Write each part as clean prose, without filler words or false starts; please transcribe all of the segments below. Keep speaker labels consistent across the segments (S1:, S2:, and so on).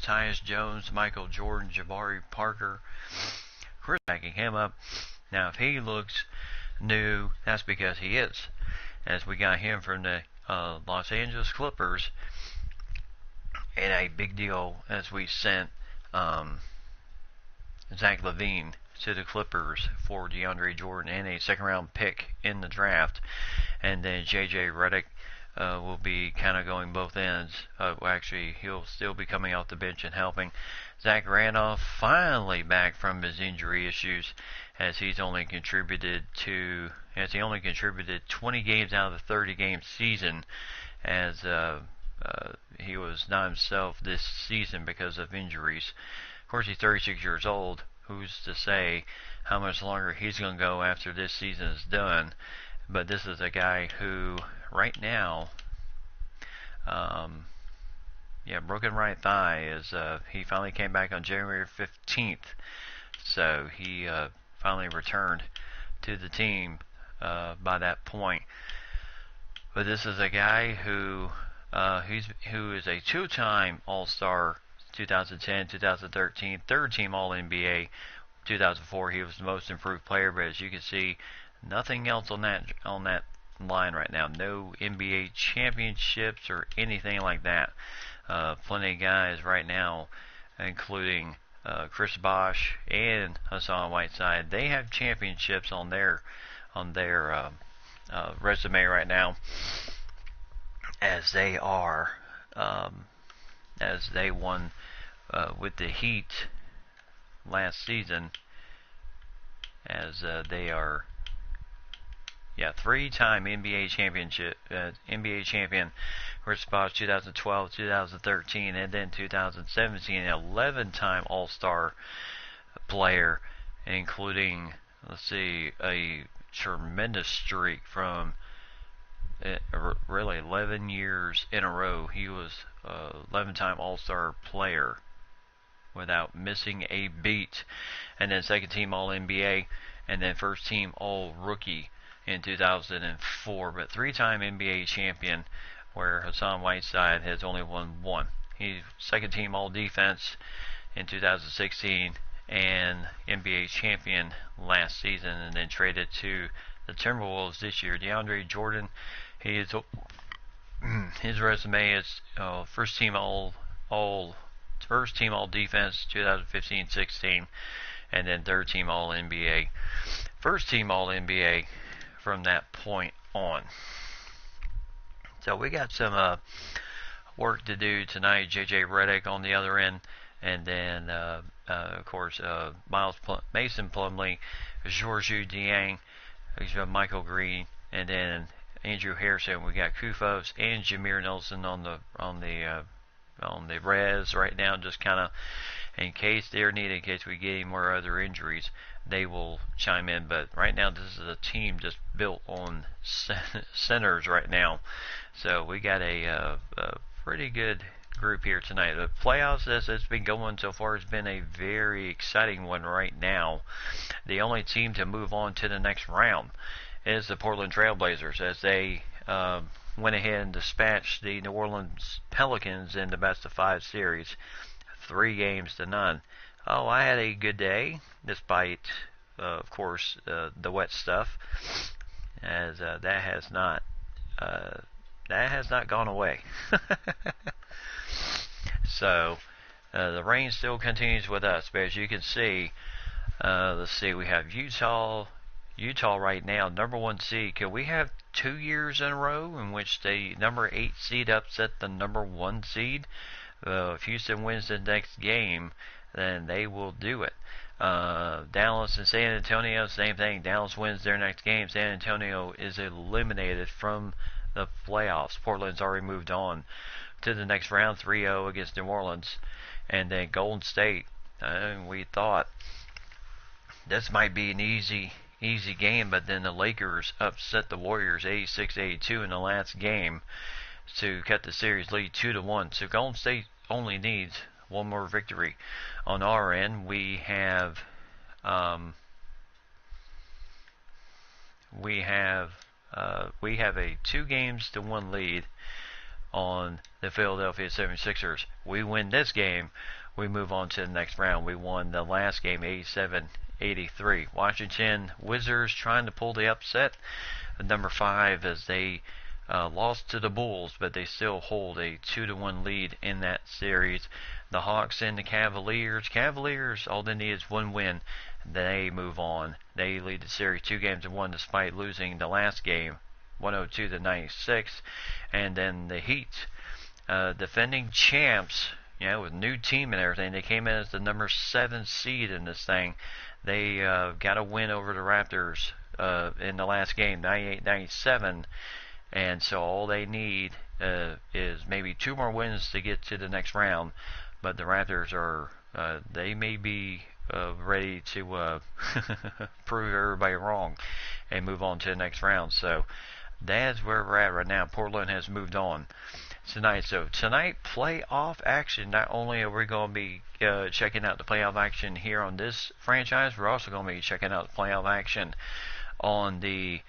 S1: Tyus Jones, Michael Jordan, Jabari Parker. Chris backing him up. Now, if he looks new, that's because he is, as we got him from the Los Angeles Clippers, and a big deal as we sent Zach LaVine to the Clippers for DeAndre Jordan and a second-round pick in the draft. And then J.J. Redick will be kind of going both ends. Actually, he'll still be coming off the bench and helping. Zach Randolph finally back from his injury issues, as he only contributed 20 games out of the 30-game season, as he was not himself this season because of injuries. Of course, he's 36 years old. Who's to say how much longer he's going to go after this season is done? But this is a guy who, right now, broken right thigh is. He finally came back on January 15th, so he finally returned to the team by that point. But this is a guy who is a two-time All-Star. 2010, 2013, third-team All-NBA. 2004, he was the most improved player, but as you can see, nothing else on that line right now. No NBA championships or anything like that. Plenty of guys right now, including Chris Bosh and Hassan Whiteside. They have championships on their resume right now, as they won with the Heat last season, as they are three-time NBA champion Chris Bosh, 2012, 2013, and then 2017, 11-time All-Star player, including, a tremendous streak from really 11 years in a row. He was 11-time All-Star player without missing a beat, and then second-team All-NBA, and then first-team All-Rookie in 2004, but three-time NBA champion, where Hassan Whiteside has only won one. He's second-team All-Defense in 2016 and NBA champion last season, and then traded to the Timberwolves this year. DeAndre Jordan, his resume is first-team All-Defense 2015-16, and then third-team All-NBA, first-team All-NBA from that point on. So we got some work to do tonight. J.J. Redick on the other end, and then of course Mason Plumlee, Georges Dieng, Michael Green, and then Andrew Harrison. We got Kufos and Jameer Nelson on the res right now, just kind of in case they're needed, in case we get any more other injuries, they will chime in. But right now, this is a team just built on centers right now. So we got a pretty good group here tonight. The playoffs, as it's been going so far, has been a very exciting one right now. The only team to move on to the next round is the Portland Trailblazers, as they went ahead and dispatched the New Orleans Pelicans in the best-of-5 series, 3-0. Oh, I had a good day, despite, of course, the wet stuff, as that has not gone away. So the rain still continues with us, but as you can see, let's see, we have Utah right now, number 1 seed. Can we have 2 years in a row in which the number 8 seed upset the number 1 seed? If Houston wins the next game, then they will do it. Dallas and San Antonio, same thing. Dallas wins their next game. San Antonio is eliminated from the playoffs. Portland's already moved on to the next round, 3-0 against New Orleans. And then Golden State, we thought this might be an easy game, but then the Lakers upset the Warriors 86-82 in the last game to cut the series lead 2-1. So Golden State only needs one more victory. On our end, we have a 2-1 lead on the Philadelphia 76ers. We win this game, we move on to the next round. We won the last game 87-83. Washington Wizards trying to pull the upset at number 5 as they lost to the Bulls, but they still hold a 2-1 lead in that series. The Hawks and the Cavaliers. Cavaliers, all they need is one win. They move on. They lead the series 2-1 despite losing the last game 102-96. And then the Heat, defending champs, with new team and everything. They came in as the number 7 seed in this thing. They got a win over the Raptors in the last game, 98-97. And so all they need is maybe 2 more wins to get to the next round. But the Raptors are, they may be ready to prove everybody wrong and move on to the next round. So that's where we're at right now. Portland has moved on tonight. So tonight, playoff action. Not only are we going to be checking out the playoff action here on this franchise, we're also going to be checking out the playoff action on the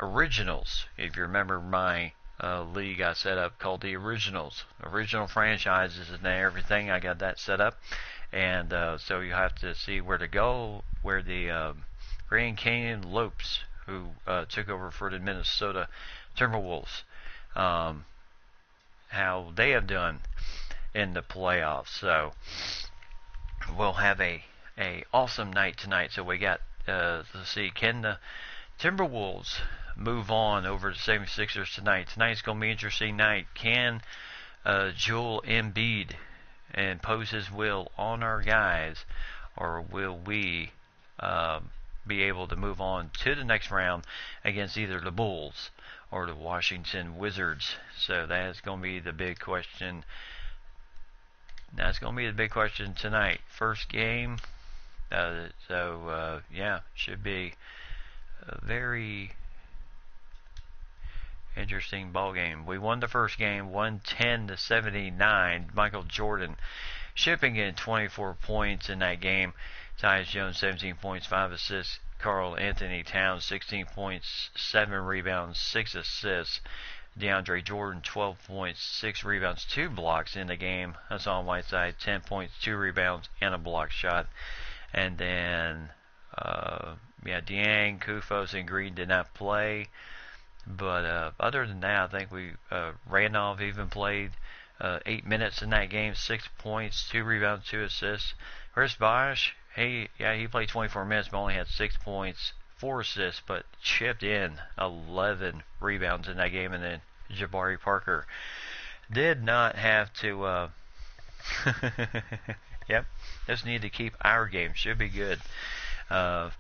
S1: Originals. If you remember my league I set up called the Originals. Original franchises and everything. I got that set up. And so you have to see where to go, where the Grand Canyon Lopes, who took over for the Minnesota Timberwolves, how they have done in the playoffs. So we'll have a awesome night tonight. So we got, let's see, can the Timberwolves move on over the 76ers tonight? Tonight's going to be an interesting night. Can Joel Embiid impose his will on our guys, or will we be able to move on to the next round against either the Bulls or the Washington Wizards? So that's going to be the big question. That's going to be the big question tonight. First game. Should be a very interesting ball game. We won the first game 110-79. Michael Jordan shipping in 24 points in that game. Tyus Jones 17 points, 5 assists. Karl Anthony Towns 16 points, 7 rebounds, 6 assists. DeAndre Jordan 12 points, 6 rebounds, 2 blocks in the game. Hassan Whiteside 10 points, 2 rebounds, and a block shot. And then Dieng, Kufos, and Green did not play. But other than that, I think Randolph even played 8 minutes in that game, 6 points, 2 rebounds, 2 assists. Chris Bosh, he played 24 minutes, but only had 6 points, 4 assists, but chipped in 11 rebounds in that game. And then Jabari Parker did not have to. Yep, just need to keep our game. Should be good. 5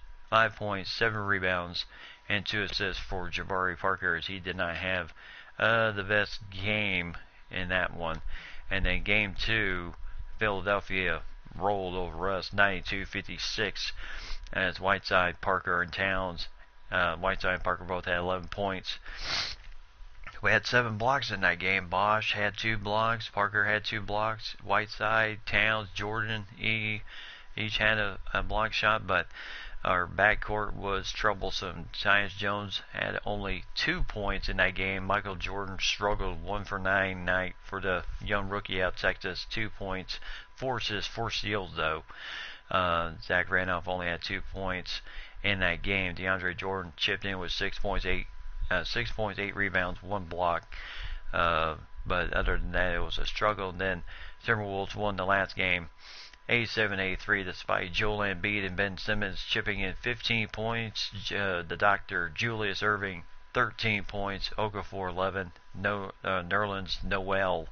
S1: points, 7 rebounds, and 2 assists for Jabari Parker, as he did not have the best game in that one. And then game 2, Philadelphia rolled over us 92-56 as Whiteside, Parker, and Towns. Whiteside and Parker both had 11 points. We had 7 blocks in that game. Bosh had 2 blocks. Parker had 2 blocks. Whiteside, Towns, Jordan, each had a block shot, but our backcourt was troublesome. Tyus Jones had only 2 points in that game. Michael Jordan struggled, 1 for 9 night for the young rookie out of Texas. 2 points, 4 assists, 4 steals though. Zach Randolph only had 2 points in that game. DeAndre Jordan chipped in with 6 points, 8 rebounds, 1 block. But other than that, it was a struggle. And then Timberwolves won the last game 87-83 despite Joel Embiid and Ben Simmons chipping in 15 points. The Dr. Julius Erving 13 points, Okafor 11, Nerlens Noel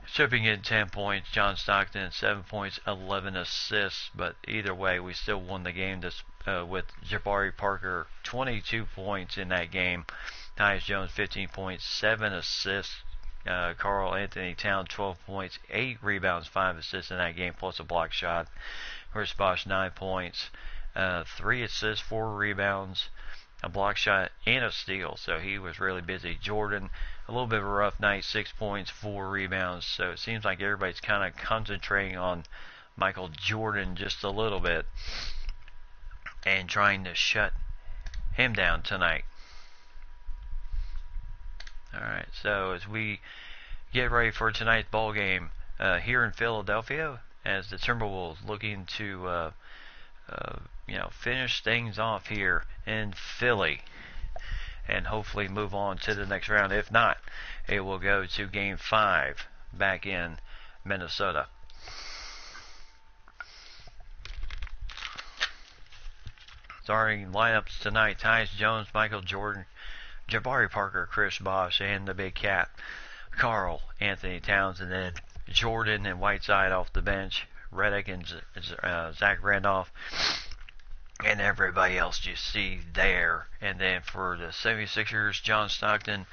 S1: chipping in 10 points, John Stockton 7 points, 11 assists. But either way, we still won the game with Jabari Parker 22 points in that game. Tyus Jones 15 points, 7 assists. Karl Anthony Towns 12 points, 8 rebounds, 5 assists in that game, plus a block shot. Chris Bosh 9 points, 3 assists, 4 rebounds, a block shot, and a steal. So he was really busy. Jordan, a little bit of a rough night, 6 points, 4 rebounds. So it seems like everybody's kind of concentrating on Michael Jordan just a little bit and trying to shut him down tonight. Alright, so as we get ready for tonight's ball game here in Philadelphia, as the Timberwolves looking to finish things off here in Philly and hopefully move on to the next round. If not, it will go to Game 5 back in Minnesota. Starting lineups tonight: Tyus Jones, Michael Jordan, Jabari Parker, Chris Bosh, and the Big Cat, Karl Anthony Towns, and then Jordan and Whiteside off the bench, Redick and Zach Randolph, and everybody else you see there. And then for the 76ers, John Stockton,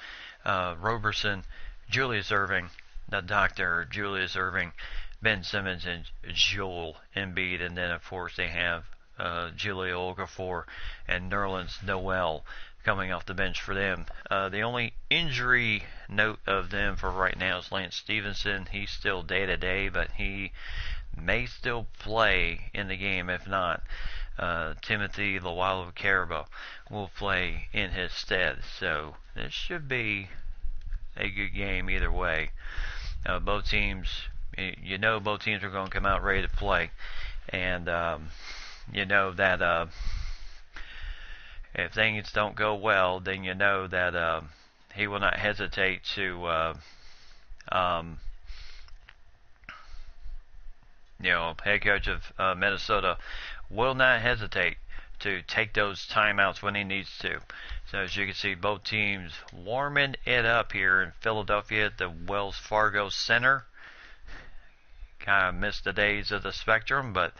S1: Roberson, Julius Erving, the Doctor, Julius Erving, Ben Simmons, and Joel Embiid. And then, of course, they have Julio Okafor and Nerlens Noel coming off the bench for them. The only injury note of them for right now is Lance Stevenson. He's still day-to-day, but he may still play in the game. If not, Timothy Luwawu-Cabarrot will play in his stead. So this should be a good game either way. Both teams both teams are going to come out ready to play. And you know that if things don't go well, then you know that he will not hesitate to, head coach of Minnesota will not hesitate to take those timeouts when he needs to. So as you can see, both teams warming it up here in Philadelphia at the Wells Fargo Center. Kind of missed the days of the Spectrum, but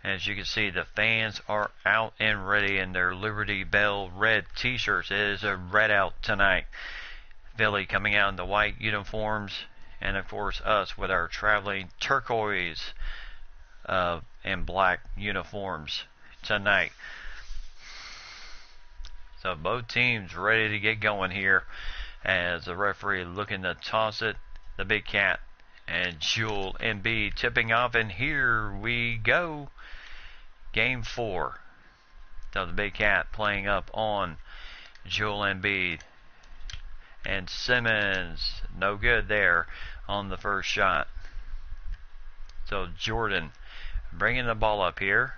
S1: as you can see, the fans are out and ready in their Liberty Bell red t-shirts. It is a red out tonight. Philly coming out in the white uniforms, and of course us with our traveling turquoise and black uniforms tonight. So both teams ready to get going here as the referee looking to toss it. The Big Cat and Joel Embiid tipping off, and here we go. Game 4. So the Big Cat playing up on Joel Embiid. And Simmons, no good there on the first shot. So Jordan bringing the ball up here.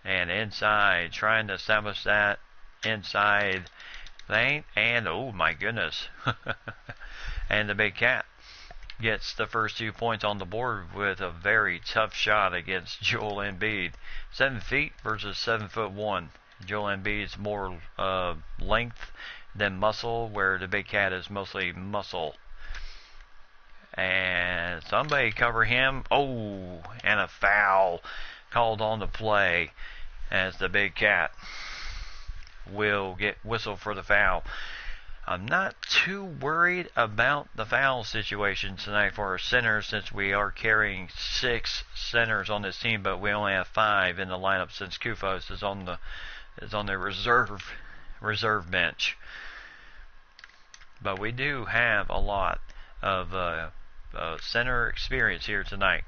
S1: And inside, trying to establish that inside lane. And, oh my goodness. And the Big Cat gets the first 2 points on the board with a very tough shot against Joel Embiid. 7 feet versus 7'1". Joel Embiid's more length than muscle, where the Big Cat is mostly muscle. And somebody cover him. Oh, and a foul called on the play as the Big Cat will get whistled for the foul. I'm not too worried about the foul situation tonight for our centers, since we are carrying 6 centers on this team, but we only have 5 in the lineup since Kufos is on the reserve bench. But we do have a lot of center experience here tonight.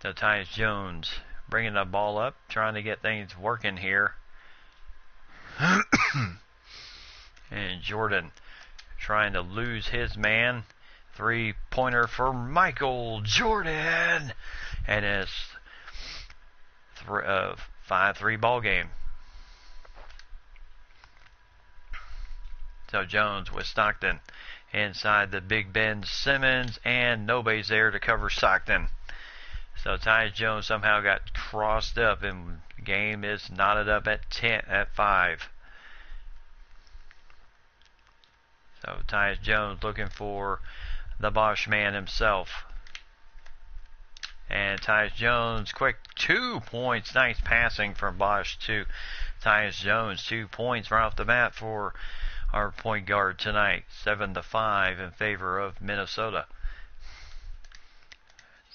S1: So Tyus Jones bringing the ball up, trying to get things working here. And Jordan trying to lose his man. 3-pointer for Michael Jordan. And it's 5-3 ball game. So Jones with Stockton inside the Big Ben Simmons, and nobody's there to cover Stockton. So Tyus Jones somehow got crossed up, and the game is knotted up at 5. So Tyus Jones looking for the Bosch man himself. And Tyus Jones, quick 2 points. Nice passing from Bosch to Tyus Jones. 2 points right off the bat for our point guard tonight. 7-5 in favor of Minnesota.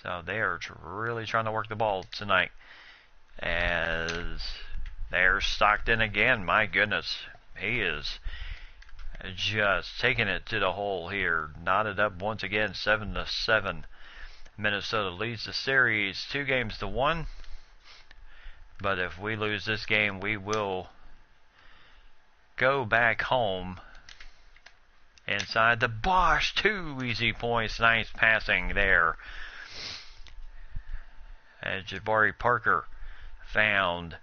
S1: So they are really trying to work the ball tonight. As there's Stockton again. My goodness. He is just taking it to the hole here. Knotted up once again, 7-7. Minnesota leads the series 2-1. But if we lose this game, we will go back home Inside the Bosch, 2 easy points. Nice passing there. And Jabari Parker found.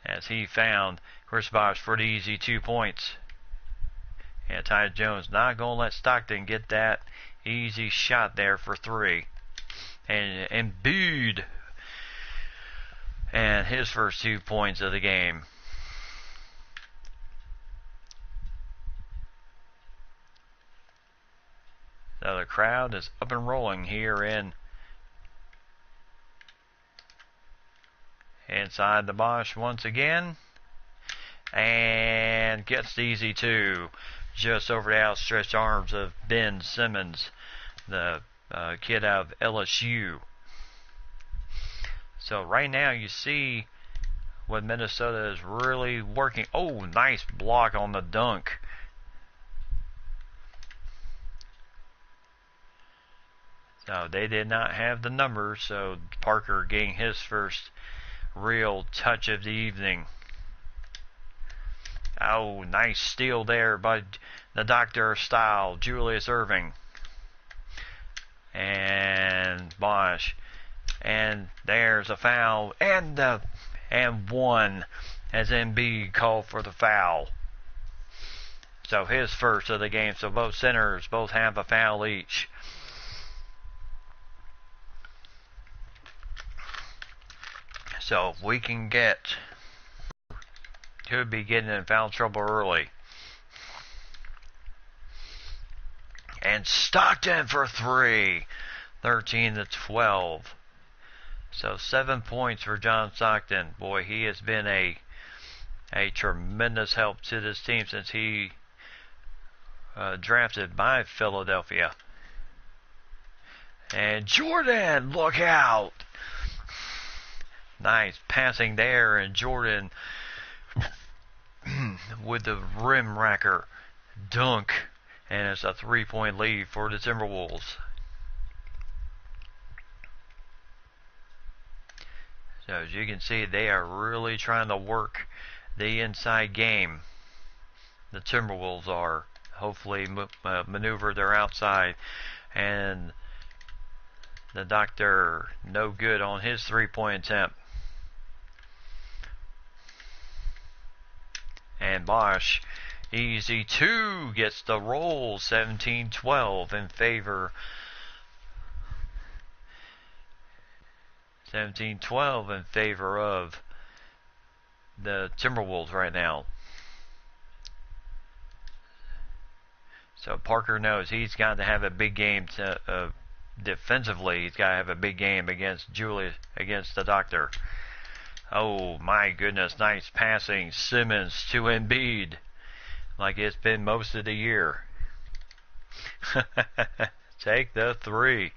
S1: As he found Chris Bosch for the easy 2 points. And Ty Jones not going to let Stockton get that easy shot there for 3. And Embiid. And his first 2 points of the game. So the crowd is up and rolling here inside the Bosch once again. And gets the easy 2. Just over the outstretched arms of Ben Simmons, the kid out of LSU. So right now you see what Minnesota is really working. Oh, nice block on the dunk. So they did not have the numbers, so Parker getting his first real touch of the evening. Oh, nice steal there by the Doctor style, Julius Erving. And Bosch. And there's a foul. And one as Embiid called for the foul. So his first of the game. So both centers both have a foul each. So if we can could be getting in foul trouble early. And Stockton for 3. 13-12. So 7 points for John Stockton. Boy, he has been a tremendous help to this team since he drafted by Philadelphia. And Jordan, look out! Nice passing there, and Jordan with the rim racker dunk, and it's a 3-point lead for the Timberwolves. So as you can see, they are really trying to work the inside game. The Timberwolves are hopefully maneuver their outside, and the Doctor no good on his 3-point attempt. And Bosch, easy 2, gets the roll. 17-12 in favor. 17-12 in favor of the Timberwolves right now. So Parker knows he's got to have a big game to defensively. He's got to have a big game against the Doctor. Oh my goodness, nice passing. Simmons to Embiid, like it's been most of the year. Take the 3.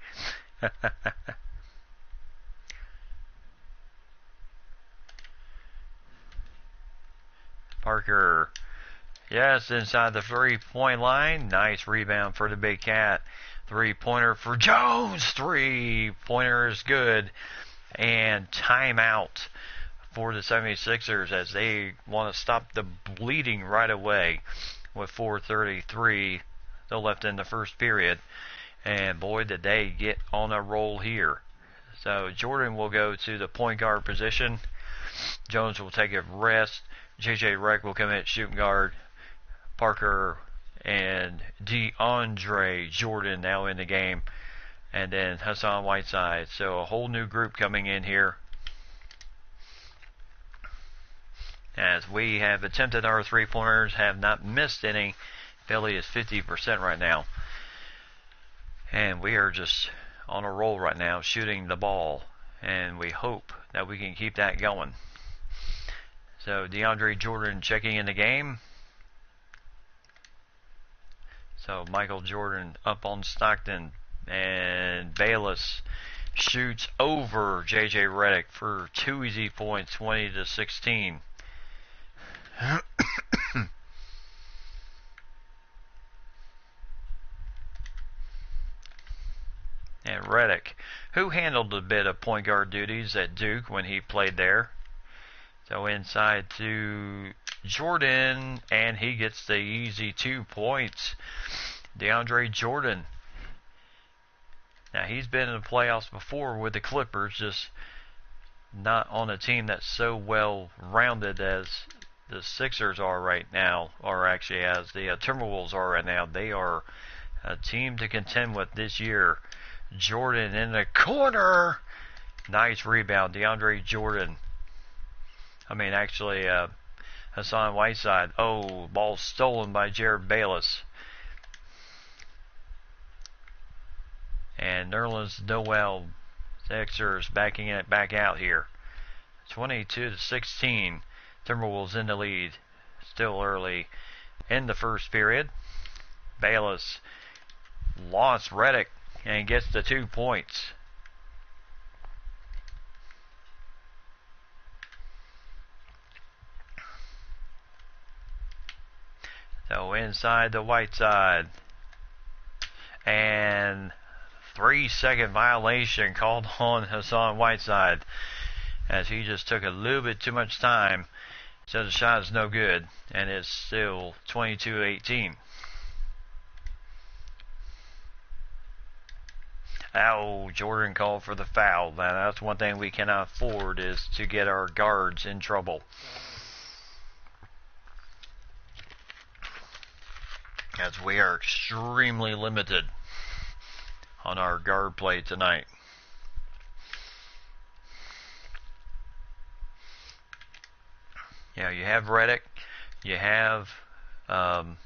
S1: Parker, yes, inside the 3-point line. Nice rebound for the Big Cat. 3-pointer for Jones. 3-pointer is good. And timeout for the 76ers as they want to stop the bleeding right away with 4:33 still left in the first period. And boy, did they get on a roll here. So Jordan will go to the point guard position. Jones will take a rest. J.J. Redick will come in at shooting guard. Parker and DeAndre Jordan now in the game. And then Hassan Whiteside. So a whole new group coming in here. As we have attempted our 3-pointers, have not missed any. Philly is 50% right now. And we are just on a roll right now, shooting the ball. And we hope that we can keep that going. So DeAndre Jordan checking in the game. So Michael Jordan up on Stockton. And Bayless shoots over J.J. Redick for 2 easy points, 20-16. And Redick, who handled a bit of point guard duties at Duke when he played there. So inside to Jordan, and he gets the easy 2 points. DeAndre Jordan. Now, he's been in the playoffs before with the Clippers, just not on a team that's so well-rounded as the Sixers are right now, or actually as the Timberwolves are right now. They are a team to contend with this year. Jordan in the corner. Nice rebound, DeAndre Jordan. Hassan Whiteside. Oh, ball stolen by Jared Bayless. And Nerlens Noel, Sixers backing it back out here. 22-16. Timberwolves in the lead. Still early in the first period. Bayless lost Redick and gets the 2 points. So inside the Whiteside. And 3-second violation called on Hassan Whiteside, as he just took a little bit too much time. So the shot is no good, and it's still 22-18. Oh, Jordan called for the foul. Now, that's one thing we cannot afford, is to get our guards in trouble, as we are extremely limited on our guard play tonight. You have Redick, you have and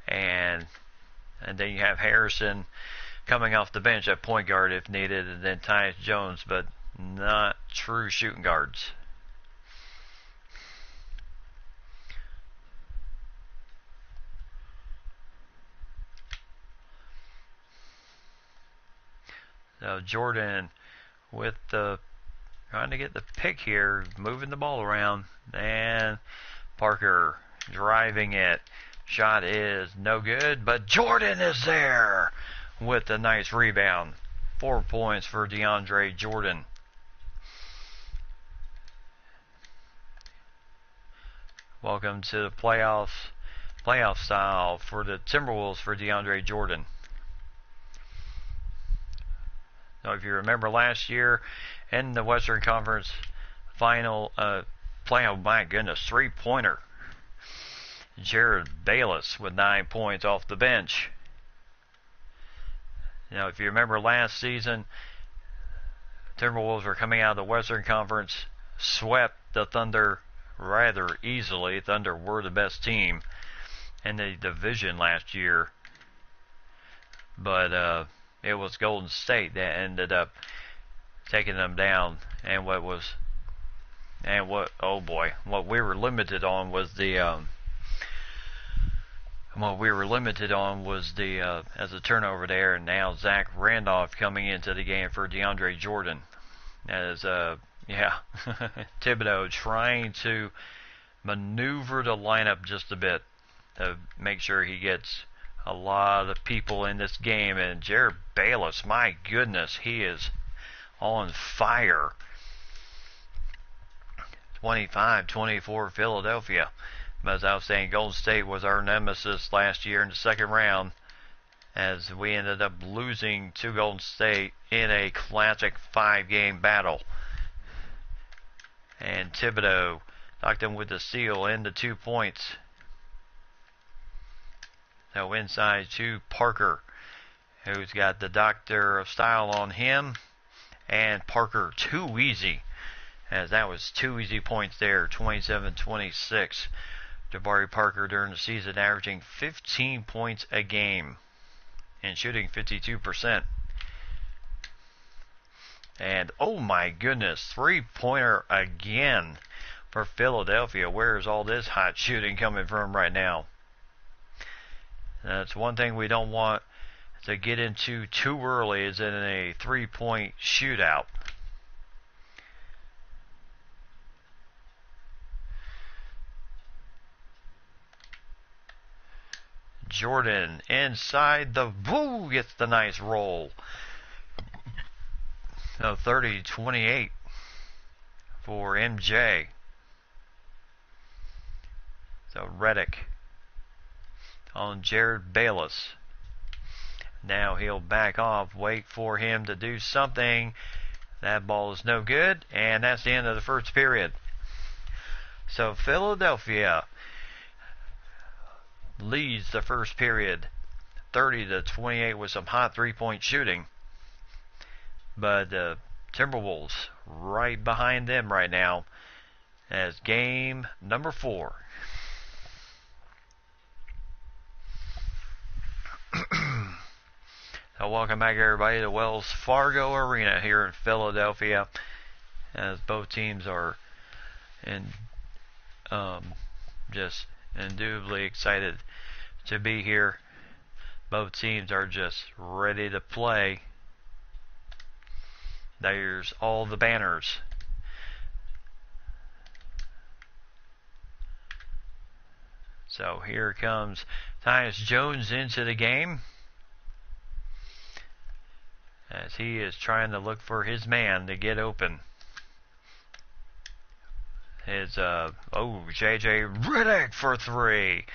S1: then you have Harrison coming off the bench at point guard if needed, and then Tyus Jones, but not true shooting guards. So Jordan with the trying to get the pick here, moving the ball around, and Parker driving it. Shot is no good, but Jordan is there with a nice rebound. 4 points for DeAndre Jordan. Welcome to the playoff style for the Timberwolves for DeAndre Jordan. Now, if you remember last year in the Western Conference final playoff, my goodness, 3-pointer. Jared Bayless with 9 points off the bench. Now, if you remember last season, Timberwolves were coming out of the Western Conference, swept the Thunder rather easily. Thunder were the best team in the division last year, but it was Golden State that ended up taking them down, and what we were limited on was the as a turnover there, and now Zach Randolph coming into the game for DeAndre Jordan, as Thibodeau trying to maneuver the lineup just a bit to make sure he gets a lot of people in this game. And Jared Bayless, my goodness, he is on fire. 25-24 Philadelphia. But as I was saying, Golden State was our nemesis last year in the second round, as we ended up losing to Golden State in a classic 5-game battle. And Thibodeau knocked him with the steal and the 2 points. So inside to Parker, who's got the Doctor of Style on him. And Parker, too easy, as that was 2 easy points there. 27-26. Jabari Parker during the season averaging 15 points a game and shooting 52%. And oh my goodness, 3-pointer again for Philadelphia. Where is all this hot shooting coming from right now? That's one thing we don't want to get into too early, is in a 3-point shootout. Jordan inside the woo gets the nice roll. So 30-28 for MJ. So Redick on Jared Bayless. Now he'll back off, wait for him to do something. That ball is no good, and that's the end of the first period. So Philadelphia leads the first period 30-28 with some hot three-point shooting. But the Timberwolves right behind them right now as game number 4. So welcome back everybody to Wells Fargo Arena here in Philadelphia, as both teams are just indubitably excited to be here. Both teams are just ready to play. There's all the banners. So here comes Tyus Jones into the game, as he is trying to look for his man to get open. His JJ Redick for 3.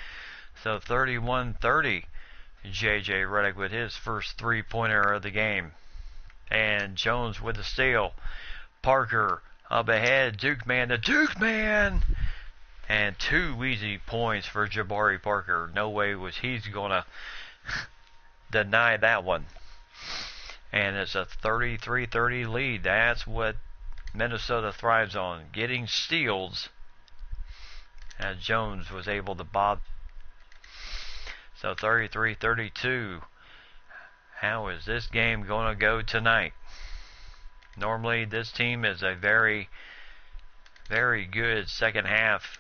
S1: So 31-30. JJ Redick with his first three-pointer of the game. And Jones with the steal. Parker up ahead. Duke man to Duke man. And 2 easy points for Jabari Parker. No way was he's going to deny that one. And it's a 33-30 lead. That's what Minnesota thrives on, getting steals, as Jones was able to bob. So 33-32. How is this game going to go tonight? Normally this team is a very, very good second half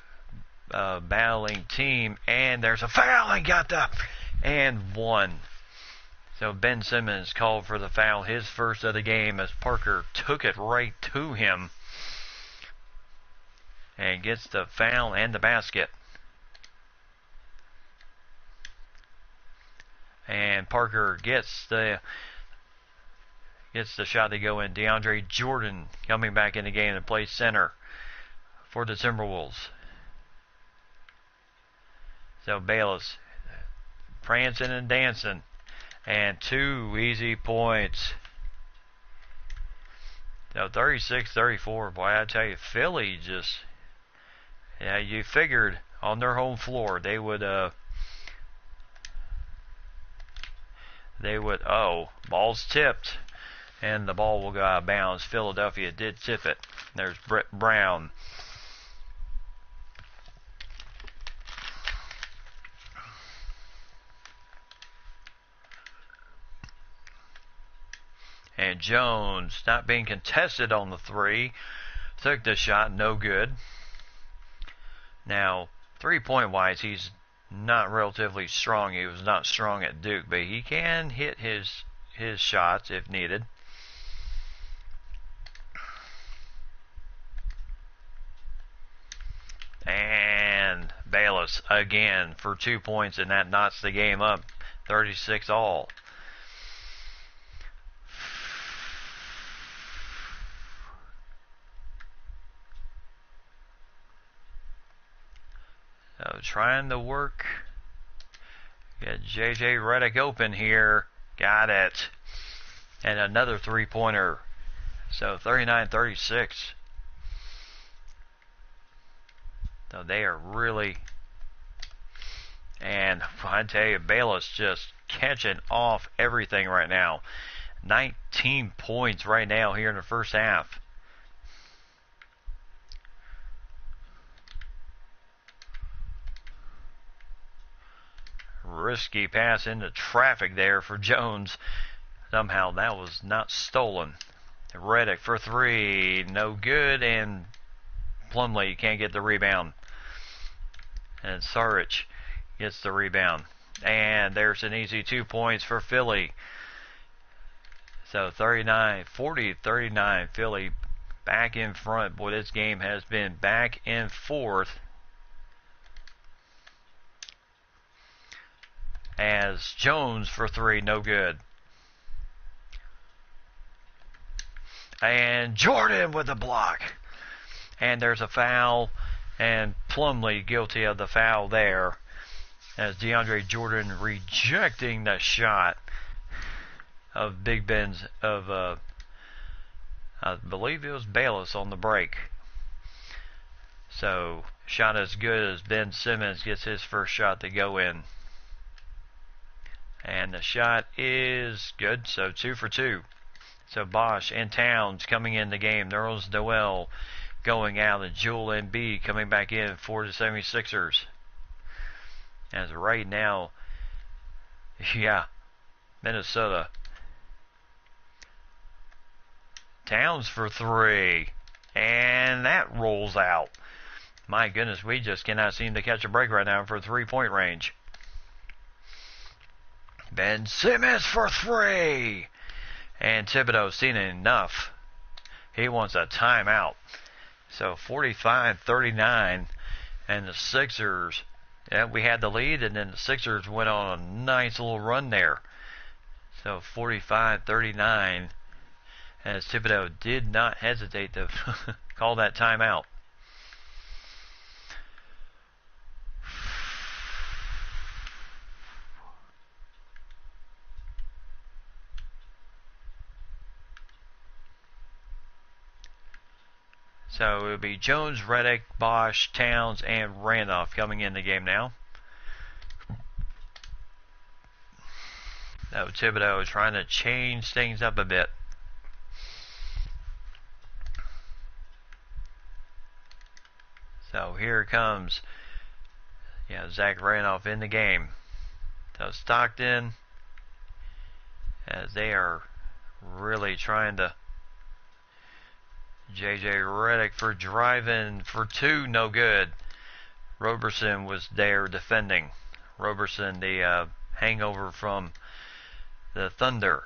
S1: battling team, and there's a foul and one. So Ben Simmons called for the foul, his first of the game, as Parker took it right to him and gets the foul and the basket. And Parker gets the shot to go in. DeAndre Jordan coming back in the game to play center for the Timberwolves. So Bayless prancing and dancing. And 2 easy points. So 36-34. Boy, I tell you, Philly just, you figured on their home floor they would, ball's tipped, and the ball will go out of bounds. Philadelphia did tip it. There's Brett Brown. And Jones, not being contested on the 3, took the shot, no good. Now, 3-point wise, he's not relatively strong. He was not strong at Duke, but he can hit his shots if needed. And Bayless again for 2 points, and that knots the game up, 36 all. So trying to work. Get JJ Redick open here. Got it. And another 3-pointer. So 39-36. So they are really, and I tell you, Bayless just catching off everything right now. 19 points right now here in the first half. Risky pass into traffic there for Jones. Somehow that was not stolen. Redick for 3, no good, and Plumlee can't get the rebound. And Saric gets the rebound. And there's an easy 2 points for Philly. So 40-39, Philly back in front. Boy, this game has been back and forth. As Jones for 3, no good. And Jordan with the block. And there's a foul, and Plumlee guilty of the foul there, as DeAndre Jordan rejecting the shot of Big Ben's, of I believe it was Bayless on the break. So, shot as good as Ben Simmons gets his first shot to go in. And the shot is good, so 2 for 2. So Bosch and Towns coming in the game. Nerlens Noel going out, and Joel Embiid coming back in for the 76ers. As right now, yeah, Minnesota. Towns for 3. And that rolls out. My goodness, we just cannot seem to catch a break right now for 3-point range. Ben Simmons for 3. And Thibodeau's seen enough. He wants a timeout. So 45-39. And the Sixers, yeah, we had the lead, and then the Sixers went on a nice little run there. So 45-39. As Thibodeau did not hesitate to call that timeout. So it would be Jones, Redick, Bosch, Towns, and Randolph coming in the game now. Now Thibodeau is trying to change things up a bit. So here comes, Zach Randolph in the game. So Stockton, as they are really trying to. J.J. Redick for driving for 2, no good. Roberson was there defending. Roberson, the hangover from the Thunder.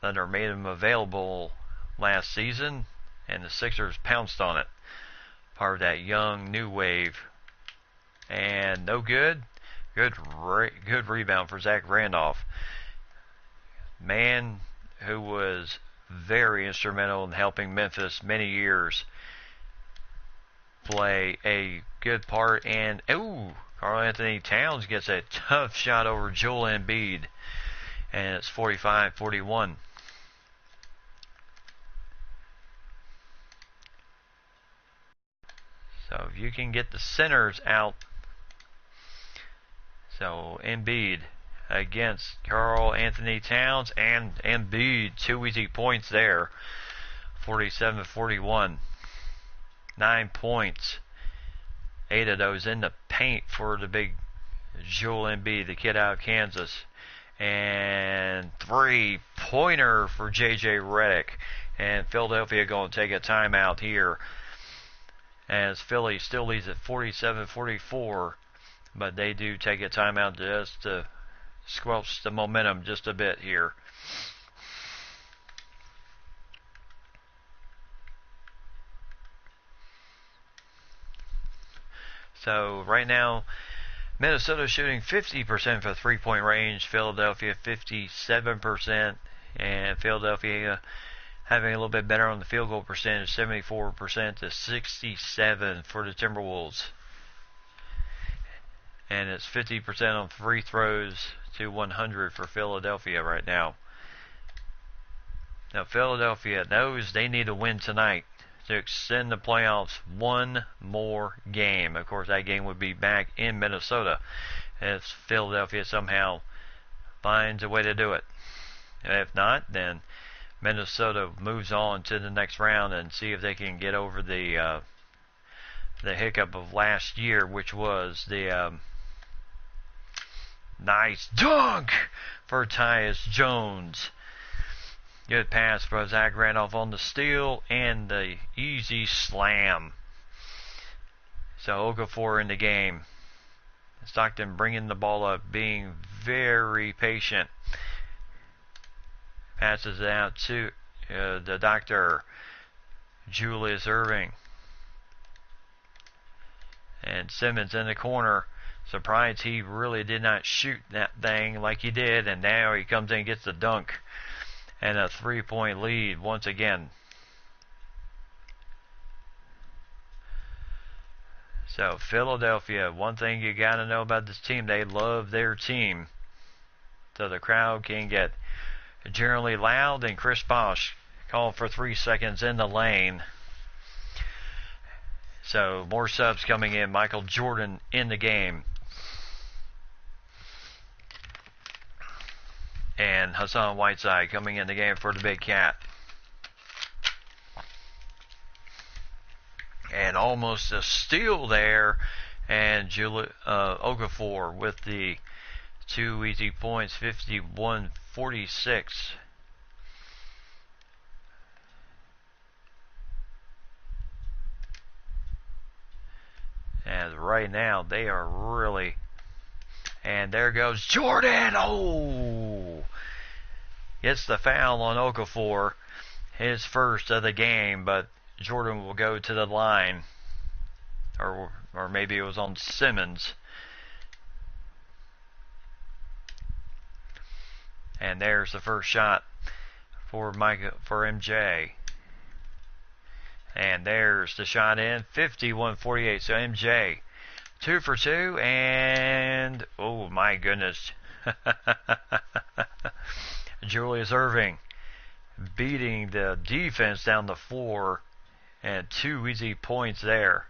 S1: Thunder made him available last season, and the Sixers pounced on it. Part of that young new wave. And no good. Good rebound for Zach Randolph. Man who was very instrumental in helping Memphis many years play a good part. And Karl Anthony Towns gets a tough shot over Joel Embiid, and it's 45-41. So if you can get the centers out. So Embiid against Karl Anthony Towns, and Embiid, 2 easy points there. 47-41. 9 points. 8 of those in the paint for the big Joel Embiid, the kid out of Kansas. And 3-pointer for J.J. Redick. And Philadelphia going to take a timeout here, as Philly still leads at 47-44. But they do take a timeout just to squelch the momentum just a bit here. So right now, Minnesota shooting 50% for 3-point range, Philadelphia 57%, and Philadelphia having a little bit better on the field goal percentage, 74% to 67 for the Timberwolves. And it's 50% on free throws to 100 for Philadelphia right now. Now Philadelphia knows they need to win tonight to extend the playoffs one more game. Of course, that game would be back in Minnesota if Philadelphia somehow finds a way to do it. If not, then Minnesota moves on to the next round and see if they can get over the hiccup of last year, which was the nice dunk for Tyus Jones. Good pass for Zach Randolph on the steal and the easy slam. So Okafor in the game. Stockton bringing the ball up, being very patient. Passes it out to the doctor, Julius Erving. And Simmons in the corner. Surprised he really did not shoot that thing like he did, and now he comes in and gets the dunk. And a 3-point lead once again. So Philadelphia, one thing you got to know about this team, they love their team. So the crowd can get generally loud, and Chris Bosh called for 3 seconds in the lane. So more subs coming in. Michael Jordan in the game. And Hassan Whiteside coming in the game for the Big Cat. And almost a steal there. And Okafor with the 2 easy points, 51-46. And right now they are really... And there goes Jordan! Oh! Gets the foul on Okafor. His first of the game, but Jordan will go to the line. Or maybe it was on Simmons. And there's the first shot for MJ. And there's the shot in, 51-48. So MJ, 2 for 2, and oh my goodness. Julius Erving beating the defense down the floor, and 2 easy points there.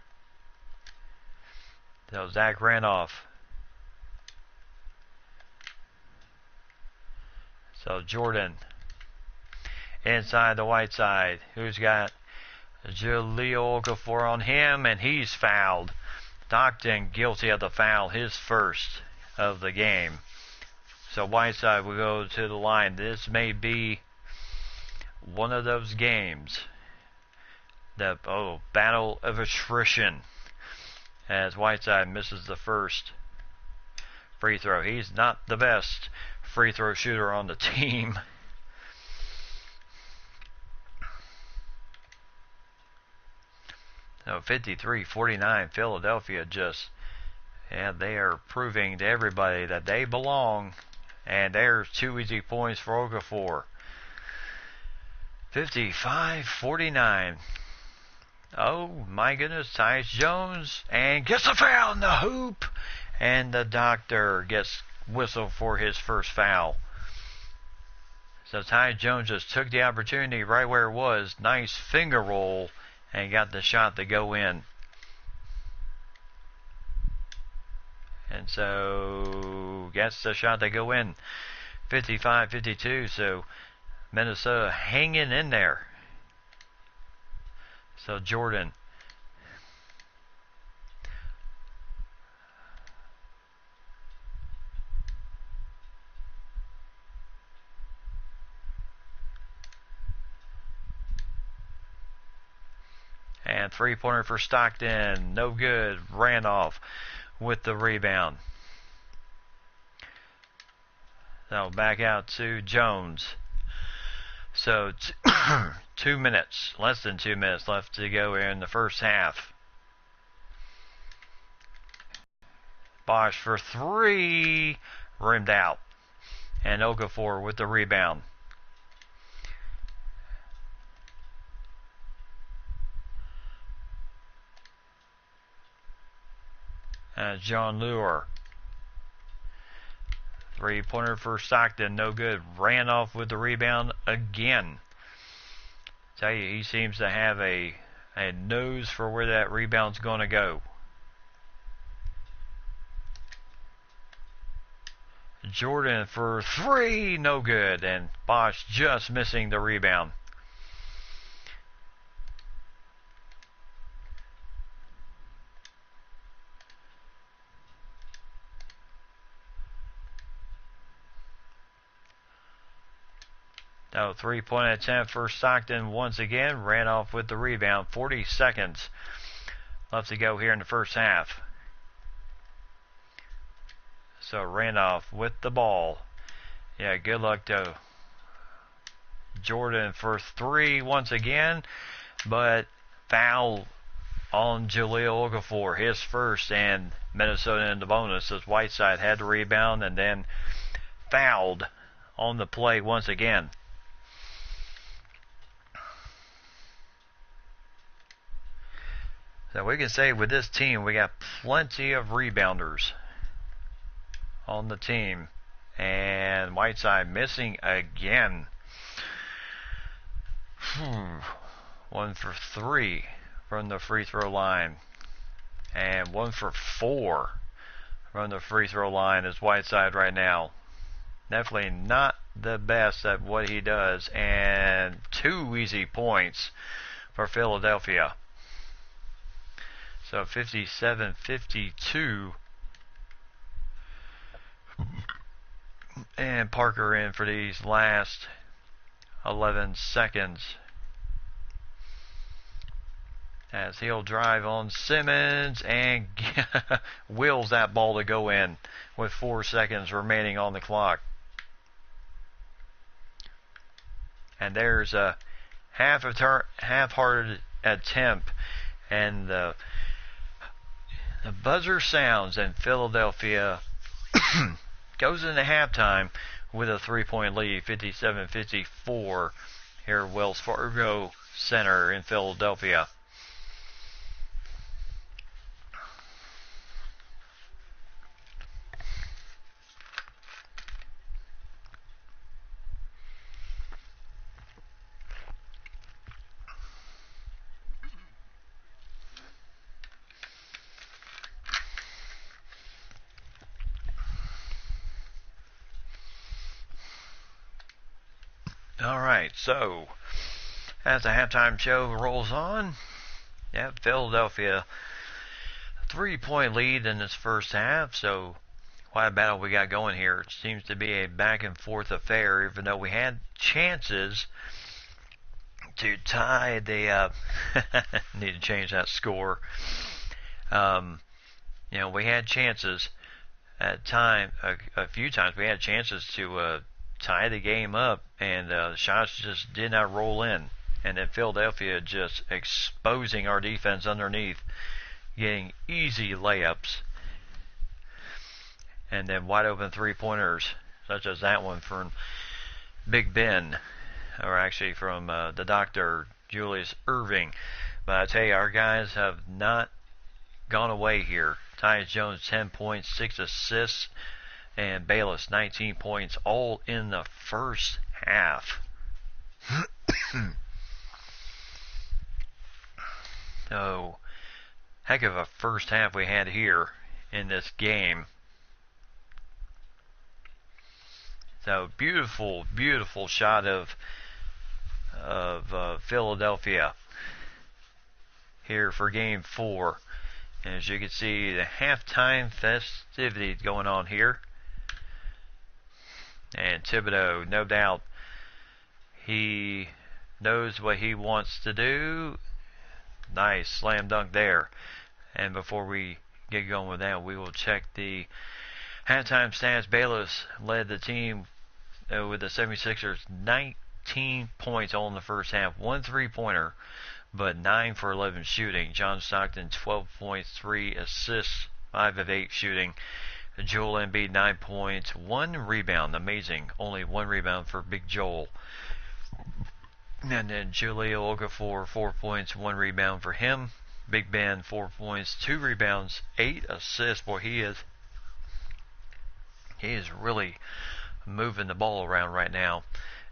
S1: So Zach Randolph. So Jordan inside the white side. Who's got Jahlil Okafor on him, and he's fouled. Stockton guilty of the foul, his first of the game. So Whiteside will go to the line. This may be one of those games. The battle of attrition, as Whiteside misses the first free throw. He's not the best free throw shooter on the team. So 53-49, Philadelphia they are proving to everybody that they belong. And there's 2 easy points for Okafor. 55-49. Oh my goodness, Tyus Jones, and gets a foul in the hoop. And the doctor gets whistled for his first foul. So Tyus Jones just took the opportunity right where it was. Nice finger roll. And got the shot to go in. And so gets the shot to go in. 55-52. So Minnesota hanging in there. So Jordan. And 3-pointer for Stockton. No good. Randolph with the rebound. So back out to Jones. So 2 minutes. Less than 2 minutes left to go in the first half. Bosh for 3. Rimmed out. And Okafor with the rebound. John Lure. 3-pointer for Stockton. No good. Ran off with the rebound again. Tell you, he seems to have a nose for where that rebound's going to go. Jordan for 3. No good. And Bosh just missing the rebound. No, 3-point attempt for Stockton once again. Ran off with the rebound. 40 seconds left to go here in the first half. So Randolph with the ball. Yeah, good luck to Jordan for 3 once again. But foul on Jahlil Okafor. His first, and Minnesota in the bonus as Whiteside had the rebound and then fouled on the play once again. So we can say with this team, we got plenty of rebounders on the team. And Whiteside missing again. 1 for 3 from the free throw line. And 1 for 4 from the free throw line is Whiteside right now. Definitely not the best at what he does. And 2 easy points for Philadelphia. So 57-52. And Parker in for these last 11 seconds. As he'll drive on Simmons and wills that ball to go in with 4 seconds remaining on the clock. And there's a half-hearted attempt, and the buzzer sounds, and Philadelphia goes into halftime with a 3-point lead, 57-54 here at Wells Fargo Center in Philadelphia. Alright, so as the halftime show rolls on, Philadelphia 3-point lead in this first half, so quite a battle we got going here. It seems to be a back and forth affair, even though we had chances to tie the need to change that score. We had chances at a few times we had chances to tie the game up, and the shots just did not roll in. And then Philadelphia just exposing our defense underneath, getting easy layups, and then wide open 3-pointers, such as that one from Big Ben, or actually from the doctor, Julius Irving. But I tell you, our guys have not gone away here. Tyus Jones 10 points, 6 assists, and Bayless 19 points, all in the first half. So, heck of a first half we had here in this game. So, beautiful, beautiful shot of Philadelphia here for Game 4. And as you can see, the halftime festivities going on here. And Thibodeau, no doubt, he knows what he wants to do. Nice slam dunk there. And before we get going with that, we will check the halftime stats. Bayless led the team with the 76ers 19 points all in the first half. 1 3-pointer, but 9 for 11 shooting. John Stockton 12 points, 3 assists, 5 of 8 shooting. Joel Embiid 9 points, 1 rebound. Amazing. Only 1 rebound for Big Joel. And then Julio Okafor 4 points, 1 rebound for him. Big Ben 4 points, 2 rebounds, 8 assists. Boy, he is really moving the ball around right now.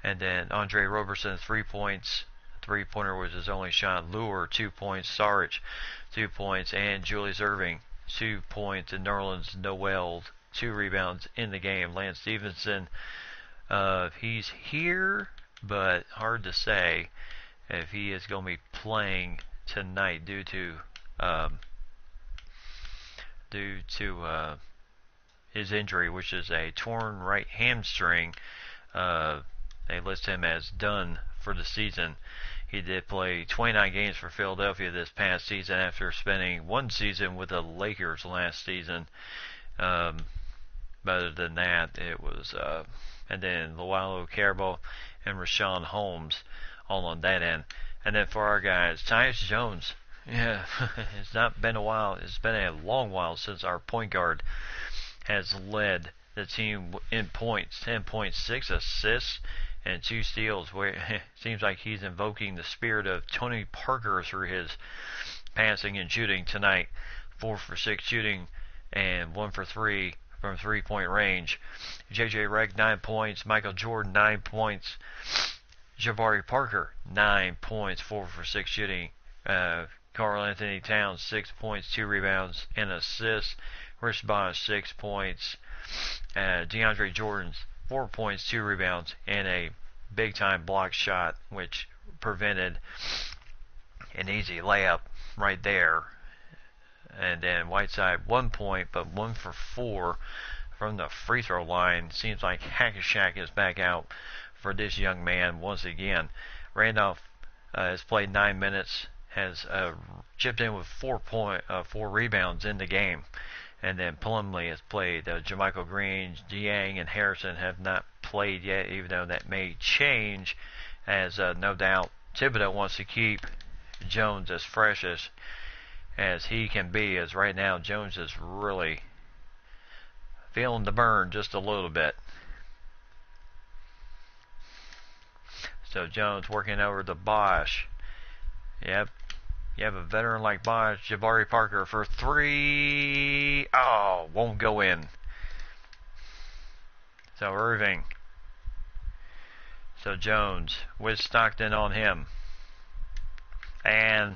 S1: And then Andre Roberson 3 points. 3-pointer was his only shot. Lure 2 points. Saric 2 points, and Julius Irving 2 points, and Nerlens Noel 2 rebounds in the game. Lance Stevenson, he's here, but hard to say if he is going to be playing tonight due to his injury, which is a torn right hamstring. They list him as done for the season. He did play 29 games for Philadelphia this past season after spending 1 season with the Lakers last season. But other than that, it was and then Lualo Carbo and Rashawn Holmes all on that end. And then for our guys, Tyus Jones. Yeah, it's not been a while. It's been a long while since our point guard has led the team in points. 10.6 assists and 2 steals. Where it seems like he's invoking the spirit of Tony Parker through his passing and shooting tonight. 4 for 6 shooting and 1 for 3 from 3-point range. JJ Redick 9 points, Michael Jordan 9 points, Jabari Parker 9 points, 4 for 6 shooting. Karl Anthony Towns 6 points, 2 rebounds, and assists. Chris Bosh 6 points. DeAndre Jordan's 4 points, 2 rebounds, and a big time block shot, which prevented an easy layup right there. And then Whiteside 1 point, but 1 for 4 from the free throw line. Seems like Hack-a-Shaq is back out for this young man once again. Randolph has played 9 minutes, has chipped in with 4 rebounds in the game. And then Plumlee has played. Jermichael Green, Dieng, and Harrison have not played yet, even though that may change, as no doubt Thibodeau wants to keep Jones as fresh as he can be, as right now Jones is really feeling the burn just a little bit. So Jones working over to Bosh. Yep. You have a veteran like Bosh. Jabari Parker for 3. Oh, won't go in. So Irving. So Jones with Stockton on him. And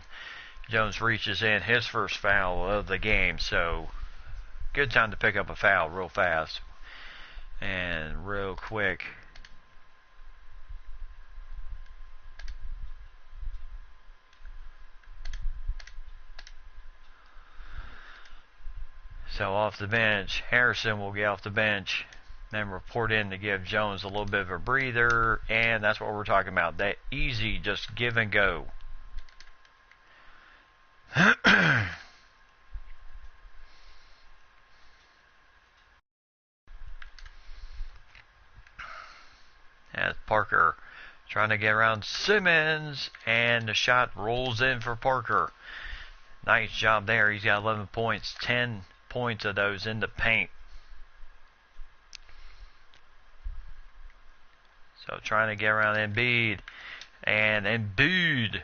S1: Jones reaches in his first foul of the game. So good time to pick up a foul real fast. And real quick. So off the bench, Harrison will get off the bench and report in to give Jones a little bit of a breather, and that's what we're talking about. That easy, just give and go. As Parker trying to get around Simmons, and the shot rolls in for Parker. Nice job there. He's got 11 points, 10 points of those in the paint. So trying to get around Embiid, and Embiid,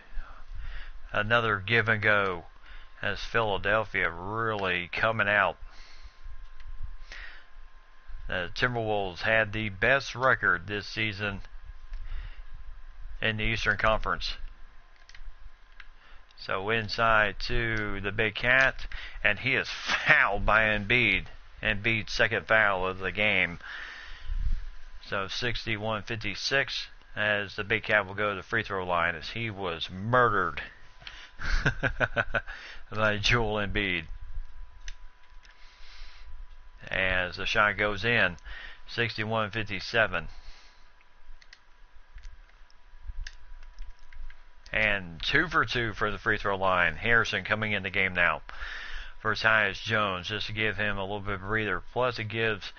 S1: another give and go, as Philadelphia really coming out. The Timberwolves had the best record this season in the Eastern Conference. So inside to the Big Cat, and he is fouled by Embiid. Embiid's second foul of the game. So 61-56, as the Big Cat will go to the free throw line, as he was murdered by Joel Embiid. As the shot goes in, 61-57. And 2 for 2 for the free throw line. Harrison coming in the game now for Tyus Jones, just to give him a little bit of a breather. Plus it gives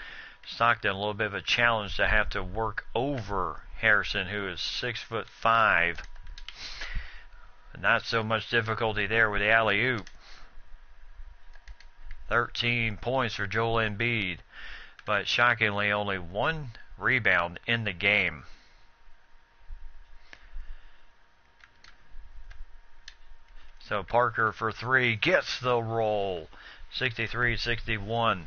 S1: Stockton a little bit of a challenge to have to work over Harrison, who is 6'5". Not so much difficulty there with the alley-oop. 13 points for Joel Embiid, but shockingly only 1 rebound in the game. So Parker for 3 gets the roll. 63-61.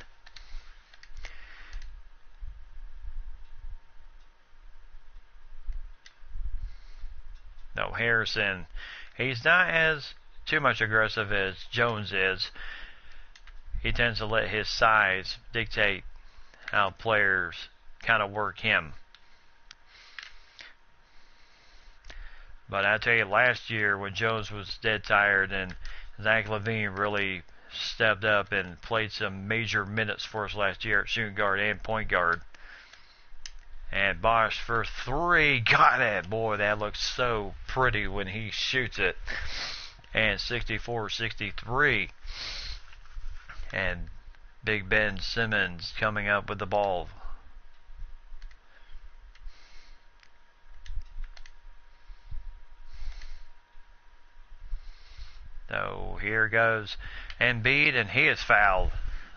S1: No, Harrison, he's not as too much aggressive as Jones is. He tends to let his size dictate how players kind of work him. But I tell you, last year when Jones was dead tired and Zach LaVine really stepped up and played some major minutes for us last year at shooting guard and point guard. And Bosh for 3, got it. Boy, that looks so pretty when he shoots it. And 64-63. And Big Ben Simmons coming up with the ball. So here goes Embiid, and he is fouled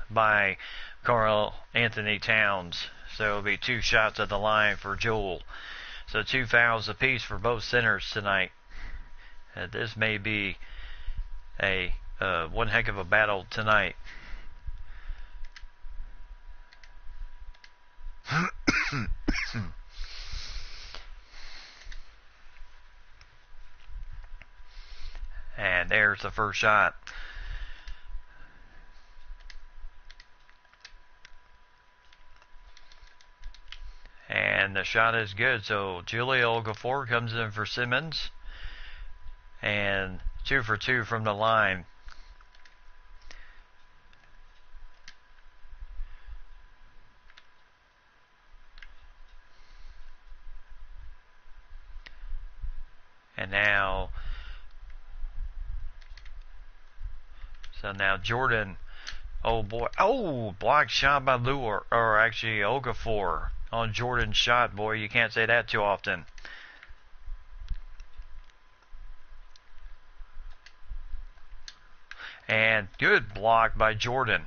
S1: by Karl Anthony Towns. So it'll be 2 shots at the line for Joel. So 2 fouls apiece for both centers tonight. This may be one heck of a battle tonight. And there's the first shot. And the shot is good. So Julio Okafor comes in for Simmons. And 2 for 2 from the line. And now, so now Jordan, oh boy, oh, blocked shot by Lure, or actually Okafor on Jordan's shot, boy, you can't say that too often. And good block by Jordan.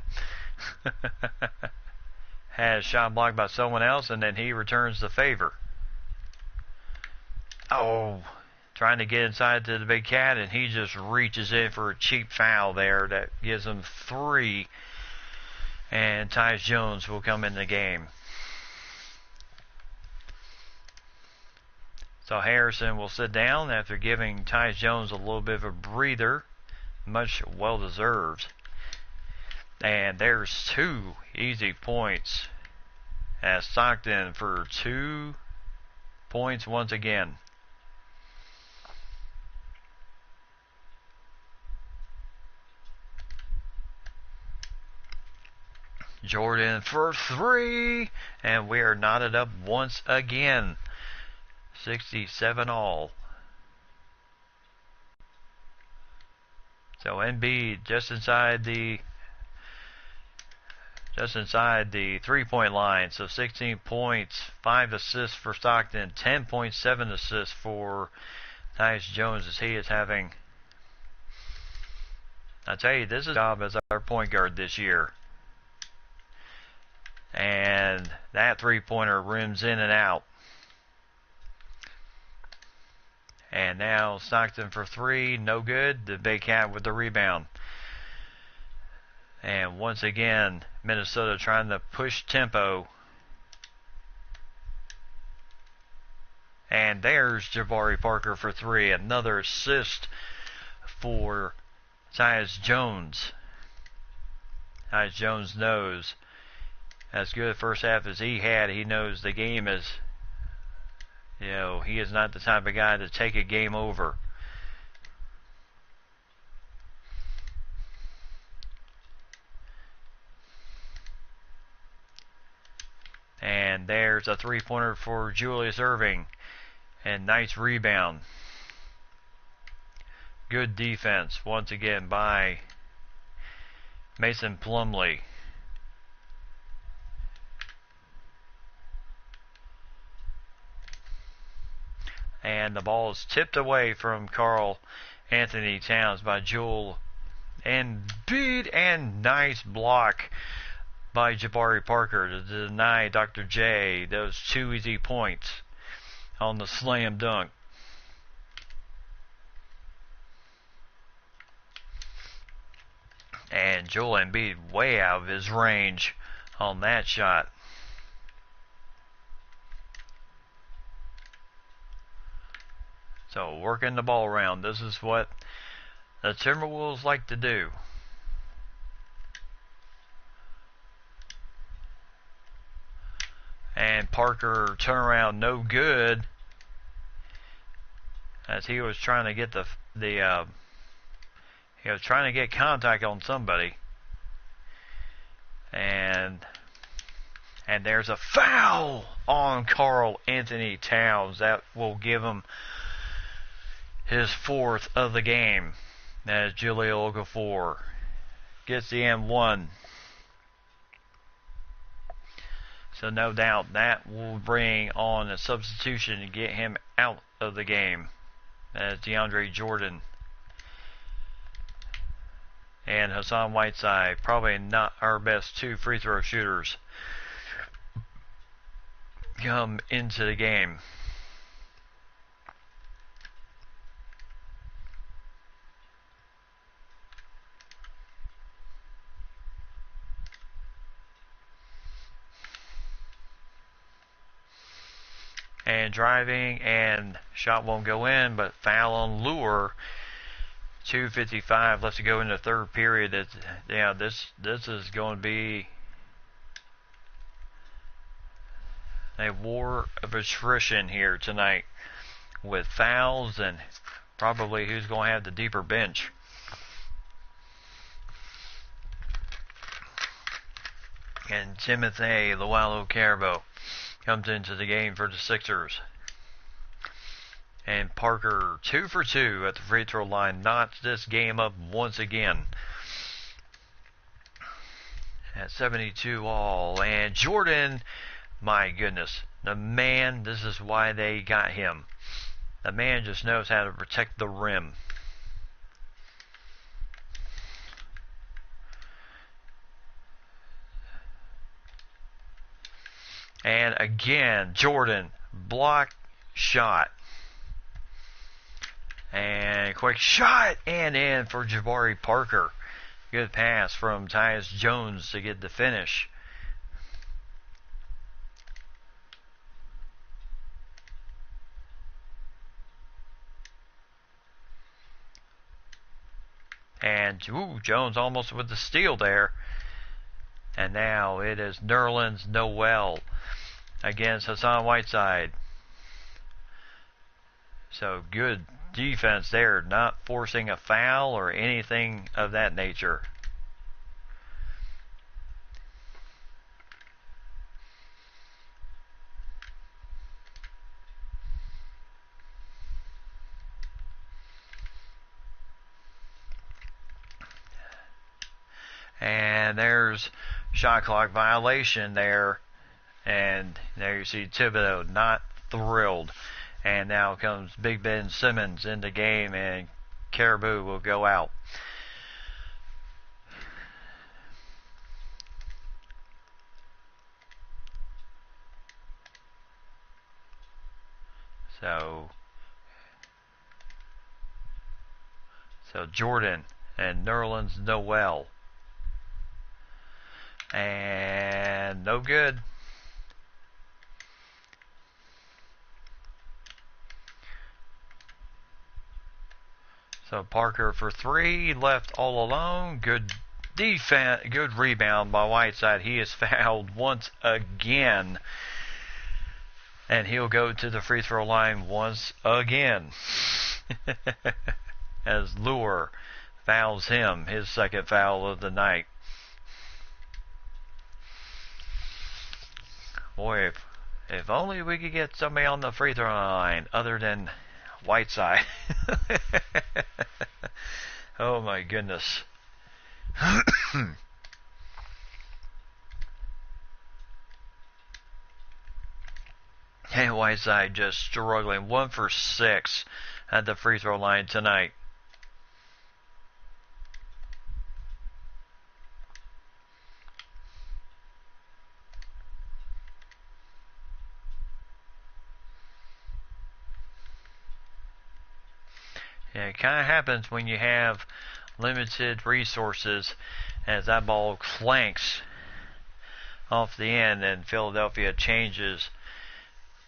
S1: Has shot blocked by someone else, and then he returns the favor. Oh, trying to get inside to the big cat, and he just reaches in for a cheap foul there that gives him 3. And Tyus Jones will come in the game. So Harrison will sit down after giving Tyus Jones a little bit of a breather. Much well deserved. And there's 2 easy points as Stockton for 2 points once again. Jordan for 3, and we are knotted up once again. 67 all. So Embiid just inside the 3-point line. So 16 points, 5 assists for Stockton, 10.7 assists for Tyus Jones as he is having. I tell you, this is a job as our point guard this year. And that 3-pointer rims in and out. And now Stockton for 3, no good. The big cat with the rebound. And once again, Minnesota trying to push tempo. And there's Jabari Parker for 3. Another assist for Tyus Jones. Tyus Jones knows, as good a first half as he had, he knows the game is, he is not the type of guy to take a game over. And there's a 3-pointer for Julius Erving. And nice rebound. Good defense once again by Mason Plumlee. And the ball is tipped away from Karl Anthony Towns by Joel Embiid, and nice block by Jabari Parker to deny Dr. J those 2 easy points on the slam dunk. And Joel Embiid way out of his range on that shot. So working the ball around. This is what the Timberwolves like to do. And Parker turnaround no good, as he was trying to get he was trying to get contact on somebody. And there's a foul on Karl Anthony Towns. That will give him his 4th of the game, as Julio Okafor gets the M1. So no doubt that will bring on a substitution to get him out of the game, as DeAndre Jordan and Hassan Whiteside, probably not our best 2 free throw shooters, come into the game. and driving, and shot won't go in, but foul on Lure. 2:55 left to go in the third period. This is going to be a war of attrition here tonight, with fouls and probably who's going to have the deeper bench. And Timothy Lualo Carbo comes into the game for the Sixers. And Parker, 2 for 2 at the free throw line, knocks this game up once again. At 72 all. And Jordan, my goodness, the man, this is why they got him. The man just knows how to protect the rim. And again, Jordan, block shot. And quick shot and in for Jabari Parker. Good pass from Tyus Jones to get the finish. And Jones almost with the steal there. And now it is Nerlens Noel against Hassan Whiteside. So good defense there, not forcing a foul or anything of that nature. And there's shot clock violation there. And there you see Thibodeau not thrilled. And now comes Big Ben Simmons in the game, and Caribou will go out. So Jordan and Nerlens Noel. And no good. So Parker for 3, left all alone. Good defense, good rebound by Whiteside. He is fouled once again. And he'll go to the free throw line once again. As Lure fouls him, his second foul of the night. Boy, if only we could get somebody on the free throw line other than Whiteside. Oh my goodness. And Whiteside just struggling. 1 for 6 at the free throw line tonight. Yeah, it kind of happens when you have limited resources, as that ball clanks off the end and Philadelphia changes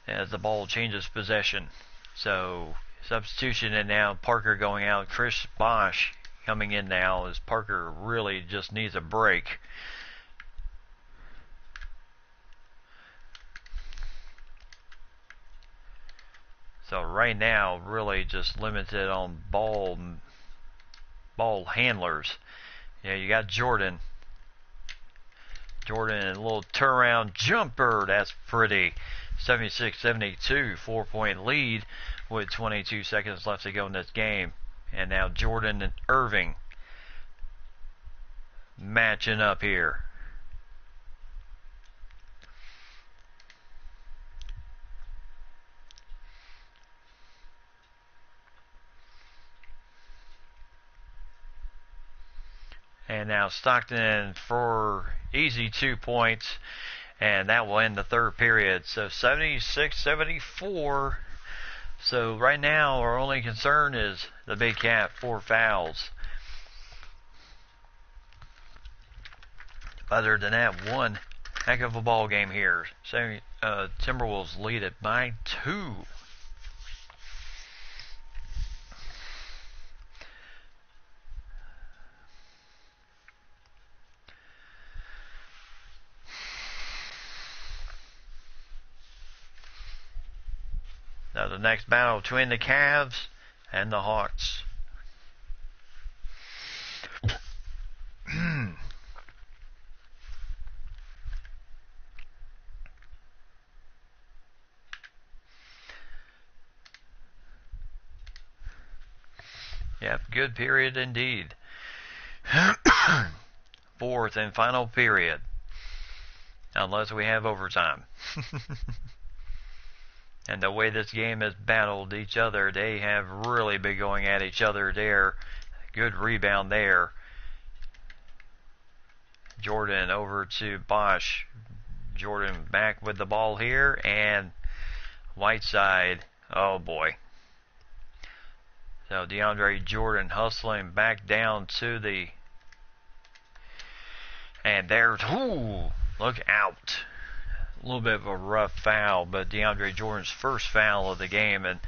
S1: as the ball changes possession. So substitution, and now Parker going out. Chris Bosh coming in now as Parker really just needs a break. So right now, really just limited on ball handlers. Yeah, you got Jordan. Jordan, a little turnaround jumper. That's pretty. 76-72, 4-point lead with 22 seconds left to go in this game. And now Jordan and Irving matching up here. And now Stockton for easy 2 points. And that will end the third period. So 76-74. So right now our only concern is the Big Cat, 4 fouls. Other than that, 1 Heck of a ball game here. So, Timberwolves lead it by 2. Now the next battle between the Cavs and the Hawks. Yep, good period indeed. Fourth and final period. Unless we have overtime. And the way this game has battled each other, they have really been going at each other there. Good rebound there. Jordan over to Bosch. Jordan back with the ball here, and Whiteside, oh boy. So DeAndre Jordan hustling back down to the, and there's, ooh, look out. A little bit of a rough foul, but DeAndre Jordan's first foul of the game, and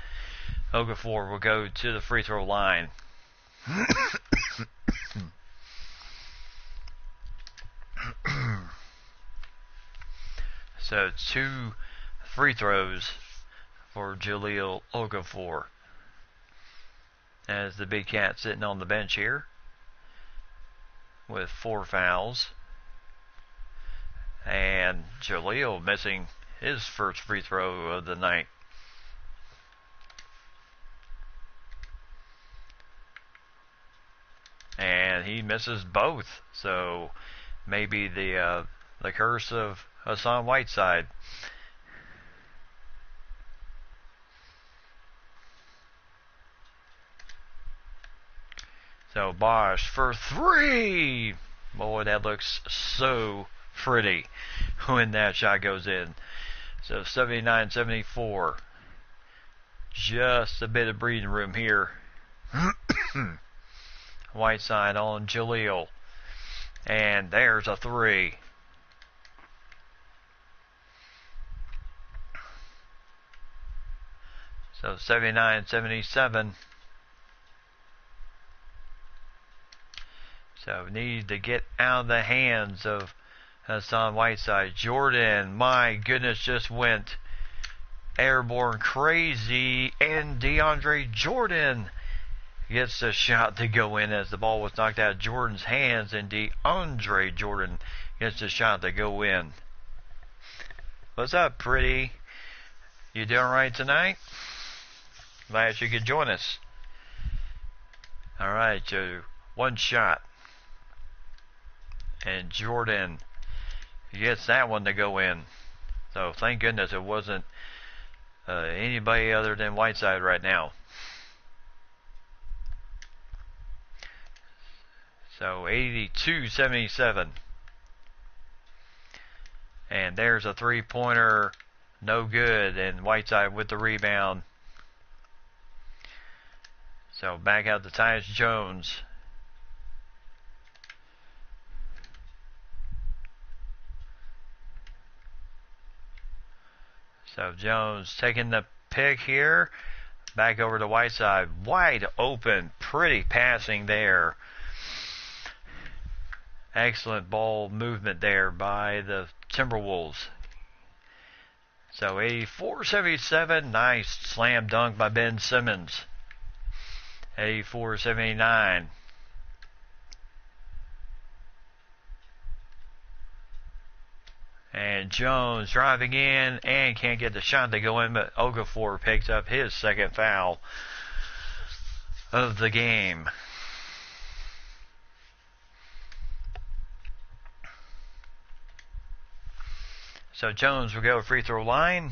S1: Okafor will go to the free throw line. So 2 free throws for Jahlil Okafor. As the big cat sitting on the bench here with 4 fouls. And Jahlil missing his first free throw of the night. And he misses both. So maybe the curse of Hassan Whiteside. So Bosch for 3. Boy, that looks so pretty when that shot goes in. So 79-74. Just a bit of breathing room here. Whiteside on Jahlil. And there's a 3. So 79-77. So need to get out of the hands of Hassan Whiteside. Jordan, my goodness, just went airborne crazy. And DeAndre Jordan gets the shot to go in as the ball was knocked out of Jordan's hands. And DeAndre Jordan gets the shot to go in. What's up, pretty? You doing right tonight? Glad you could join us. Alright, so 1 shot. And Jordan gets that one to go in. So thank goodness it wasn't anybody other than Whiteside right now. So 82-77. And there's a 3-pointer. No good. And Whiteside with the rebound. So back out to Tyus Jones. So Jones taking the pick here. Back over to Whiteside. Wide open. Pretty passing there. Excellent ball movement there by the Timberwolves. So 84-77. Nice slam dunk by Ben Simmons. 84-79. And Jones driving in and can't get the shot to go in, but Okafor picks up his second foul of the game. So Jones will go free throw line.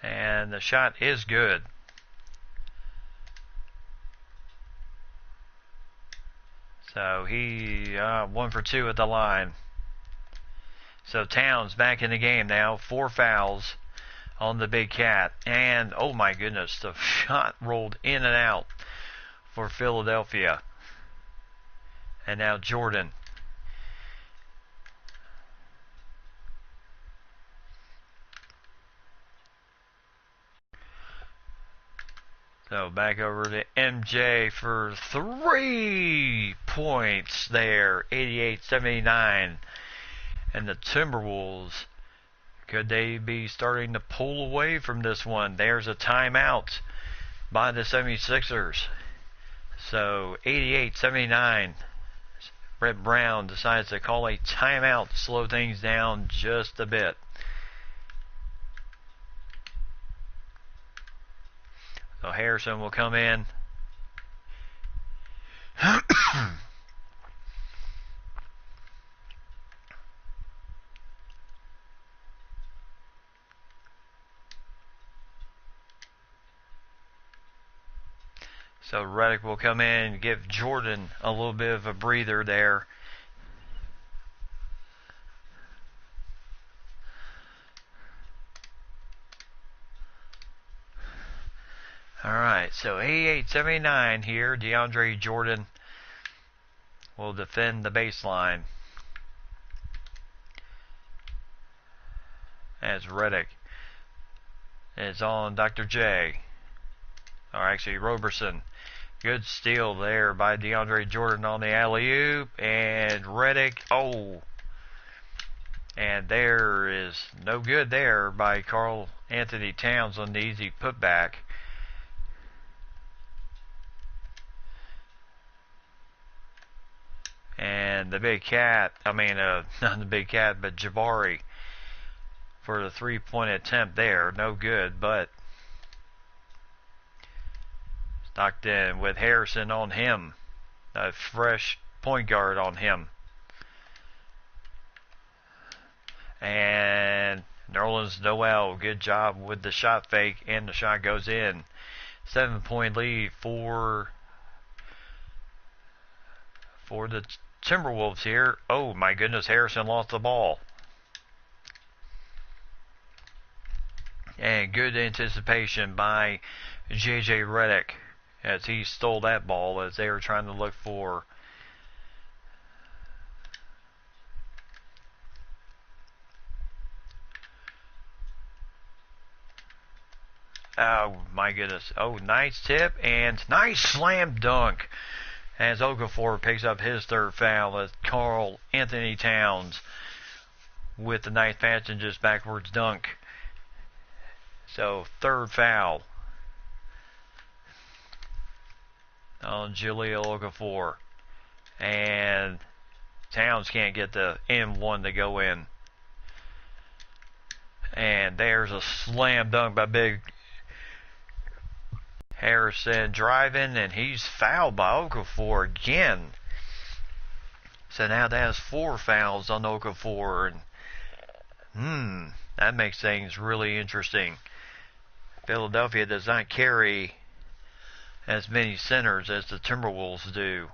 S1: And the shot is good. So he 1 for 2 at the line. So Towns back in the game now. 4 fouls on the big cat. And oh my goodness, the shot rolled in and out for Philadelphia. And now Jordan. So back over to MJ for 3 points there, 88-79. And the Timberwolves, could they be starting to pull away from this one? There's a timeout by the 76ers. So 88-79. Brett Brown decides to call a timeout to slow things down just a bit. So Harrison will come in. So Redick will come in and give Jordan a little bit of a breather there. Alright, so 88-79 here. DeAndre Jordan will defend the baseline. As Redick is on Dr. J. Or actually Roberson. Good steal there by DeAndre Jordan on the alley-oop. And Redick, oh. And there is no good there by Karl Anthony Towns on the easy putback. And the big cat, not the big cat, but Jabari for the three-point attempt there. No good, but Stockton with Harrison on him. A fresh point guard on him. And Nerlens Noel, good job with the shot fake, and the shot goes in. 7-point lead for the Timberwolves here. Oh my goodness, Harrison lost the ball. And good anticipation by JJ Redick as he stole that ball as they were trying to look for oh my goodness. Oh, nice tip and nice slam dunk as Okafor picks up his third foul as Karl Anthony Towns with the nice pass and just backwards dunk. So third foul on Jahlil Okafor. And Towns can't get the M1 to go in. And there's a slam dunk by big Harrison driving, and he's fouled by Okafor again. So now that has 4 fouls on Okafor. And, that makes things really interesting. Philadelphia does not carry as many centers as the Timberwolves do.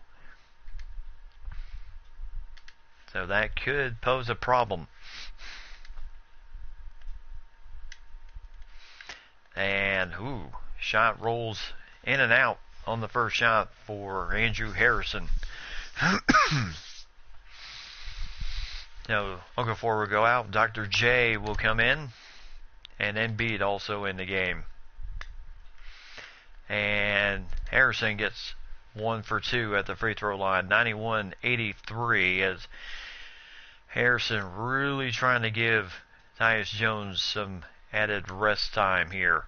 S1: So that could pose a problem. And, shot rolls in and out on the first shot for Andrew Harrison. Now, Okafor will go out. Dr. J will come in. And Embiid also in the game. And Harrison gets 1 for 2 at the free throw line. 91-83 as Harrison really trying to give Tyus Jones some added rest time here.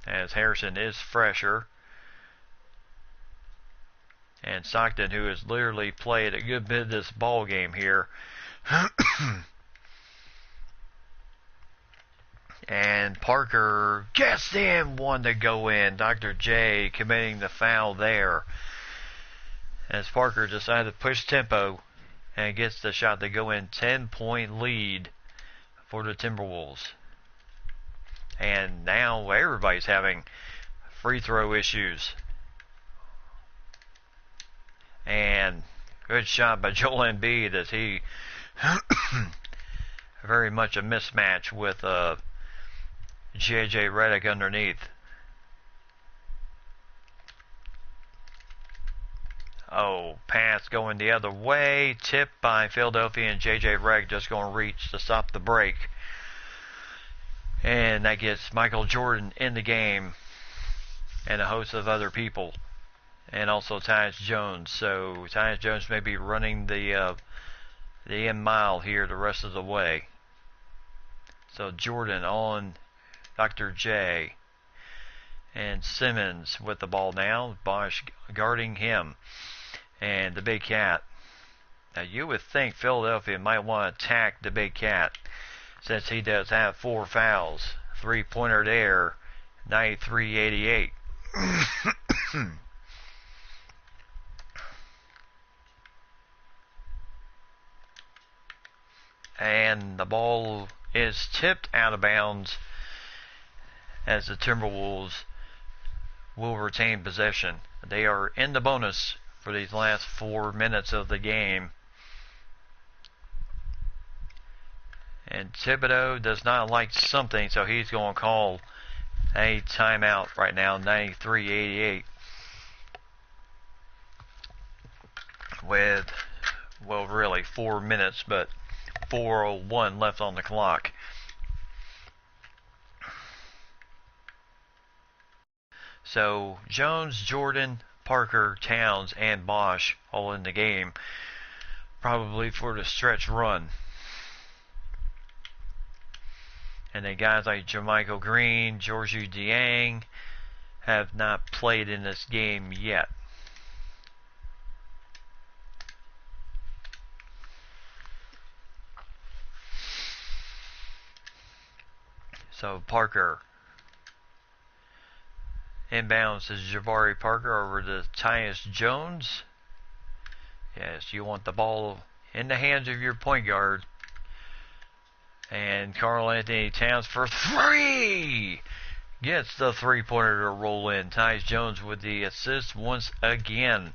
S1: As Harrison is fresher. And Stockton, who has literally played a good bit of this ball game here. And Parker gets in one to go in. Dr. J committing the foul there. As Parker decided to push tempo and gets the shot to go in. 10-point lead for the Timberwolves. And now everybody's having free throw issues. And good shot by Joel Embiid as he very much a mismatch with JJ Redick underneath. Oh, pass going the other way. Tipped by Philadelphia, and J.J. Redick just going to reach to stop the break. And that gets Michael Jordan in the game and a host of other people. And also Tyus Jones. So Tyus Jones may be running the end mile here the rest of the way. So Jordan on Dr. J. And Simmons with the ball now. Bosch guarding him. And the Big Cat. Now you would think Philadelphia might want to attack the Big Cat, since he does have 4 fouls. 3-pointer there. 93-88. And the ball is tipped out of bounds as the Timberwolves will retain possession. They are in the bonus for these last 4 minutes of the game. And Thibodeau does not like something, so he's going to call a timeout right now, 93-88. With, well, really 4 minutes, but 4:01 left on the clock. So Jones, Jordan, Parker, Towns, and Bosch all in the game, probably for the stretch run. And then guys like Jermichael Green, Georges Dieng have not played in this game yet. So Parker inbounds is Jabari Parker over to Tyus Jones. Yes, you want the ball in the hands of your point guard. And Karl Anthony Towns for 3! Gets the 3-pointer to roll in. Tyus Jones with the assist once again.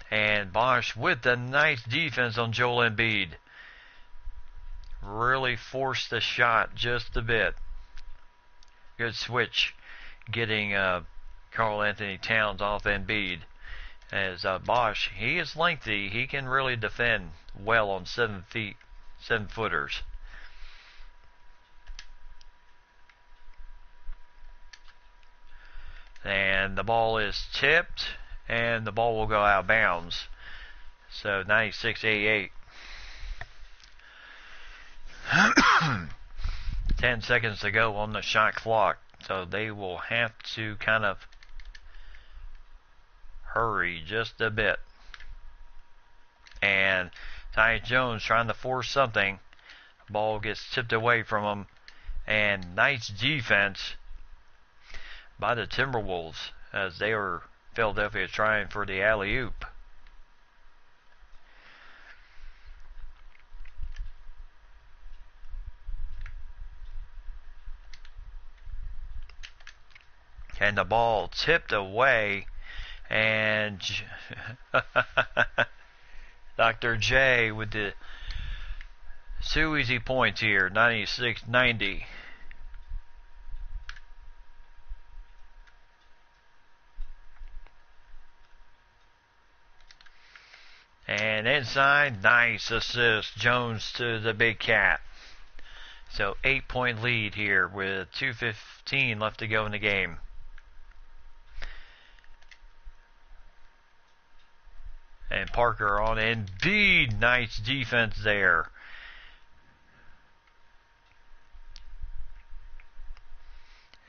S1: And Bosch with the nice defense on Joel Embiid. Really forced the shot just a bit. Good switch getting Karl Anthony Towns off Embiid. As Bosch, he is lengthy. He can really defend well on 7-footers. And the ball is tipped, and the ball will go out of bounds. So 96-88. 10 seconds to go on the shot clock. So they will have to kind of hurry just a bit. And Tyus Jones trying to force something. Ball gets tipped away from him. And nice defense by the Timberwolves as they were Philadelphia trying for the alley-oop. And the ball tipped away, and Dr. J with the 2 easy points here, 96-90. And inside, nice assist, Jones to the Big Cat. So 8-point lead here with 2:15 left to go in the game. And Parker on Embiid. Nice defense there.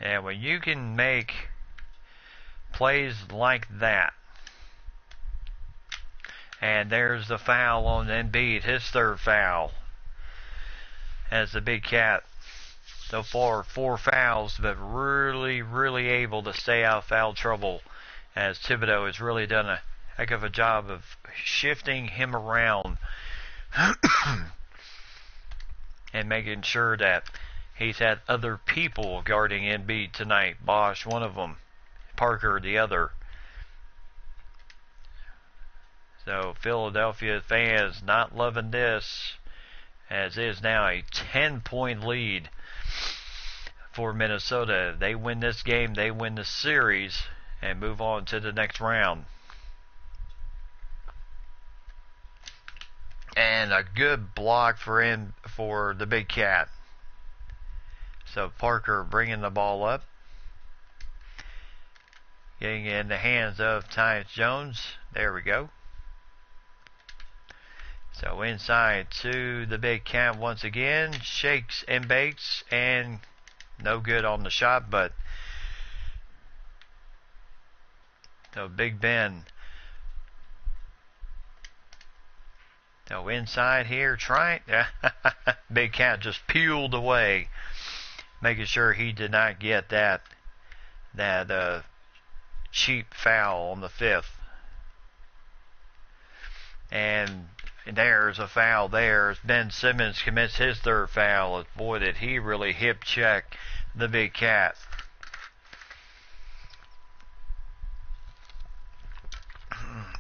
S1: And when you can make plays like that. And there's the foul on Embiid. His 3rd foul. As the Big Cat, so far 4 fouls, but really able to stay out of foul trouble. As Thibodeau has really done a heck of a job of shifting him around and making sure that he's had other people guarding Embiid tonight. Bosch, one of them. Parker, the other. So Philadelphia fans not loving this, as it is now a 10-point lead for Minnesota. They win this game, they win the series, and move on to the next round. And a good block for the big cat. So Parker bringing the ball up. Getting it in the hands of Tyus Jones. There we go. So inside to the big cat once again. Shakes and bakes and no good on the shot, but so Big Ben. So inside here, trying. Big cat just peeled away, making sure he did not get that cheap foul on the 5th. And there's a foul there. Ben Simmons commits his 3rd foul. Boy, did he really hip check the big cat.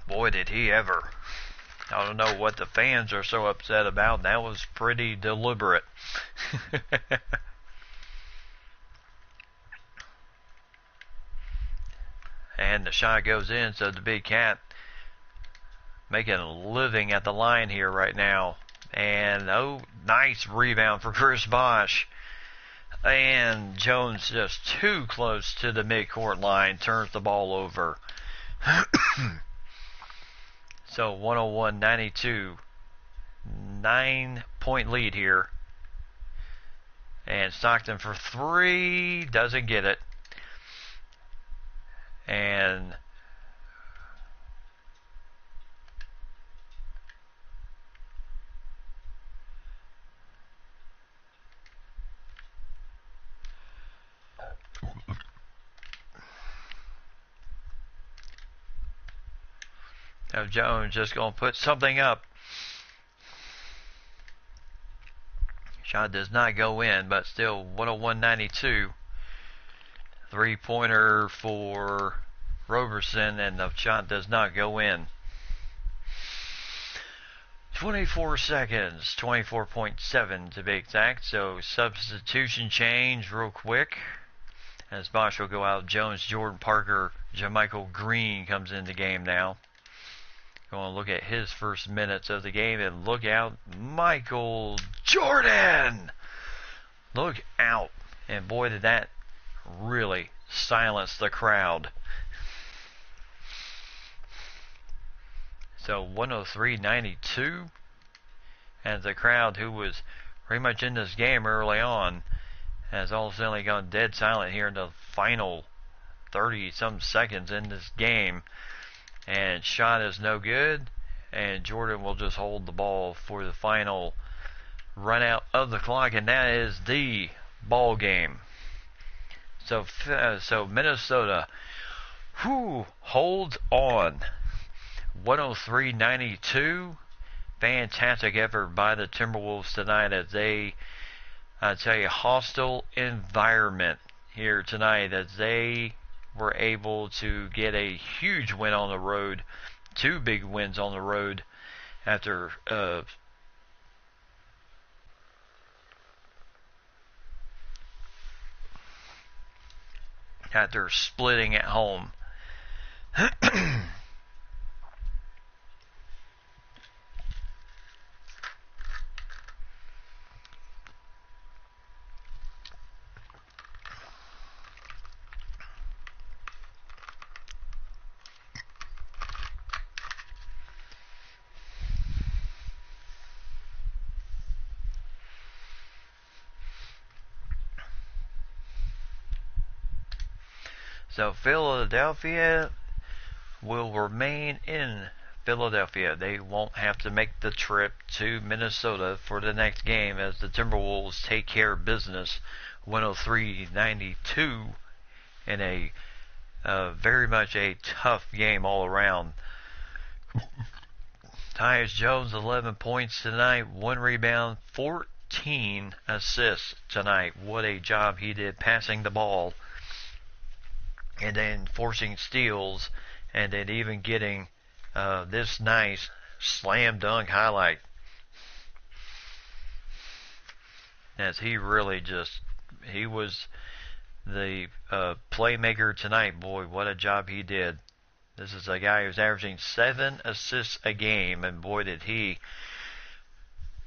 S1: Boy, did he ever. I don't know what the fans are so upset about. That was pretty deliberate. And the shot goes in, so the big cat making a living at the line here right now. And nice rebound for Chris Bosh. And Jones just too close to the midcourt line, turns the ball over. So 101-92, 9-point lead here. And Stockton for 3, doesn't get it. And now Jones just going to put something up. Shot does not go in, but still 101-92. 3-pointer for Roberson, and the shot does not go in. 24 seconds, 24.7 to be exact. So substitution change real quick. As Bosh will go out, Jones, Jordan Parker, JaMychal Green comes in the game now. Going to look at his first minutes of the game, and look out, Michael Jordan! Look out. And boy, did that really silence the crowd. So 103-92. And the crowd, who was pretty much in this game early on, has all suddenly gone dead silent here in the final 30-some seconds in this game. And shot is no good. And Jordan will just hold the ball for the final run out of the clock. And that is the ball game. So Minnesota, holds on. 103-92. Fantastic effort by the Timberwolves tonight as they, I tell you, hostile environment here tonight as they were able to get a huge win on the road. 2 big wins on the road after splitting at home. So Philadelphia will remain in Philadelphia. They won't have to make the trip to Minnesota for the next game as the Timberwolves take care of business. 103-92 in a very much a tough game all around. Tyus Jones, 11 points tonight, 1 rebound, 14 assists tonight. What a job he did passing the ball, and then forcing steals, and then even getting this nice slam dunk highlight. As he really he was the playmaker tonight. Boy, what a job he did. This is a guy who's averaging 7 assists a game, and boy, did he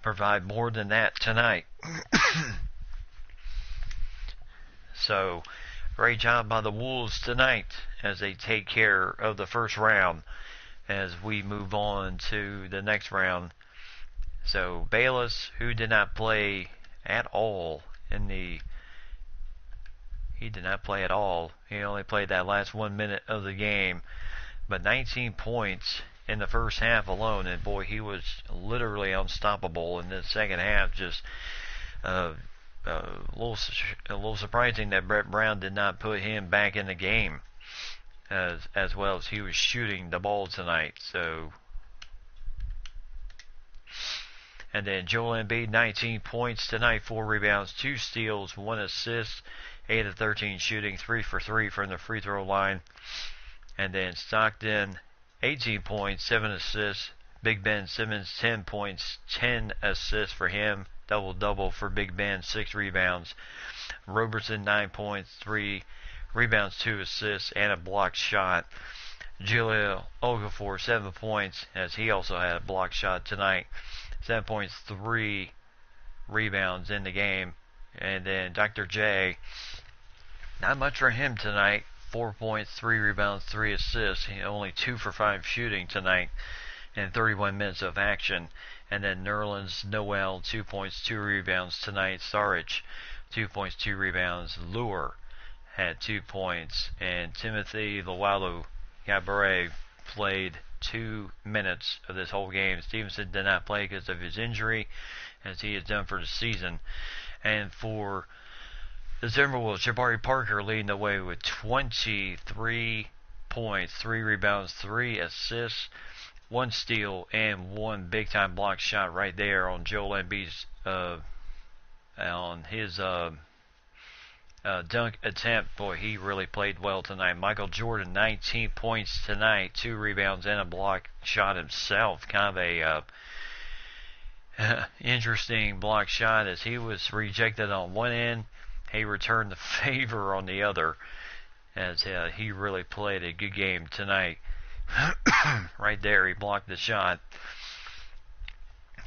S1: provide more than that tonight. So, great job by the Wolves tonight as they take care of the first round as we move on to the next round. So, Bayless, who did not play at all he did not play at all. He only played that last 1 minute of the game, but 19 points in the first half alone, and boy, he was literally unstoppable in the second half. Just a little surprising that Brett Brown did not put him back in the game as well as he was shooting the ball tonight. So, and then Joel Embiid, 19 points tonight, 4 rebounds, 2 steals, 1 assist, 8 of 13 shooting, 3 for 3 from the free throw line. And then Stockton, 18 points, 7 assists. Big Ben Simmons, 10 points, 10 assists for him. Double-double for Big Ben, 6 rebounds. Robertson, 9 points, 3 rebounds, 2 assists, and a blocked shot. Jahlil Okafor, 7 points, as he also had a blocked shot tonight. 7 points, 3 rebounds in the game. And then Dr. J, not much for him tonight. 4 points, 3 rebounds, 3 assists. He only 2 for 5 shooting tonight in 31 minutes of action. And then Nerlens Noel, 2 points, 2 rebounds tonight. Saric, 2 points, 2 rebounds. Lure had 2 points. And Timothy Luwalu Cabaret played 2 minutes of this whole game. Stevenson did not play because of his injury, as he is done for the season. And for the Timberwolves, Jabari Parker leading the way with 23 points, 3 rebounds, 3 assists, 1 steal, and 1 big-time block shot right there on Joel Embiid's on his dunk attempt. Boy, he really played well tonight. Michael Jordan, 19 points tonight, 2 rebounds, and a block shot himself. Kind of a interesting block shot as he was rejected on one end. He returned the favor on the other as he really played a good game tonight. Right there, he blocked the shot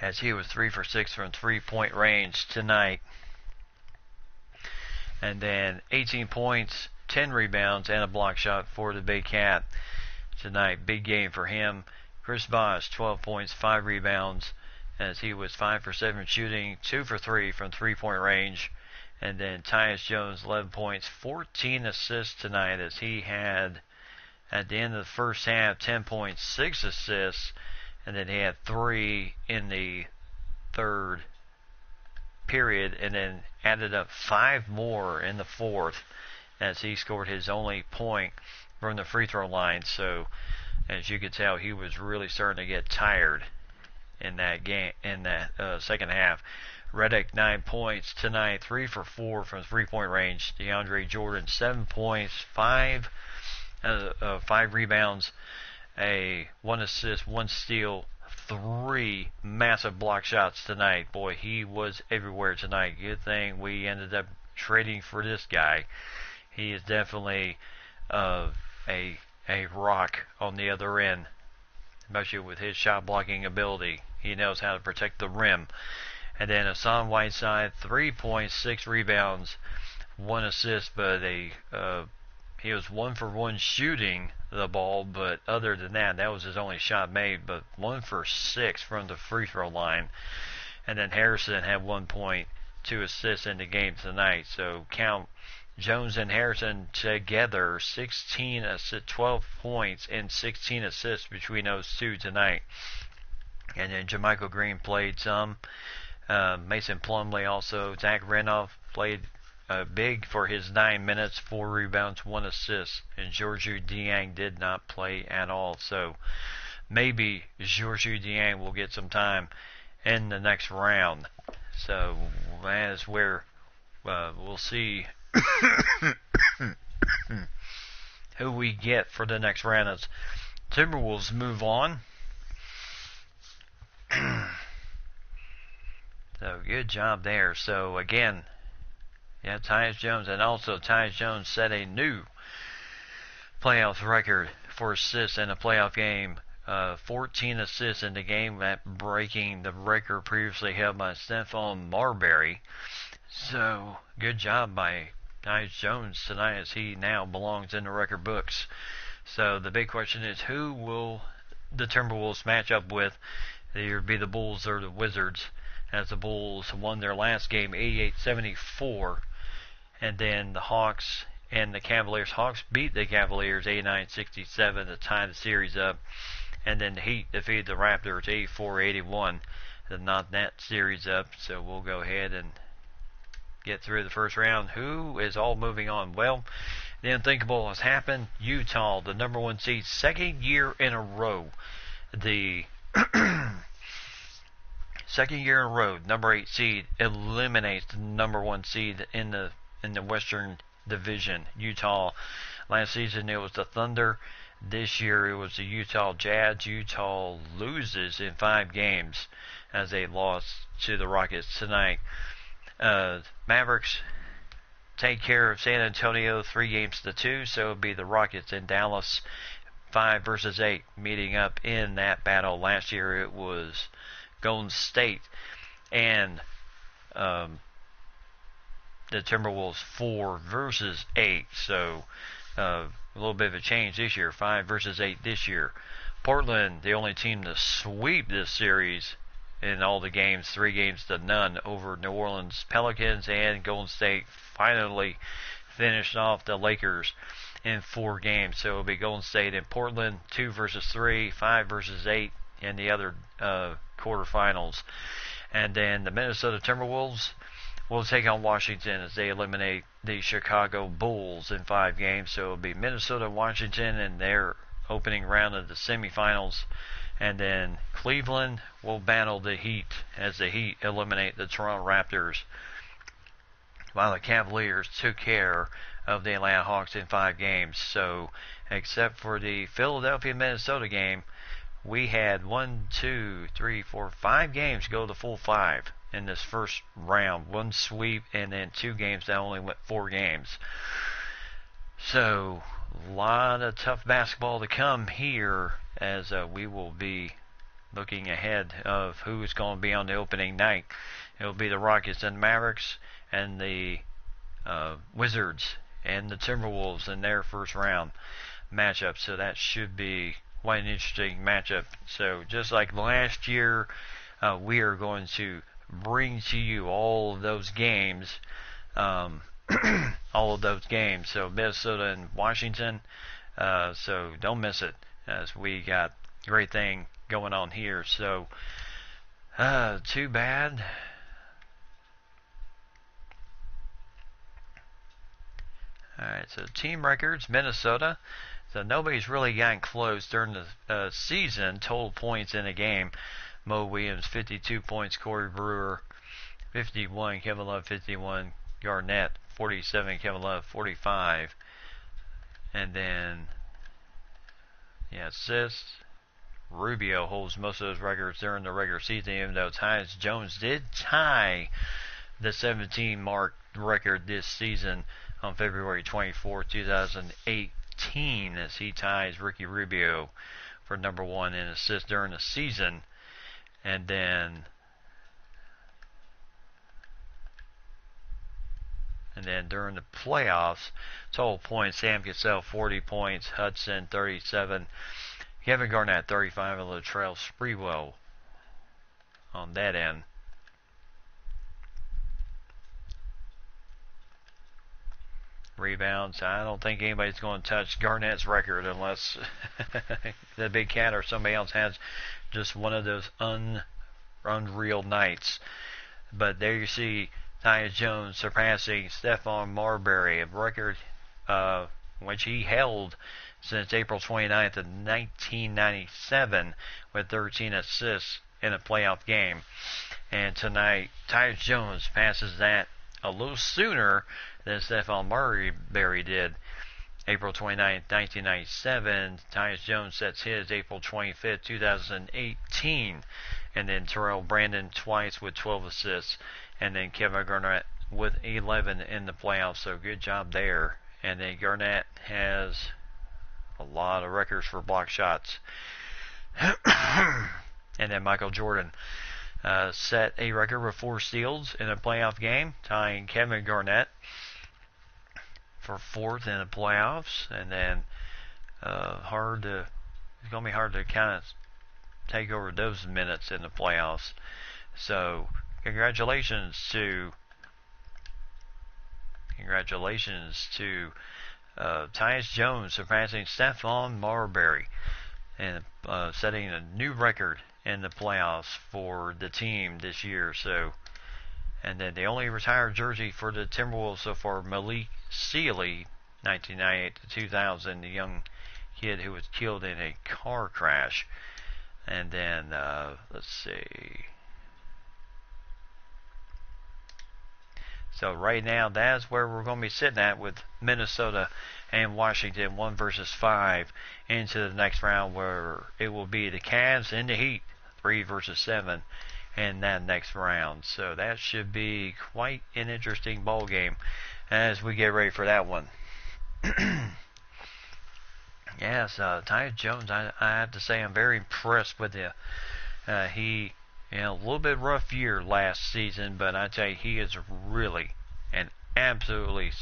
S1: as he was 3 for 6 from 3-point range tonight. And then 18 points, 10 rebounds, and a block shot for the Big Cat tonight. Big game for him. Chris Bosh, 12 points, 5 rebounds, as he was 5 for 7 shooting, 2 for 3 from 3-point range. And then Tyus Jones, 11 points, 14 assists tonight, as he had, at the end of the first half, 10 points, 6 assists, and then he had 3 in the third period, and then added up 5 more in the fourth, as he scored his only point from the free throw line. So, as you could tell, he was really starting to get tired in that game, in that second half. Redick, 9 points tonight, 3 for 4 from 3-point range. DeAndre Jordan, 7 points, 5 rebounds, 1 assist, 1 steal, 3 massive block shots tonight. Boy, he was everywhere tonight. Good thing we ended up trading for this guy. He is definitely a rock on the other end, especially with his shot blocking ability. He knows how to protect the rim. And then Hassan Whiteside, 3 points, 6 rebounds, 1 assist, but he was 1 for 1 shooting the ball, but other than that, that was his only shot made, but 1 for 6 from the free throw line. And then Harrison had 1 point, 2 assists in the game tonight. So count Jones and Harrison together, 12 points and 16 assists between those two tonight. And then JaMychal Green played some. Mason Plumlee also. Zach Randolph played big for his 9 minutes, 4 rebounds, 1 assist. And Georgiou Dieng did not play at all. So maybe Georgiou Dieng will get some time in the next round. So that is where we'll see who we get for the next round as Timberwolves move on. So good job there. So again, yeah, Tyus Jones, and also Tyus Jones set a new playoff record for assists in a playoff game 14 assists in the game, that breaking the record previously held by Stephon Marbury. So, good job by Tyus Jones tonight, as he now belongs in the record books. So, the big question is, who will the Timberwolves match up with? Either be the Bulls or the Wizards, as the Bulls won their last game 88-74, and then the Hawks and the Cavaliers. Hawks beat the Cavaliers 89-67 to tie the series up. And then the Heat defeated the Raptors 84-81 to knock that series up. So we'll go ahead and get through the first round. Who is all moving on? Well, the unthinkable has happened. Utah, the number 1 seed, second year in a row. The second year in a row, number 8 seed eliminates the number 1 seed in the Western Division. Utah. Last season it was the Thunder. This year it was the Utah Jazz. Utah loses in 5 games as they lost to the Rockets tonight. Mavericks take care of San Antonio 3-2, so it'll be the Rockets in Dallas 5 versus 8 meeting up in that battle. Last year it was Golden State and the Timberwolves 4 versus 8, so a little bit of a change this year, 5 versus 8 this year. Portland, the only team to sweep this series in all the games, 3-0 over New Orleans Pelicans, and Golden State finally finished off the Lakers in 4 games. So it'll be Golden State and Portland, 2 versus 3, 5 versus 8 in the other quarterfinals. And then the Minnesota Timberwolves will take on Washington as they eliminate the Chicago Bulls in 5 games. So it'll be Minnesota, Washington in their opening round of the semifinals. And then Cleveland will battle the Heat as the Heat eliminate the Toronto Raptors, while the Cavaliers took care of the Atlanta Hawks in 5 games. So except for the Philadelphia-Minnesota game, we had 5 games go the full 5 in this first round. 1 sweep and then 2 games that only went 4 games. So a lot of tough basketball to come here as we will be looking ahead of who's going to be on the opening night. It will be the Rockets and Mavericks and the Wizards and the Timberwolves in their first round matchup. So that should be quite an interesting matchup. So just like last year, we are going to bring to you all of those games. All of those games. So Minnesota and Washington. So don't miss it, as we got a great thing going on here. So too bad. Alright, so team records, Minnesota. So nobody's really gotten close during the season. Total points in a game. Mo Williams, 52 points. Corey Brewer, 51. Kevin Love, 51. Garnett, 47. Kevin Love, 45. And then, assists. Rubio holds most of those records during the regular season, even though Tyus Jones did tie the 17 mark record this season on February 24, 2018, as he ties Ricky Rubio for number 1 in assists during the season. And then during the playoffs, total points, Sam Cassell 40 points, Hudson 37, Kevin Garnett 35, and Latrell Sprewell on that end. Rebounds, I don't think anybody's going to touch Garnett's record unless the Big Cat or somebody else has just one of those unreal nights. But there you see Tyus Jones surpassing Stephon Marbury, a record which he held since April 29th of 1997 with 13 assists in a playoff game. And tonight, Tyus Jones passes that a little sooner than Stephon Marbury did. April 29th, 1997. Tyus Jones sets his April 25th, 2018. And then Terrell Brandon twice with 12 assists. And then Kevin Garnett with 11 in the playoffs. So good job there. And then Garnett has a lot of records for block shots. And then Michael Jordan set a record with 4 steals in a playoff game, tying Kevin Garnett for 4th in the playoffs. And then it's going to be hard to kind of take over those minutes in the playoffs. So congratulations to Tyus Jones surpassing Stephon Marbury and setting a new record in the playoffs for the team this year. So, and then the only retired jersey for the Timberwolves so far, Malik Sealy, 1998 to 2000, the young kid who was killed in a car crash. And then let's see. So right now, that's where we're going to be sitting at with Minnesota and Washington 1 versus 5 into the next round, where it will be the Cavs and the Heat 3 versus 7 in that next round. So that should be quite an interesting ball game as we get ready for that one. Yes, Tyus Jones, I have to say I'm very impressed with him. He, a little bit rough year last season, but I tell you, he is really and absolutely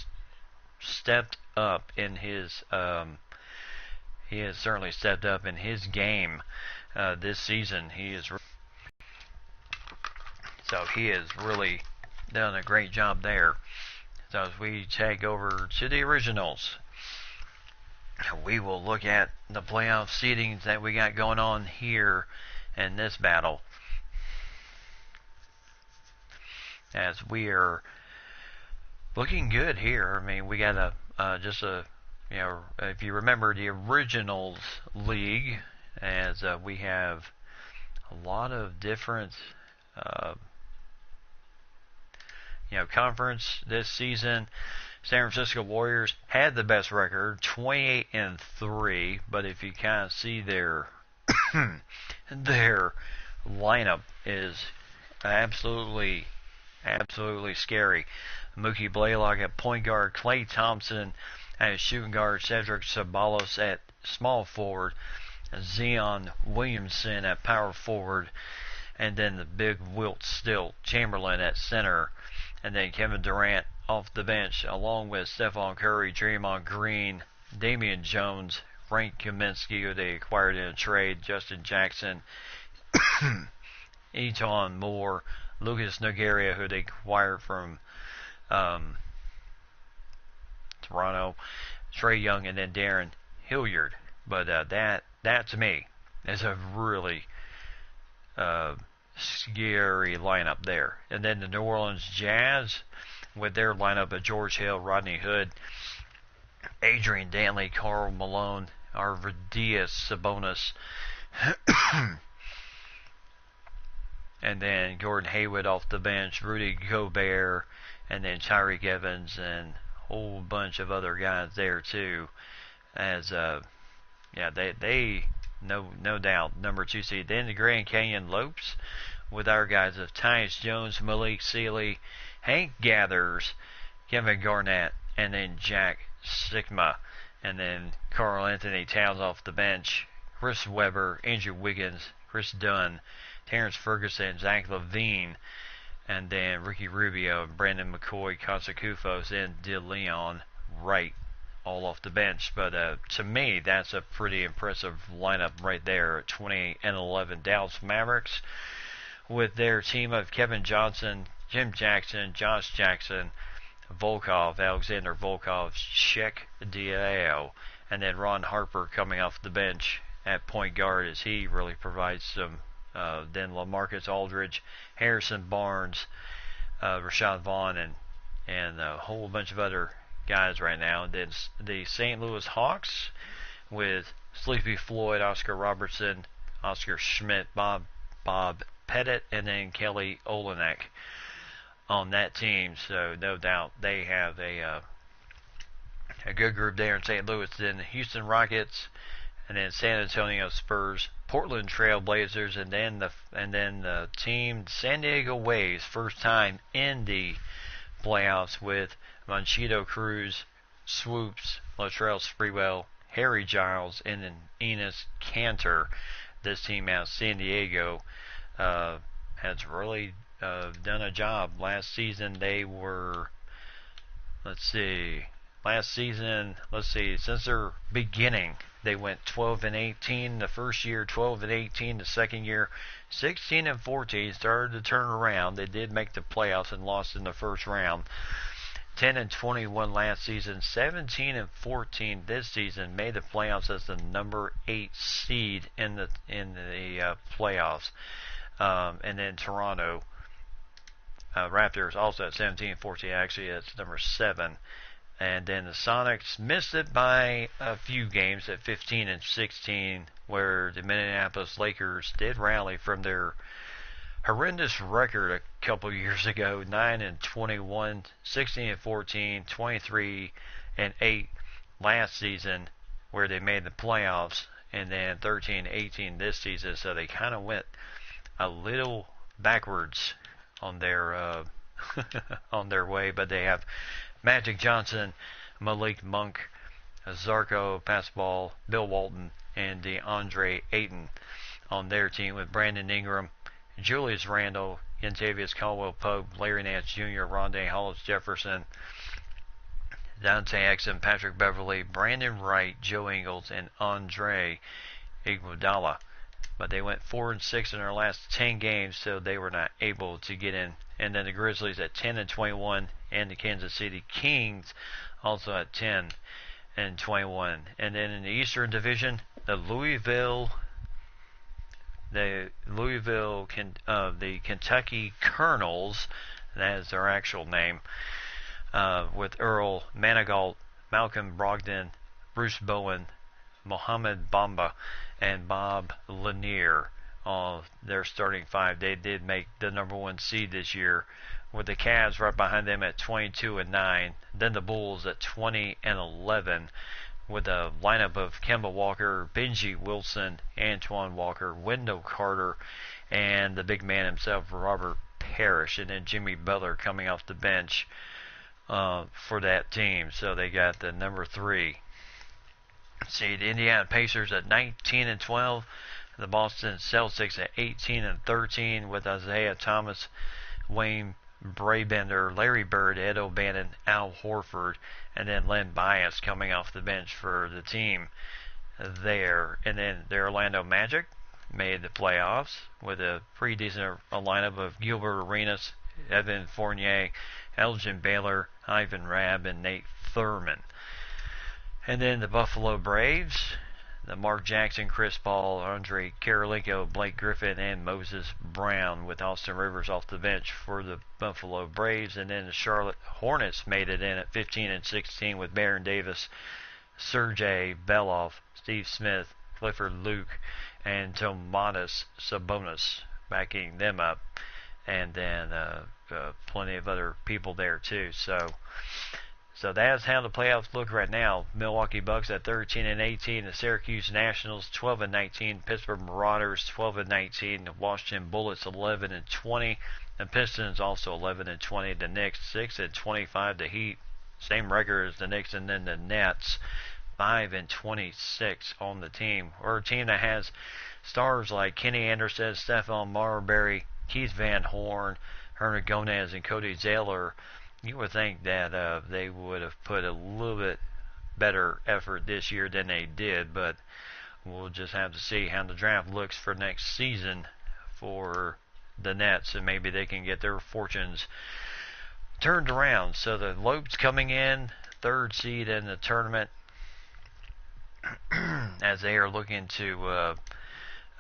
S1: stepped up in his. He has certainly stepped up in his game this season. He has really done a great job there. So as we take over to the originals, we will look at the playoff seedings that we got going on here in this battle, as we are looking good here. I mean, we got if you remember the originals league, as we have a lot of different conference this season. San Francisco Warriors had the best record, 28-3, but if you kind of see their lineup is absolutely scary. Mookie Blaylock at point guard, Klay Thompson at shooting guard, Cedric Ceballos at small forward, Zion Williamson at power forward, and then the big Wilt Stilt Chamberlain at center, and then Kevin Durant off the bench, along with Stephon Curry, Draymond Green, Damian Jones, Frank Kaminsky, who they acquired in a trade, Justin Jackson, Eton Moore, Lucas Nogueira, who they acquired from Toronto, Trae Young, and then Darren Hilliard. But that to me is a really scary lineup there. And then the New Orleans Jazz, with their lineup of George Hill, Rodney Hood, Adrian Dantley, Karl Malone, Arvidas Sabonis, and then Gordon Hayward off the bench, Rudy Gobert, and then Tyreek Evans, and a whole bunch of other guys there too. As they no doubt number 2 seed. Then the Grand Canyon Lopes, with our guys of Tyus Jones, Malik Sealy, Hank Gathers, Kevin Garnett, and then Jack Sigma, and then Karl Anthony Towns off the bench, Chris Webber, Andrew Wiggins, Chris Dunn, Terrence Ferguson, Zach LaVine, and then Ricky Rubio, Brandon McCoy, Koutsoukos, and DeLeon Wright, all off the bench. But to me, that's a pretty impressive lineup right there. 28-11 Dallas Mavericks, with their team of Kevin Johnson, Jim Jackson, Josh Jackson, Volkov, Alexander Volkov, Shek Diao, and then Ron Harper coming off the bench at point guard, as he really provides some. Then LaMarcus Aldridge, Harrison Barnes, Rashad Vaughn, and a whole bunch of other guys right now. And then the St. Louis Hawks, with Sleepy Floyd, Oscar Robertson, Oscar Schmidt, Bob Pettit, and then Kelly Olynyk on that team. So no doubt they have a good group there in St. Louis. Then the Houston Rockets, and then San Antonio Spurs, Portland Trail Blazers, and then the team San Diego Waves, first time in the playoffs, with Manchito Cruz, Swoops, Latrell Sprewell, Harry Giles, and then Enes Kanter, this team out of San Diego has really done a job. Last season they were, since their beginning, they went 12-18 the first year, 12-18 the second year, 16-14. Started to turn around. They did make the playoffs and lost in the first round. 10-21 last season, 17-14 this season. Made the playoffs as the number 8 seed in the playoffs. And then Toronto Raptors also at 17-14. Actually, it's number 7. And then the Sonics missed it by a few games at 15-16, where the Minneapolis Lakers did rally from their horrendous record a couple years ago, 9-21, 16-14, 23-8 last season, where they made the playoffs, and then 13-18 this season. So they kind of went a little backwards on their on their way, but they have Magic Johnson, Malik Monk, Zarko Passball, Bill Walton, and DeAndre Ayton on their team, with Brandon Ingram, Julius Randle, Kentavious Caldwell-Pope, Larry Nance Jr., Rondé Hollis-Jefferson, Dante Exum, Patrick Beverly, Brandon Wright, Joe Ingles, and Andre Iguodala. But they went 4-6 in their last 10 games, so they were not able to get in. And then the Grizzlies at 10-21, and the Kansas City Kings also at 10-21. And then in the Eastern Division, the Kentucky Colonels, that is their actual name, with Earl Manigault, Malcolm Brogdon, Bruce Bowen, Mohamed Bamba, and Bob Lanier on their starting 5. They did make the number 1 seed this year, with the Cavs right behind them at 22-9. Then the Bulls at 20-11, with a lineup of Kemba Walker, Benji Wilson, Antoine Walker, Wendell Carter, and the big man himself, Robert Parrish, and then Jimmy Butler coming off the bench for that team. So they got the number 3 seed. Indiana Pacers at 19-12. The Boston Celtics at 18-13, with Isaiah Thomas, Wayne Brabender, Larry Bird, Ed O'Bannon, Al Horford, and then Len Bias coming off the bench for the team there. And then the Orlando Magic made the playoffs with a pretty decent lineup of Gilbert Arenas, Evan Fournier, Elgin Baylor, Ivan Rabb, and Nate Thurman. And then the Buffalo Braves, the Mark Jackson, Chris Paul, Andre Karolinko, Blake Griffin, and Moses Brown, with Austin Rivers off the bench for the Buffalo Braves. And then the Charlotte Hornets made it in at 15-16, with Baron Davis, Sergei Belov, Steve Smith, Clifford Luke, and Tomatis Sabonis backing them up. And then plenty of other people there too. So that's how the playoffs look right now. Milwaukee Bucks at 13-18, the Syracuse Nationals 12-19, Pittsburgh Marauders 12-19, the Washington Bullets 11-20, the Pistons also 11-20, the Knicks 6-25, the Heat same record as the Knicks, and then the Nets 5-26 on the team. We're a team that has stars like Kenny Anderson, Stephon Marbury, Keith Van Horn, Hernan Gomez, and Cody Zeller. You would think that they would have put a little bit better effort this year than they did, but we'll just have to see how the draft looks for next season for the Nets, and maybe they can get their fortunes turned around. So the Lopes coming in, 3rd seed in the tournament, as they are looking to,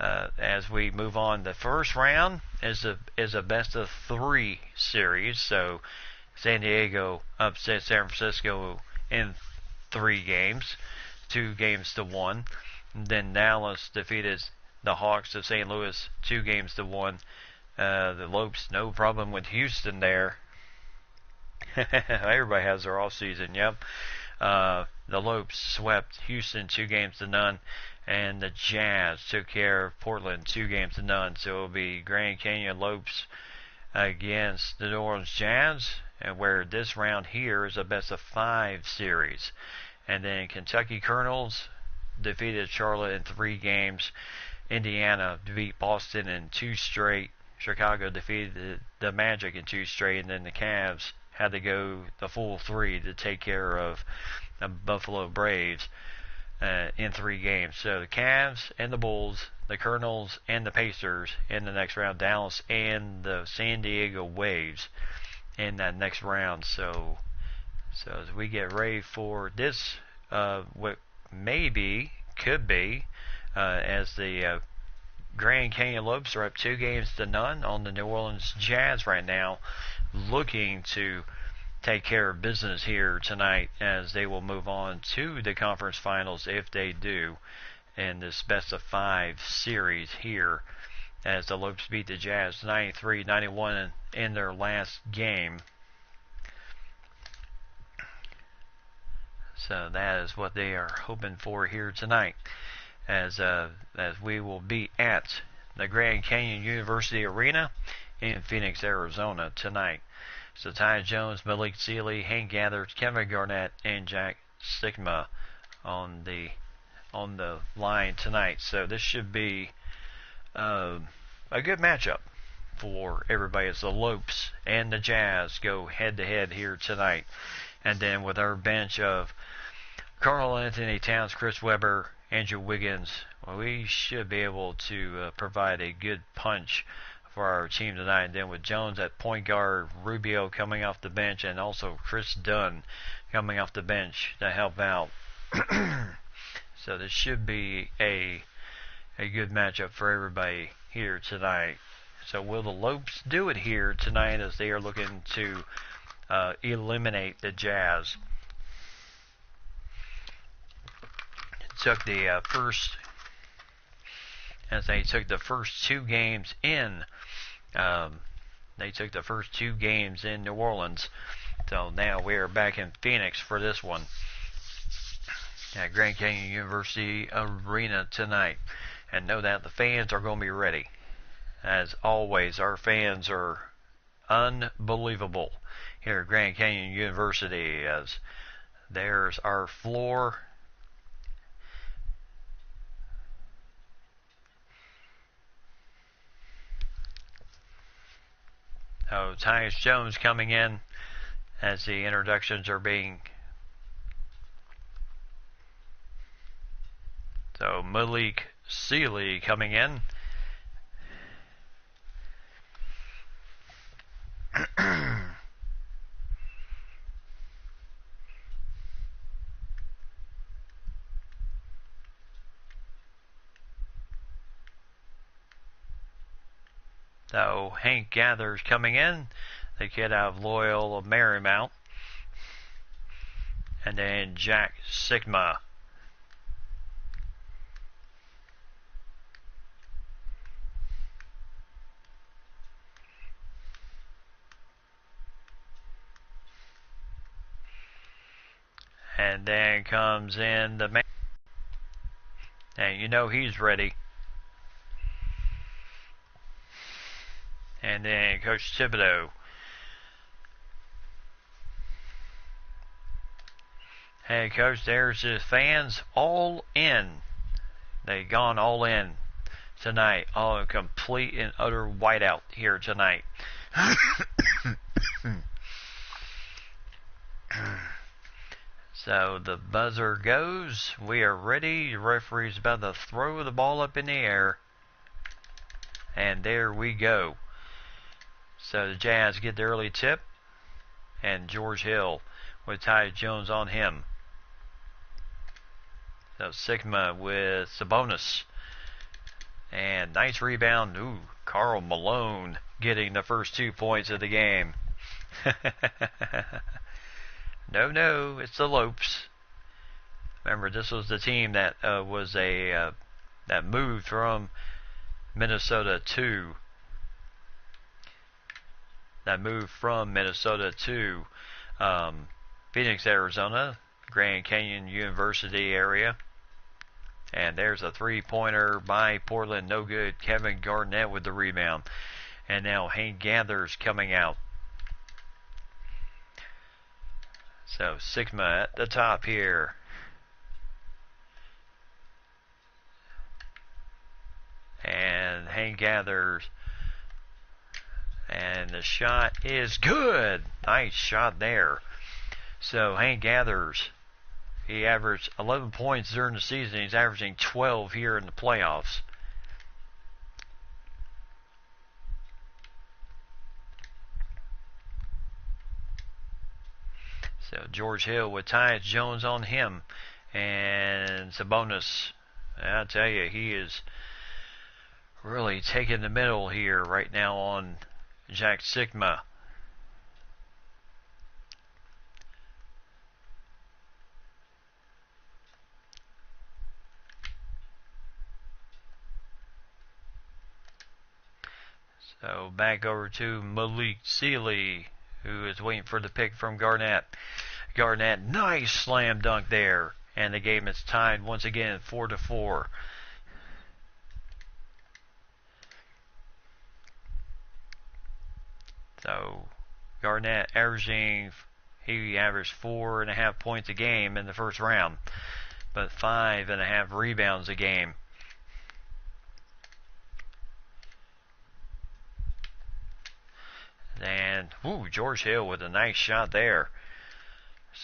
S1: as we move on. The first round is a best of 3 series, so San Diego upset San Francisco in 3 games, 2-1. Then Dallas defeated the Hawks of St. Louis 2-1. The Lopes, no problem with Houston there. Everybody has their off season, yep. The Lopes swept Houston 2-0, and the Jazz took care of Portland 2-0. So it'll be Grand Canyon Lopes against the New Orleans Jazz, and where this round here is a best of 5 series. And then Kentucky Colonels defeated Charlotte in 3 games. Indiana beat Boston in 2 straight. Chicago defeated the Magic in 2 straight, and then the Cavs had to go the full 3 to take care of the Buffalo Braves in 3 games. So the Cavs and the Bulls, the Colonels and the Pacers in the next round, Dallas and the San Diego Waves in that next round. So as we get ready for this, what could be, as the Grand Canyon Lopes are up 2-0 on the New Orleans Jazz right now, looking to take care of business here tonight as they will move on to the conference finals if they do in this best of 5 series here, as the Lopes beat the Jazz 93-91 in their last game. So that is what they are hoping for here tonight, as we will be at the Grand Canyon University Arena in Phoenix, Arizona tonight. So Ty Jones, Malik Sealy, Hank Gathers, Kevin Garnett, and Jack Sigma on the line tonight. So this should be a good matchup for everybody as the Lopes and the Jazz go head to head here tonight. And then with our bench of Karl Anthony Towns, Chris Webber, Andrew Wiggins, we should be able to provide a good punch for our team tonight. And then with Jones at point guard, Rubio coming off the bench, and also Chris Dunn coming off the bench to help out. So this should be a good matchup for everybody here tonight. So will the Lopes do it here tonight as they are looking to eliminate the Jazz? Took the they took the first 2 games in. They took the first 2 games in New Orleans. So now we are back in Phoenix for this one at Grand Canyon University Arena tonight. And know that the fans are going to be ready. As always, our fans are unbelievable here at Grand Canyon University, as there's our floor. So Tyus Jones coming in as the introductions are being. So Malik Sealy coming in. So Hank Gathers coming in, the kid out of Loyola Marymount. And then Jack Sigma. And then comes in the man. And you know he's ready. And then Coach Thibodeau. Hey, Coach, there's the fans all in. They gone all in tonight. All in complete and utter whiteout here tonight. So the buzzer goes. We are ready. The referee's about to throw the ball up in the air. And there we go. So the Jazz get the early tip. And George Hill with Ty Jones on him. So Sigma with Sabonis. And nice rebound. Ooh, Karl Malone getting the first 2 points of the game. No, it's the Lopes. Remember, this was the team that that moved from Minnesota to Phoenix, Arizona, Grand Canyon University area. And there's a 3-pointer by Portland, no good. Kevin Garnett with the rebound. And now Hank Gathers coming out. So Sigma at the top here. Hank gathers. And the shot is good. Nice shot there. So Hank gathers. He averaged 11 points during the season. He's averaging 12 here in the playoffs. So George Hill with Tyus Jones on him. And Sabonis. I'll tell you, he is really taking the middle here right now on Jack Sigma. So back over to Malik Sealy, who is waiting for the pick from Garnett. Garnett, nice slam dunk there. And the game is tied once again, 4-4. So Garnett he averaged 4.5 points a game in the first round, but 5.5 rebounds a game. And George Hill with a nice shot there.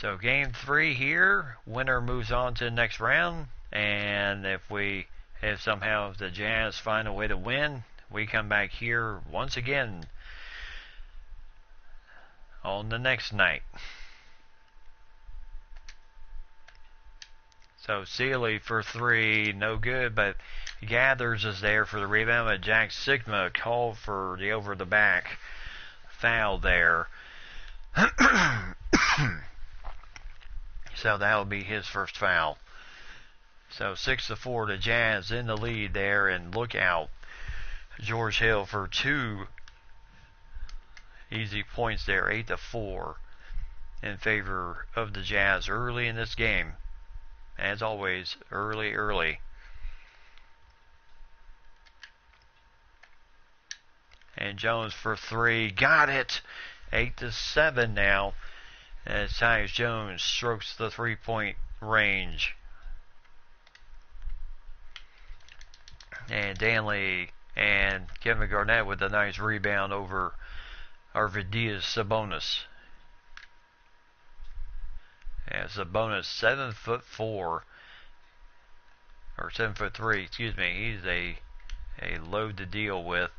S1: So game 3 here, winner moves on to the next round, and if somehow the Jazz find a way to win, we come back here once again on the next night. So Sealy for 3, no good, but Gathers is there for the rebound, but Jack Sigma called for the over the back foul there. So that'll be his first foul. So 6-4, the Jazz in the lead there, and look out, George Hill for 2 easy points there, 8-4 in favor of the Jazz early in this game. As always, early. And Jones for 3, got it, 8-7 now. As Tyus Jones strokes the 3-point range. And Danley and Kevin Garnett with a nice rebound over Arvidas Sabonis. And Sabonis 7'4", or 7'3", excuse me. He's a load to deal with.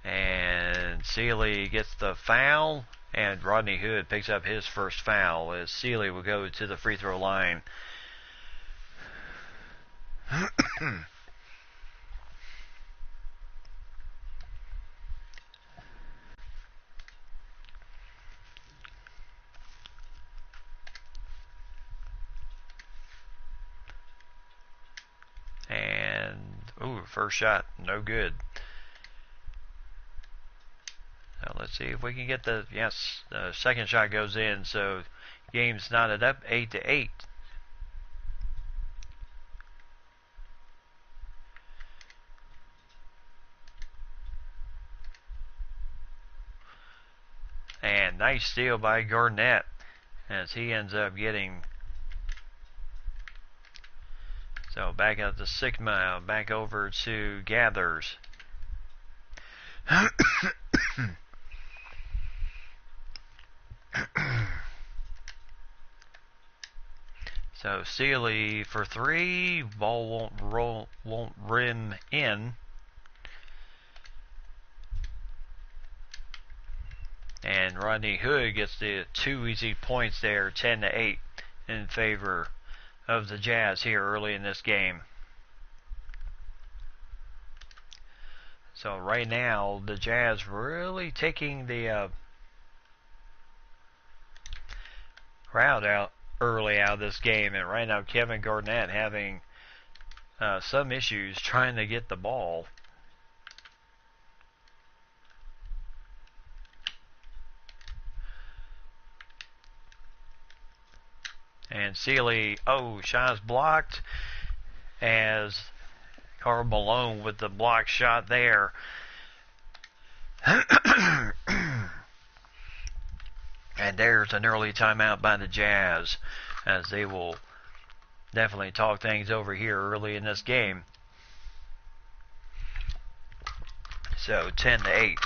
S1: And Sealy gets the foul. And Rodney Hood picks up his first foul as Sealy will go to the free throw line. And, first shot, no good. So let's see if we can get the second shot goes in, so game's knotted up 8-8. And nice steal by Garnett as he ends up getting. So back up to Sigma, back over to Gathers. So Sealy for 3, ball won't rim in. And Rodney Hood gets the 2 easy points there, 10-8 in favor of the Jazz here early in this game. So right now the Jazz really taking the crowd out early out of this game, and right now Kevin Garnett having some issues trying to get the ball. And Sealy, shot's blocked as Karl Malone with the block shot there. And there's an early timeout by the Jazz as they will definitely talk things over here early in this game. So 10-8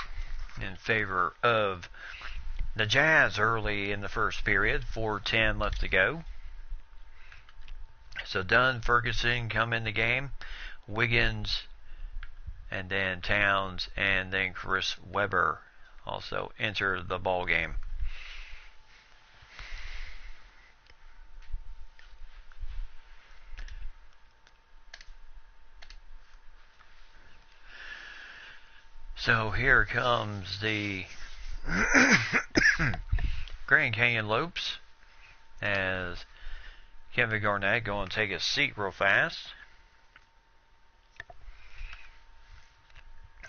S1: in favor of the Jazz early in the first period. 4:10 left to go. So Dunn, Ferguson come in the game. Wiggins, and then Towns, and then Chris Webber also enter the ball game. So here comes the Grand Canyon Lopes as Kevin Garnett going to take a seat real fast,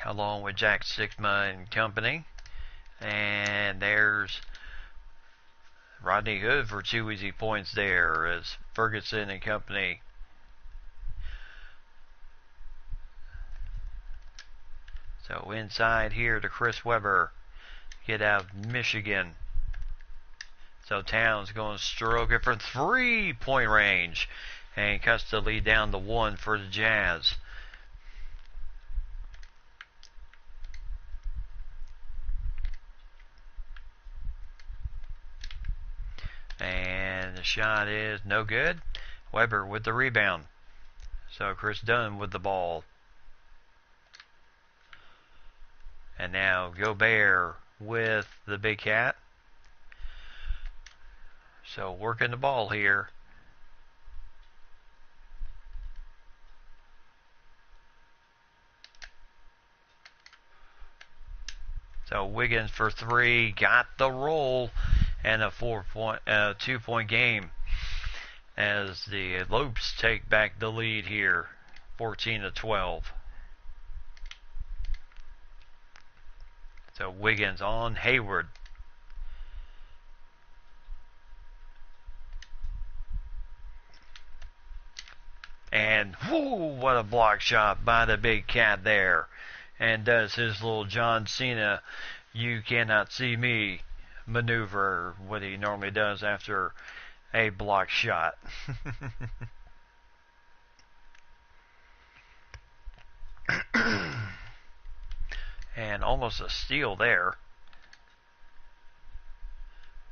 S1: along with Jack Sixma and company. And there's Rodney Hood for 2 easy points there as Ferguson and company. So inside here to Chris Webber, kid out of Michigan. So Towns going to stroke it for 3-point range and cuts the lead down to 1 for the Jazz. And the shot is no good. Webber with the rebound. So Chris Dunn with the ball. And now Gobert with the big cat. So working the ball here. So Wiggins for 3, got the roll, and a 2-point game as the Lopes take back the lead here, 14-12. So Wiggins on Hayward. And whoo, what a block shot by the big cat there. And does his little John Cena, you cannot see me maneuver, what he normally does after a block shot. And almost a steal there.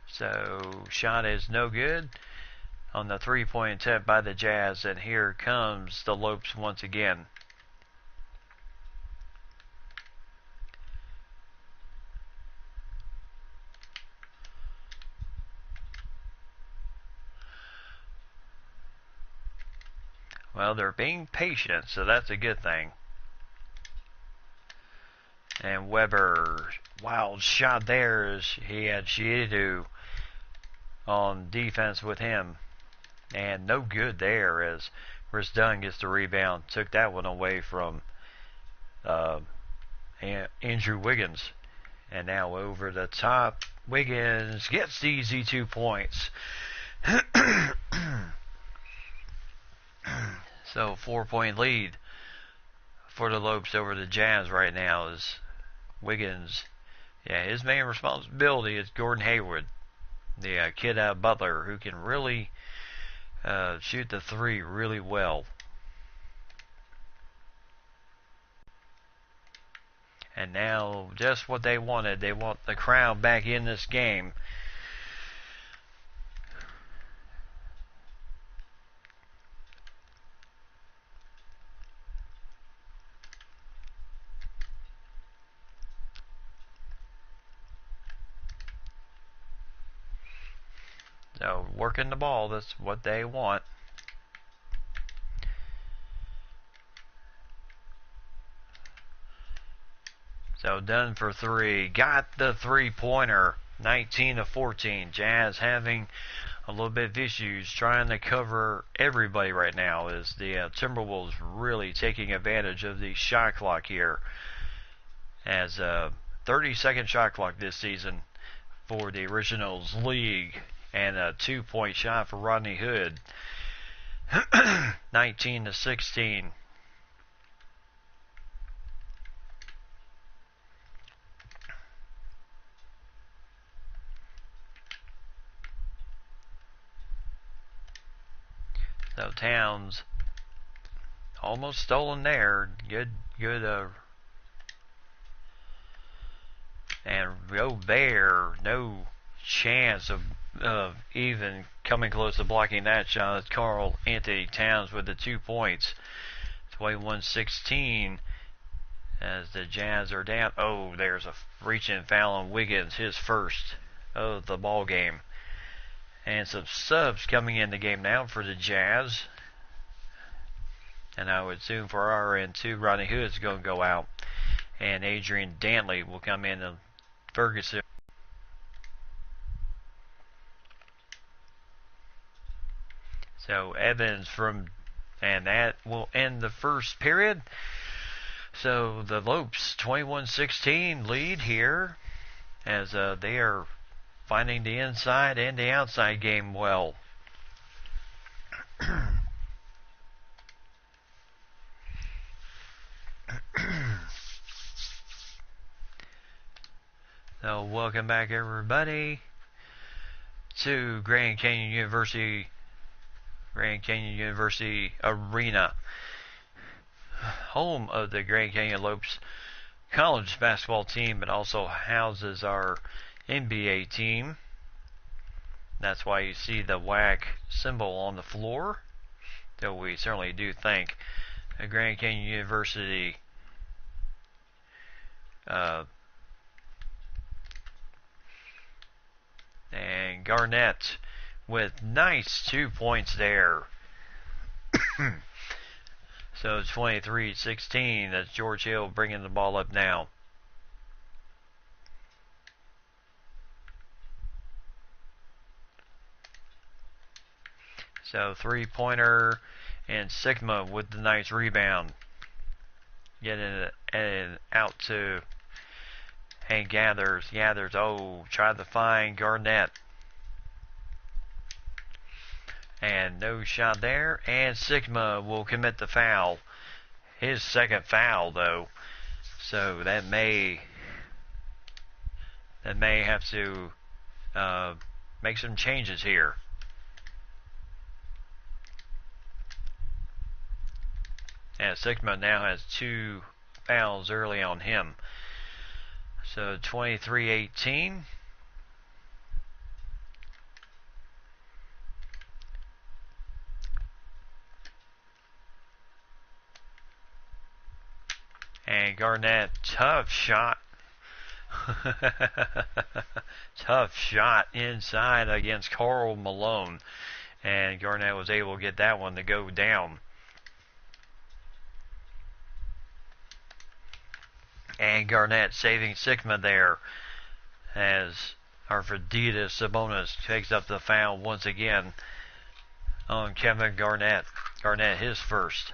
S1: So shot is no good on the 3-point attempt by the Jazz, and here comes the Lopes once again. Well, they're being patient, so that's a good thing. And Webber, wild shot there as he had Shiidu on defense with him. And no good there as Chris Dunn gets the rebound. Took that one away from Andrew Wiggins. And now over the top. Wiggins gets the easy 2 points. So 4-point lead for the Lopes over the Jazz right now is Wiggins. Yeah, his main responsibility is Gordon Hayward, the kid out of Butler, who can really shoot the 3 really well. And now just what they wanted. They want the crowd back in this game. So working the ball, that's what they want. So Dunn for 3, got the 3-pointer, 19-14. Jazz having a little bit of issues trying to cover everybody right now as the Timberwolves really taking advantage of the shot clock here, as a 30-second shot clock this season for the Originals League, and a 2-point shot for Rodney Hood. 19-16. So Towns almost stolen there. Good And Robert, no chance of even coming close to blocking that shot. It's Carl Anthony Towns with the 2 points. 21-16 as the Jazz are down. Oh, there's a reach-in foul on Wiggins, his first of the ball game. And some subs coming in the game now for the Jazz. And I would assume for our end too, Rodney Hood's going to go out. And Adrian Dantley will come in and Ferguson. So Evans and that will end the first period. So the Lopes 21-16 lead here as they are finding the inside and the outside game well. So welcome back everybody to Grand Canyon University Arena, home of the Grand Canyon Lopes college basketball team, but also houses our NBA team. That's why you see the WAC symbol on the floor. So we certainly do thank Grand Canyon University and Garnett with nice 2 points there. So it's 23-16. That's George Hill bringing the ball up now. So 3-pointer and Sigma with the nice rebound. Getting it out to and Gathers. Oh, tried to find Garnett. And no shot there. And Sigma will commit the foul. His second foul, though. So that may have to make some changes here. And Sigma now has 2 fouls early on him. So 23-18. And Garnett, tough shot. Tough shot inside against Carl Malone. And Garnett was able to get that one to go down. And Garnett saving Sigma there as Arviditas Sabonis takes up the foul once again on Kevin Garnett. Garnett his first.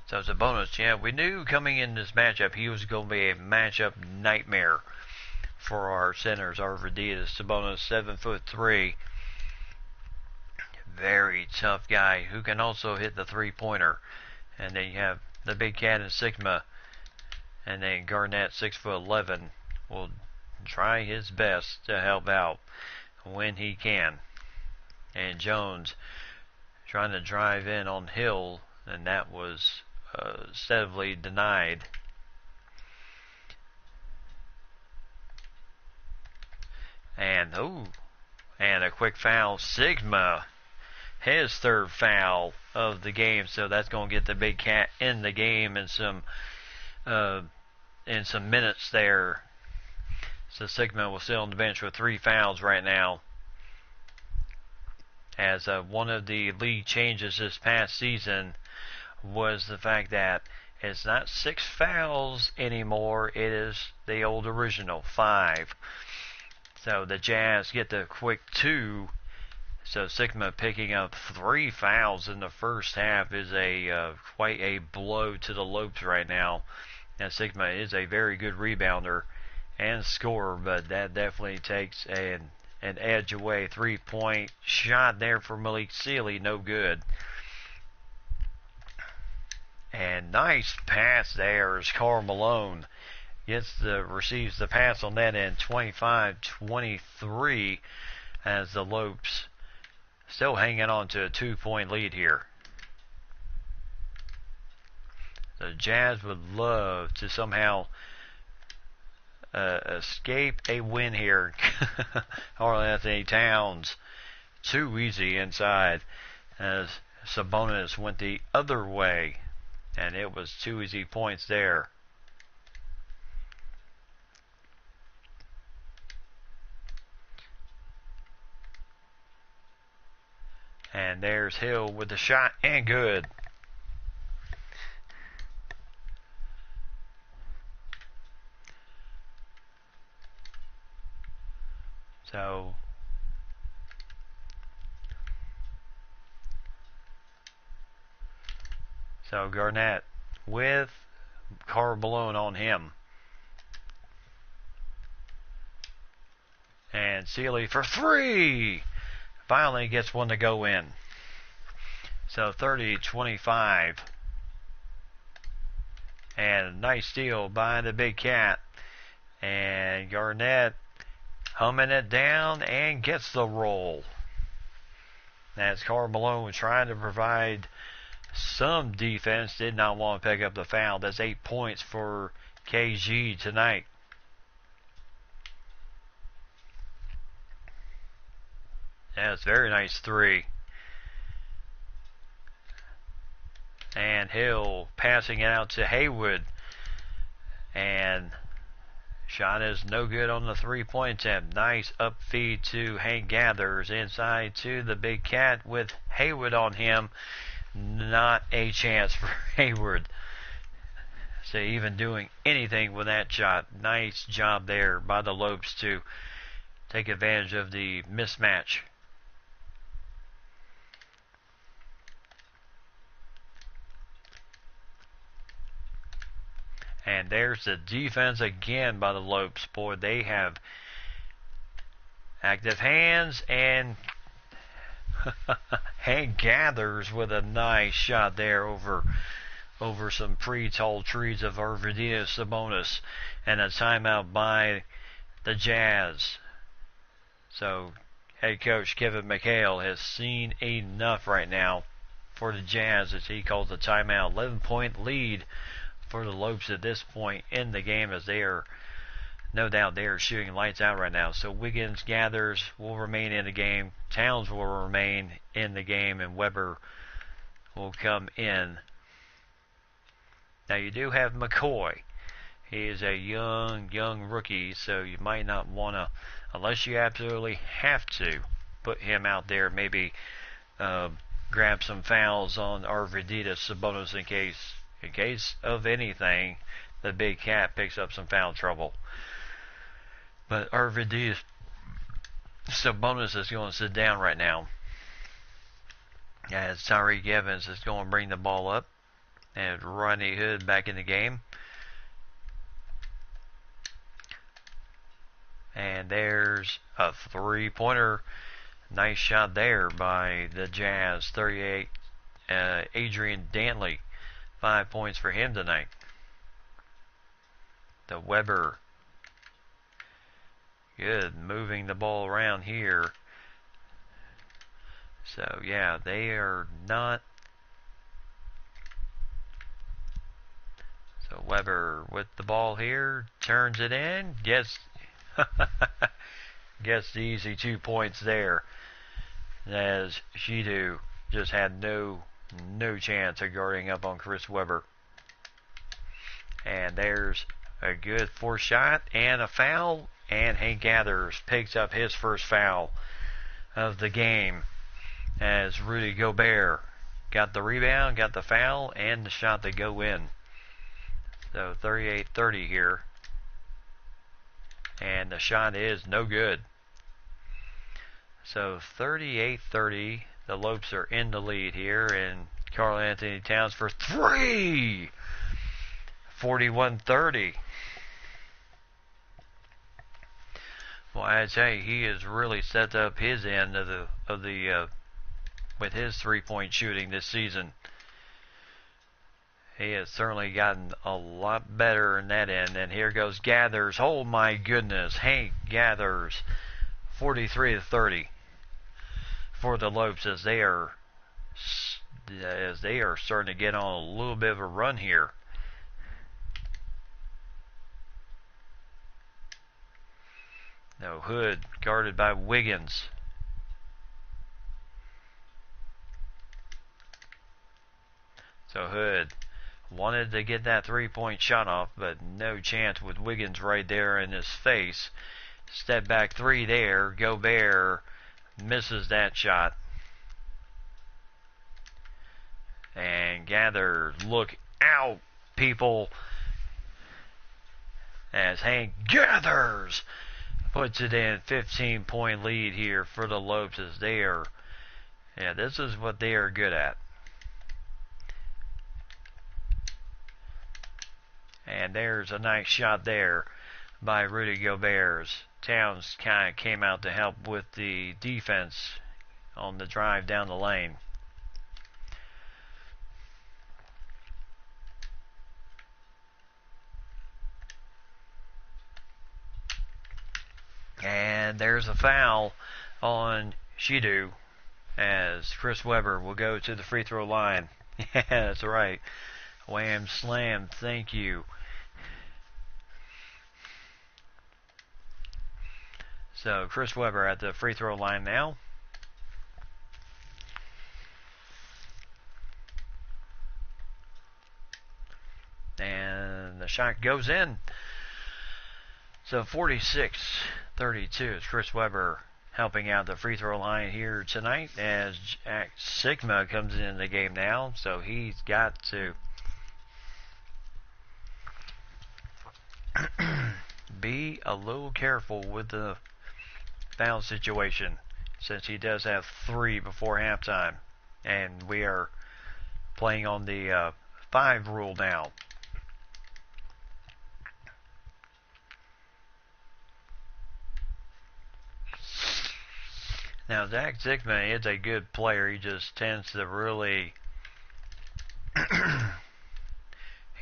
S1: So Sabonis, yeah, we knew coming in this matchup he was going to be a matchup nightmare for our centers. Arviditas Sabonis, 7'3". Very tough guy who can also hit the 3-pointer. And then you have the big cat in Sigma. And then Garnett, 6'11", will try his best to help out when he can. And Jones trying to drive in on Hill, and that was steadily denied. And a quick foul. Sigma, his third foul of the game, so that's going to get the big cat in the game in some minutes there. So Sigma will sit on the bench with 3 fouls right now. As one of the league changes this past season was the fact that it's not 6 fouls anymore, it is the old original 5. So the Jazz get the quick 2. So Sigma picking up 3 fouls in the first half is quite a blow to the Lopes right now. And Sigma is a very good rebounder and scorer, but that definitely takes an edge away. 3-point shot there for Malik Sealy, no good. And nice pass there as Karl Malone receives the pass on that end. 25-23 as the Lopes still hanging on to a 2-point lead here. The Jazz would love to somehow escape a win here. Karl-Anthony Towns, too easy inside as Sabonis went the other way, and it was 2 easy points there. And there's Hill with the shot, and good. So Garnett with Karl Malone on him. And Sealy for 3. Finally gets one to go in. So 30-25. And a nice steal by the Big Cat. And Garnett humming it down and gets the roll. As Karl Malone trying to provide some defense, did not want to pick up the foul. That's 8 points for KG tonight. That's a very nice 3. And Hill passing it out to Haywood. And shot is no good on the 3-point attempt. Nice up feed to Hank Gathers inside to the Big Cat with Haywood on him. Not a chance for Hayward. So even doing anything with that shot. Nice job there by the Lopes to take advantage of the mismatch. And there's the defense again by the Lopes. Boy, they have active hands, and Hank Gathers with a nice shot there over some pre-tall trees of Arvidas Sabonis, and a timeout by the Jazz. So head coach Kevin McHale has seen enough right now for the Jazz as he calls the timeout. 11-point lead for the Lopes at this point in the game, as they are, no doubt, they are shooting lights out right now. So Wiggins, Gathers will remain in the game. Towns will remain in the game, and Weber will come in. Now you do have McCoy. He is a young rookie, so you might not want to, unless you absolutely have to, put him out there. Maybe grab some fouls on Arvidas Sabonis in case of anything, the Big Cat picks up some foul trouble. But Arvidas Sabonis is going to sit down right now, as Tyreek Evans is going to bring the ball up, and Rodney Hood back in the game. And there's a 3-pointer. Nice shot there by the Jazz. 38, Adrian Dantley. 5 points for him tonight. The Weber. Good, moving the ball around here. So, yeah, they are not. So, Weber with the ball here. Turns it in. Gets the easy 2 points there. As Shidu just had no chance of guarding up on Chris Weber. And there's a good 4th shot and a foul, and Hank Gathers picks up his first foul of the game, as Rudy Gobert got the rebound, got the foul, and the shot to go in. So 38-30 here, and the shot is no good. So 38-30. The Lopes are in the lead here, and Karl-Anthony Towns for 3. 41-30. Well, I'd say he has really set up his end of the with his 3-point shooting this season. He has certainly gotten a lot better in that end. And here goes Gathers. Oh my goodness, Hank Gathers, 43-30. For the Lopes, as they are starting to get on a little bit of a run here. No, Hood guarded by Wiggins. So Hood wanted to get that three-point shot off, but no chance with Wiggins right there in his face. Step back three there. Gobert misses that shot. And Gather, look out, people. As Hank Gathers puts it in. 15-point lead here for the Lopes as they are. Yeah, this is what they are good at. And there's a nice shot there by Rudy Gobert. Towns kind of came out to help with the defense on the drive down the lane. And there's a foul on Shidu as Chris Webber will go to the free throw line. Yeah, that's right. Wham slam, thank you. So Chris Webber at the free throw line now. And the shot goes in. So 46-32 is Chris Webber helping out the free throw line here tonight as Jack Sigma comes in the game now. So he's got to be a little careful with the foul situation since he does have 3 before halftime. And we are playing on the 5 rule now. Now, Zach Sigma is a good player. He just tends to really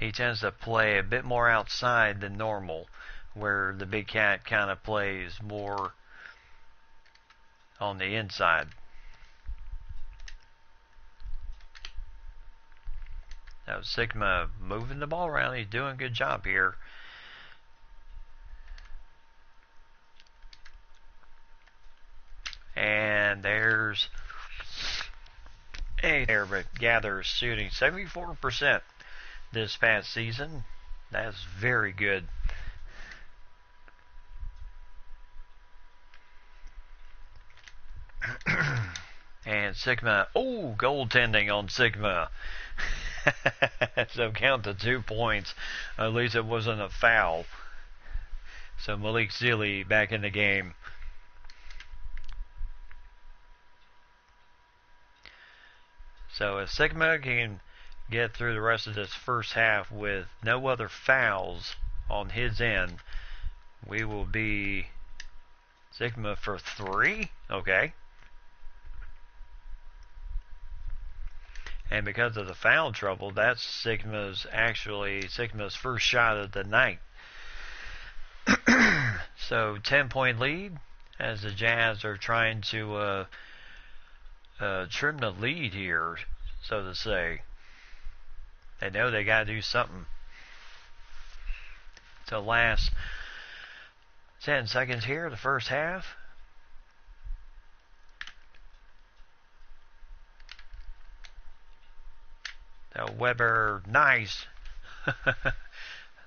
S1: he tends to play a bit more outside than normal, where the big cat kind of plays more on the inside. Now, Sigma moving the ball around. He's doing a good job here. And there's a there, but Gathers shooting 74% this past season. That's very good. And Sigma, goaltending on Sigma. So count to 2 points. At least it wasn't a foul. So Malik Sealy back in the game. So if Sigma can get through the rest of this first half with no other fouls on his end, we will be Sigma for 3. Okay. And because of the foul trouble, that's Sigma's first shot of the night. So 10-point lead as the Jazz are trying to trim the lead here, so to say. They know they got to do something. So last 10 seconds here, the first half. So Weber, nice.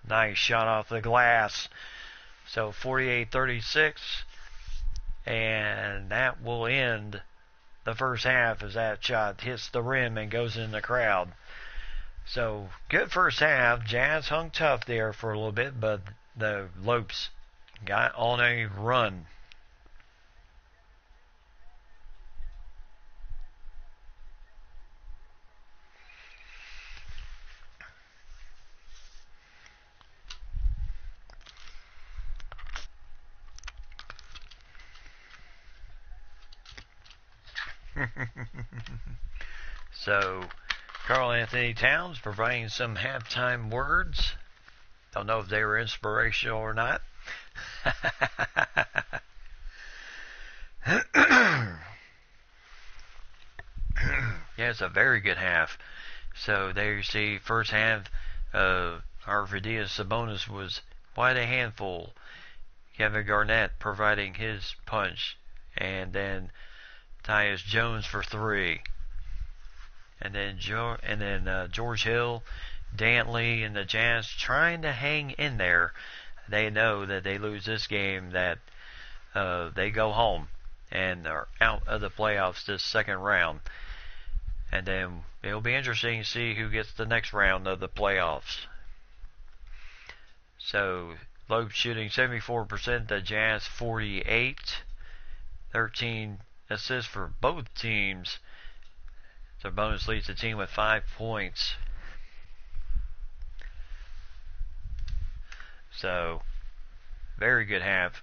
S1: Nice shot off the glass. So 48-36. And that will end the first half as that shot hits the rim and goes in the crowd. So good first half. Jazz hung tough there for a little bit, but the Lopes got on a run. So Karl Anthony Towns providing some halftime words. Don't know if they were inspirational or not. Yeah, it's a very good half. So there you see, first half, Arvidas Sabonis was quite a handful. Kevin Garnett providing his punch, and then Tyus Jones for 3. And then George Hill, Dantley, and the Jazz trying to hang in there. They know that they lose this game, that they go home and are out of the playoffs this second round. And then it'll be interesting to see who gets the next round of the playoffs. So, Loeb shooting 74%, the Jazz 48, 13 assists for both teams. So Bonus leads the team with 5 points. So, very good half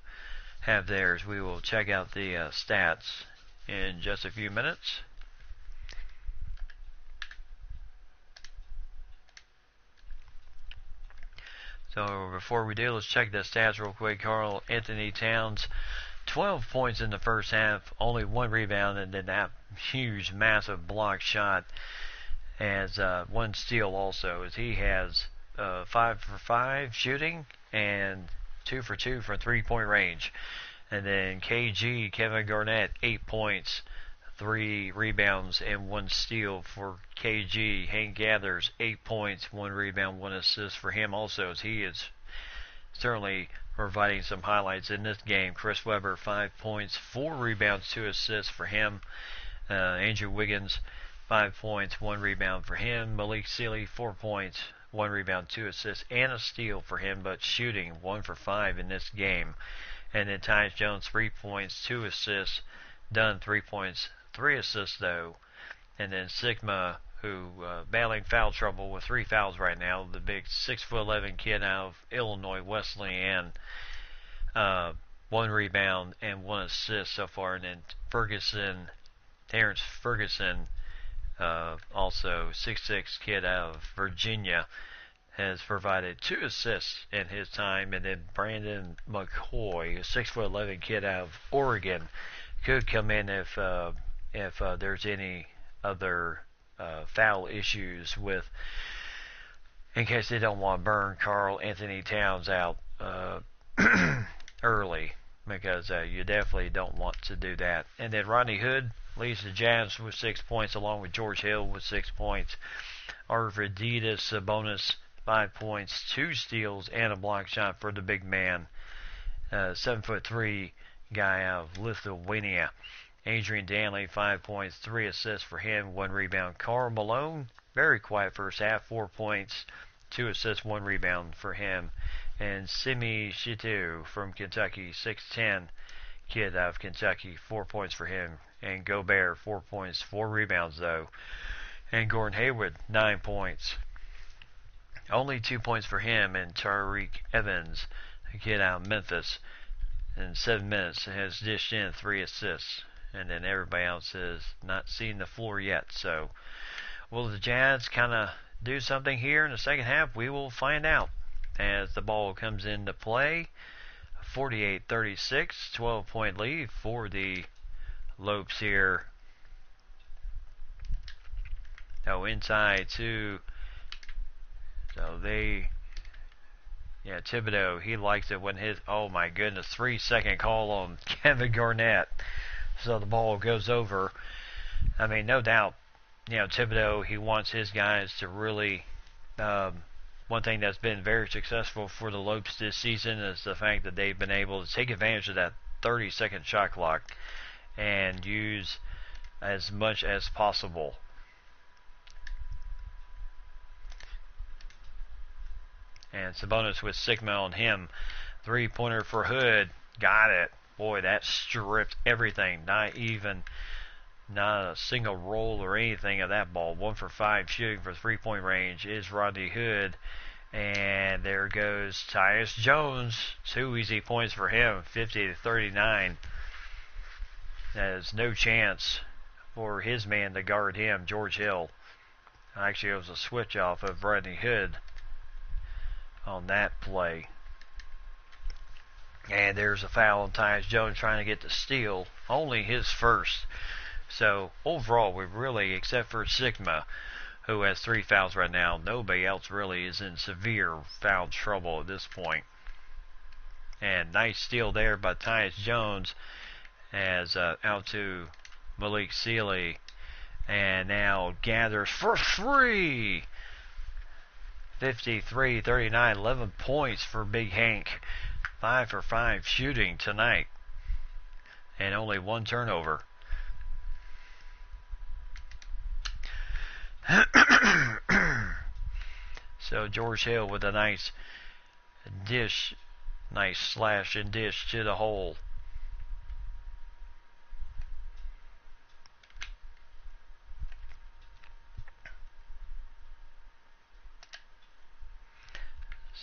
S1: there, as we will check out the stats in just a few minutes. So before we do, let's check the stats real quick. Karl Anthony Towns, 12 points in the first half, only 1 rebound, and then that huge, massive block shot as 1 steal also, as he has 5 for 5 shooting and 2 for 2 from 3-point range. And then KG, Kevin Garnett, 8 points, 3 rebounds, and 1 steal for KG. Hank Gathers, 8 points, 1 rebound, 1 assist for him also, as he is certainly providing some highlights in this game. Chris Webber, 5 points, 4 rebounds, 2 assists for him. Andrew Wiggins, 5 points, 1 rebound for him. Malik Sealy, 4 points, 1 rebound, 2 assists, and a steal for him, but shooting 1 for 5 in this game. And then Tyus Jones, 3 points, 2 assists. Dunn, 3 points, 3 assists though. And then Sigma, who battling foul trouble with 3 fouls right now, the big 6'11" kid out of Illinois Wesleyan, 1 rebound and 1 assist so far. And then Terrence Ferguson, also 6'6" kid out of Virginia, has provided 2 assists in his time. And then Brandon McCoy, a 6'11" kid out of Oregon, could come in if there's any other foul issues with, in case they don't want to burn Karl Anthony Towns out early, because you definitely don't want to do that. And then Rodney Hood leads the Jazz with 6 points, along with George Hill with 6 points. Arvydas Sabonis, 5 points, 2 steals, and a block shot for the big man. 7'3" guy out of Lithuania. Adrian Dantley, 5 points, 3 assists for him, 1 rebound. Karl Malone, very quiet first half, 4 points, 2 assists, 1 rebound for him. And Simi Shitu from Kentucky, 6'10" kid out of Kentucky, 4 points for him. And Gobert, 4 points, 4 rebounds though. And Gordon Hayward, 9 points. Only 2 points for him. And Tariq Evans, a kid out of Memphis, in 7 minutes has dished in 3 assists. And then everybody else has not seen the floor yet. So, will the Jazz kind of do something here in the second half? We will find out as the ball comes into play. 48-36, 12-point lead for the Lopes here. Oh, inside to, so Thibodeau, he likes it when oh my goodness, 3-second call on Kevin Garnett. So the ball goes over. I mean, no doubt, Thibodeau, he wants his guys to really, one thing that's been very successful for the Lopes this season is the fact that they've been able to take advantage of that 30-second shot clock and use as much as possible. And Sabonis with Sigma on him. 3-pointer for Hood. Got it. Boy, that stripped everything. Not a single roll or anything of that ball. 1 for 5 shooting for 3-point range is Rodney Hood. And there goes Tyus Jones. 2 easy points for him. 50-39. There's no chance for his man to guard him, George Hill. Actually, it was a switch off of Rodney Hood on that play. And there's a foul on Tyus Jones trying to get the steal. Only his first. So, overall, we really, except for Sigma, who has 3 fouls right now, nobody else really is in severe foul trouble at this point. And nice steal there by Tyus Jones as out to Malik Sealy. And now gathers for three. 53-39, 11 points for Big Hank. 5 for 5 shooting tonight. And only one turnover. So George Hill with a nice dish, nice slash and dish to the hole.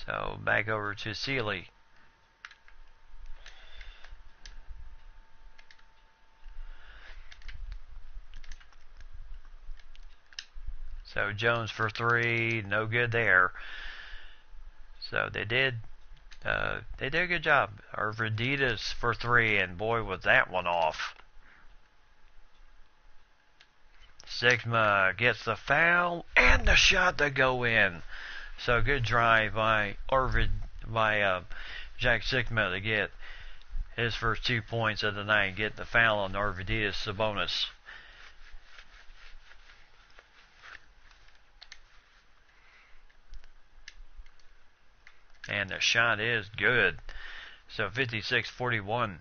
S1: So back over to Sealy. So Jones for three, no good there. So they did a good job. Arviditas for three, and boy was that one off. Sigma gets the foul and the shot to go in. So good drive by Jack Sigma to get his first 2 points of the night, get the foul on Arviditas Sabonis. And the shot is good. So 56-41.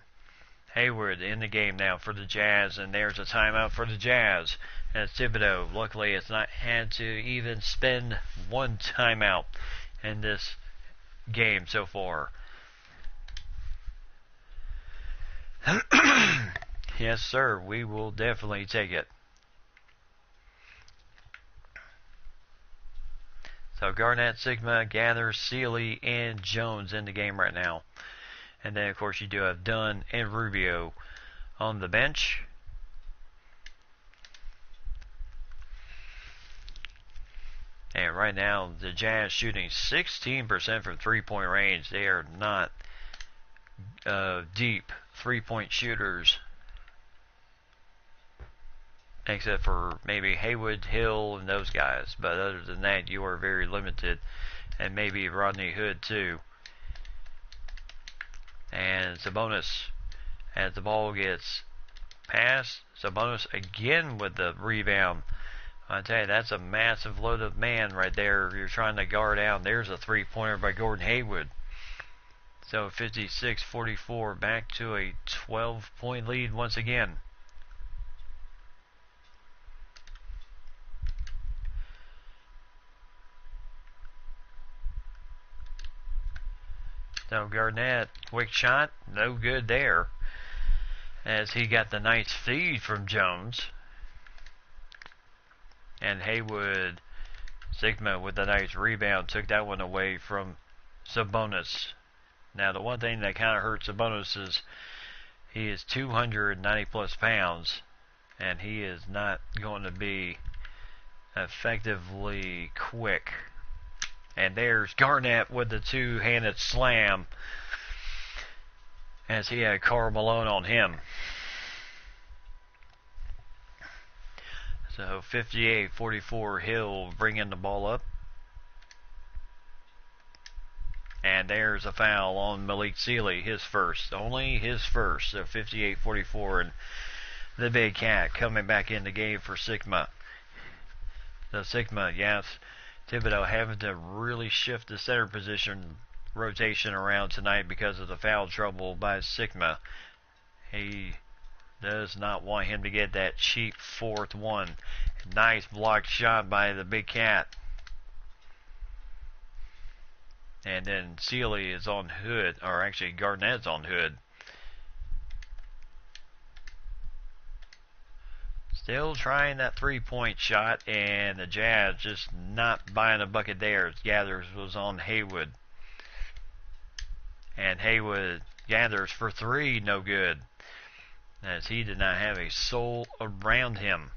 S1: Hayward in the game now for the Jazz, and there's a timeout for the Jazz. And it's Thibodeau. Luckily, it's not had to even spend one timeout in this game so far. Yes, sir. We will definitely take it. So Garnett, Sigma, Gathers, Sealy, and Jones in the game right now. And then, of course, you do have Dunn and Rubio on the bench. And right now, the Jazz shooting 16% from three-point range. They are not deep three-point shooters, except for maybe Haywood, Hill, and those guys. But other than that, you are very limited. And maybe Rodney Hood, too. And Sabonis, as the ball gets passed, Sabonis again with the rebound. I tell you, that's a massive load of man right there. You're trying to guard out. There's a three-pointer by Gordon Hayward. So 56-44, back to a 12-point lead once again. So Garnett, quick shot, no good there, as he got the nice feed from Jones. And Haywood, Sigma with a nice rebound, took that one away from Sabonis. Now the one thing that kind of hurts Sabonis is he is 290 plus pounds, and he is not going to be effectively quick. And there's Garnett with the two-handed slam, as he had Karl Malone on him. So 58-44, Hill bringing the ball up. And there's a foul on Malik Sealy, his first. Only his first. So 58-44, and the Big Cat coming back in the game for Sigma. So Sigma, yes, Thibodeau having to really shift the center position rotation around tonight because of the foul trouble by Sigma. He does not want him to get that cheap fourth one. Nice blocked shot by the Big Cat. And then Sealy is on Hood, or actually Garnett's on Hood. Still trying that three-point shot, and the Jazz just not buying a bucket there. Gathers was on Haywood. And Haywood gathers for three, no good, as he did not have a soul around him.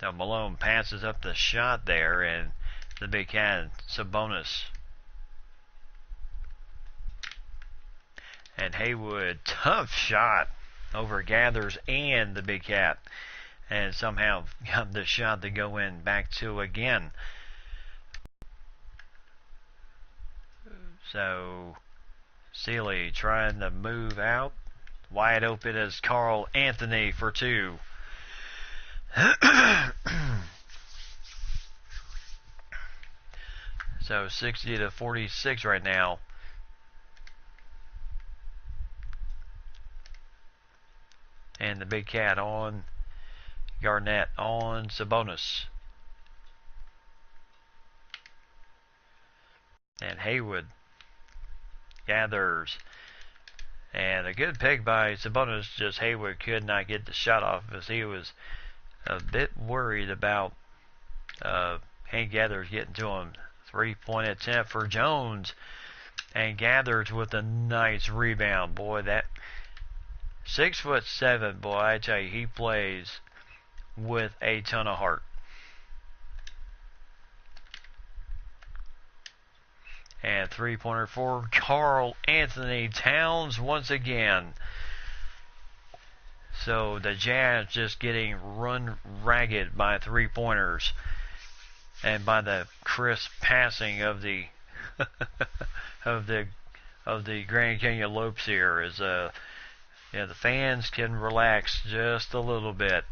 S1: Now Malone passes up the shot there, and the Big Cat, Sabonis. And Haywood, tough shot over Gathers and the Big Cat, and somehow got the shot to go in back to again. So Sealy trying to move out. Wide open is Carl Anthony for two. So 60 to 46 right now. And the big cat on. Garnett on Sabonis. And Haywood gathers. And a good pick by Sabonis. Just Haywood could not get the shot off as he was a bit worried about Hank Gathers getting to him. 3-point attempt for Jones. And Gathers with a nice rebound. Boy, that 6'7", boy, I tell you, he plays with a ton of heart. And 3-pointer for Carl Anthony Towns once again. So the Jazz just getting run ragged by 3-pointers. And by the crisp passing of the of the Grand Canyon Lopes here, is the fans can relax just a little bit.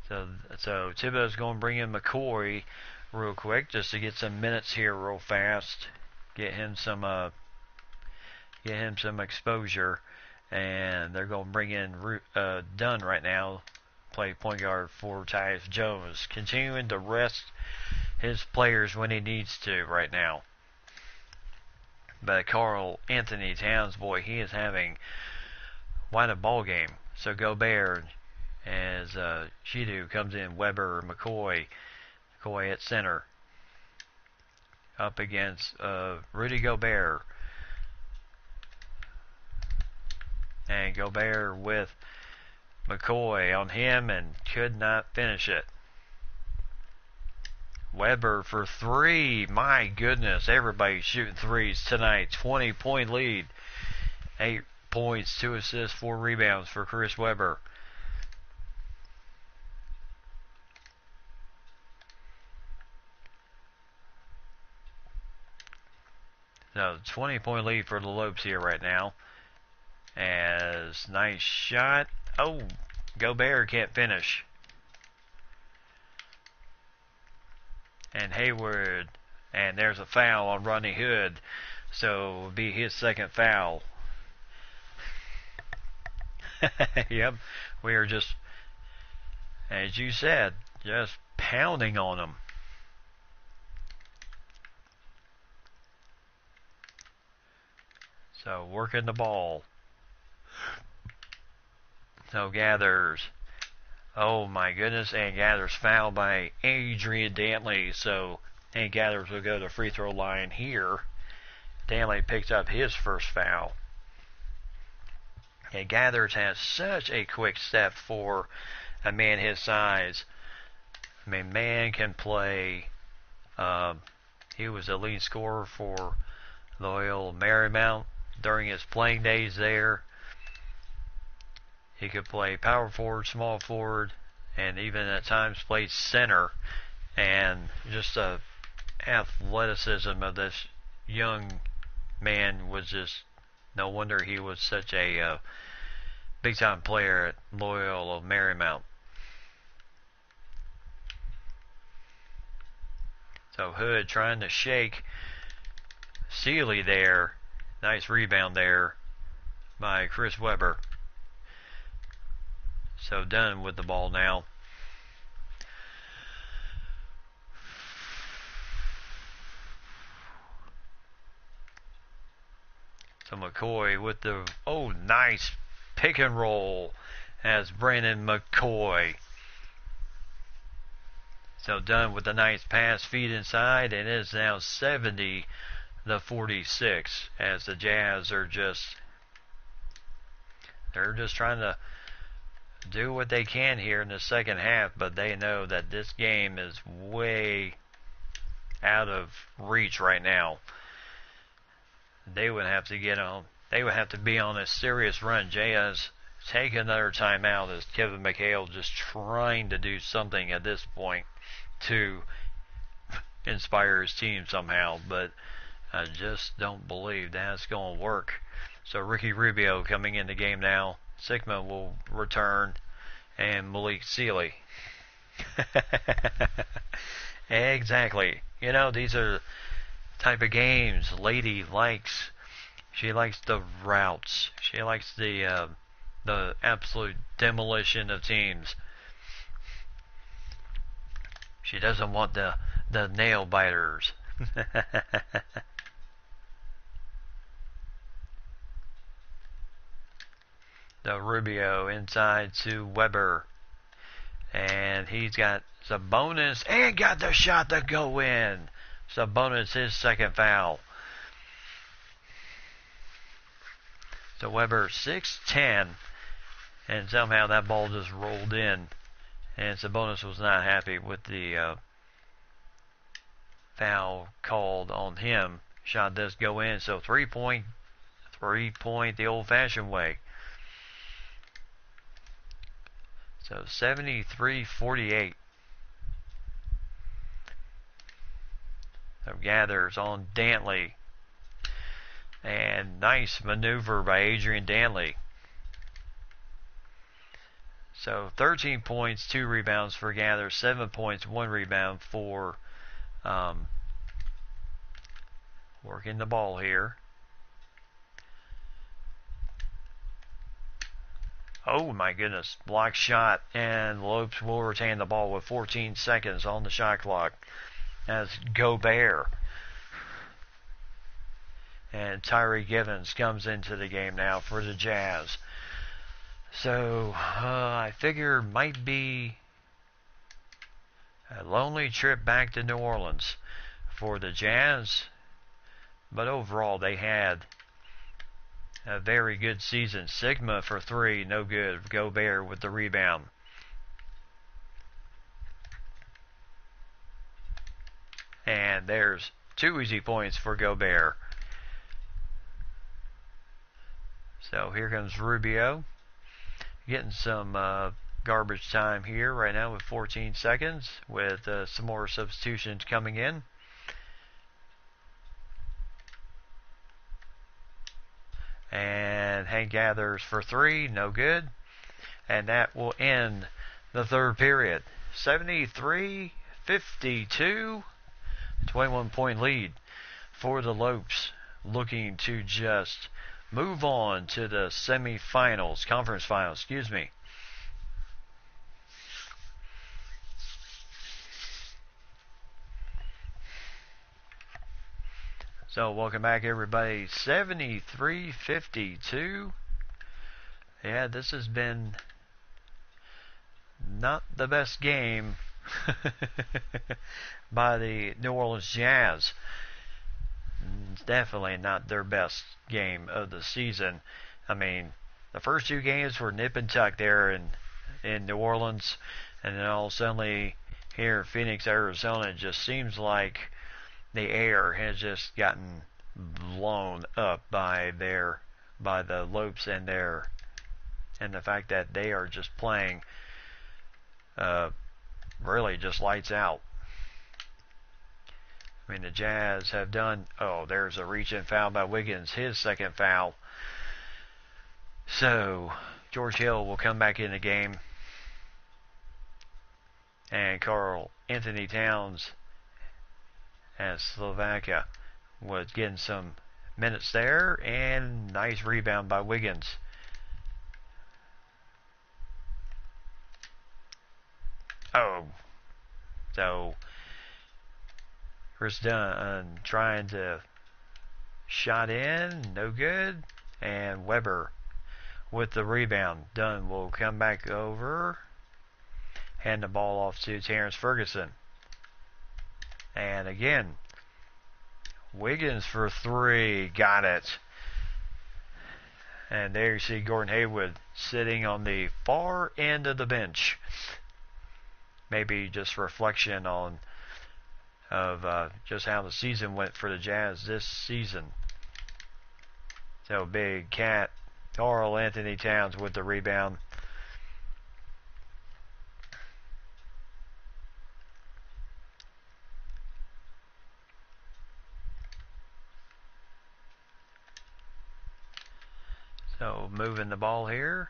S1: So Thibodeau's going to bring in McCoy real quick just to get some minutes here real fast, get him some exposure, and they're going to bring in Dunn right now, play point guard for Tyus Jones, continuing to rest his players when he needs to right now. But Carl Anthony Towns, boy, he is having quite a ball game. So Gobert, as Shidu comes in, Weber, McCoy at center, up against Rudy Gobert. And Gobert with McCoy on him and could not finish it. Weber for three. My goodness, everybody's shooting threes tonight. 20-point lead. 8 points, 2 assists, 4 rebounds for Chris Weber. So 20-point lead for the Lopes here right now. As nice shot. Oh, Gobert can't finish. And Hayward, and there's a foul on Rodney Hood. So it'll be his second foul. Yep, we are just, as you said, just pounding on them. So working the ball. So Gathers. Oh my goodness, and Gathers fouled by Adrian Dantley. So and Gathers will go to the free throw line here. Dantley picks up his first foul. And Gathers has such a quick step for a man his size. I mean, man can play. He was a lead scorer for Loyal Marymount during his playing days there. He could play power forward, small forward, and even at times played center. And just the athleticism of this young man was just, no wonder he was such a big-time player at Loyal Marymount. So Hood trying to shake Sealy there. Nice rebound there by Chris Weber. So Dunn with the ball now. So McCoy with the, nice pick and roll as Brandon McCoy. So Dunn with a nice pass, feed inside, and it is now 70 to 46 as the Jazz are they're just trying to do what they can here in the second half, but they know that this game is way out of reach right now. They would have to be on a serious run. Jazz take another timeout as Kevin McHale just trying to do something at this point to inspire his team somehow, but I just don't believe that's going to work. So Ricky Rubio coming in the game now. Sigma will return, and Malik Sealy. Exactly. You know, these are type of games Lady likes. She likes the routes. She likes the absolute demolition of teams. She doesn't want the nail biters. The Rubio inside to Weber. And he's got Sabonis and got the shot to go in. Sabonis, his second foul. So Weber 6'10", and somehow that ball just rolled in. And Sabonis was not happy with the foul called on him. Shot does go in, so 3-point the old-fashioned way. So 73-48. So gathers on Dantley. And nice maneuver by Adrian Dantley. So 13 points, 2 rebounds for Gather, 7 points, 1 rebound for working the ball here. Oh my goodness, block shot, and Lopes will retain the ball with 14 seconds on the shot clock as Gobert. And Tyree Givens comes into the game now for the Jazz. So I figure might be a lonely trip back to New Orleans for the Jazz. But overall they had a very good season. Sigma for 3, no good. Gobert with the rebound. And there's 2 easy points for Gobert. So here comes Rubio. Getting some garbage time here right now with 14 seconds with some more substitutions coming in. And Hank gathers for 3, no good. And that will end the third period. 73-52, 21-point lead for the Lopes, looking to just move on to the semifinals, conference finals, excuse me. So welcome back everybody. 73-52. Yeah, this has been not the best game by the New Orleans Jazz. It's definitely not their best game of the season. I mean, the first 2 games were nip and tuck there in New Orleans, and then all suddenly here in Phoenix, Arizona, it just seems like the air has just gotten blown up by the Lopes and the fact that they are just playing really just lights out. I mean, the Jazz have done... Oh, there's a reach-in foul by Wiggins, his second foul. So, George Hill will come back in the game. And Karl Anthony Towns as Slovakia was getting some minutes there. And nice rebound by Wiggins. Oh. So... Chris Dunn trying to shot in, no good. And Weber with the rebound. Dunn will come back over. Hand the ball off to Terrence Ferguson. And again, Wiggins for 3. Got it. And there you see Gordon Hayward sitting on the far end of the bench. Maybe just reflection on just how the season went for the Jazz this season. So Big Cat Karl Anthony Towns with the rebound. So moving the ball here.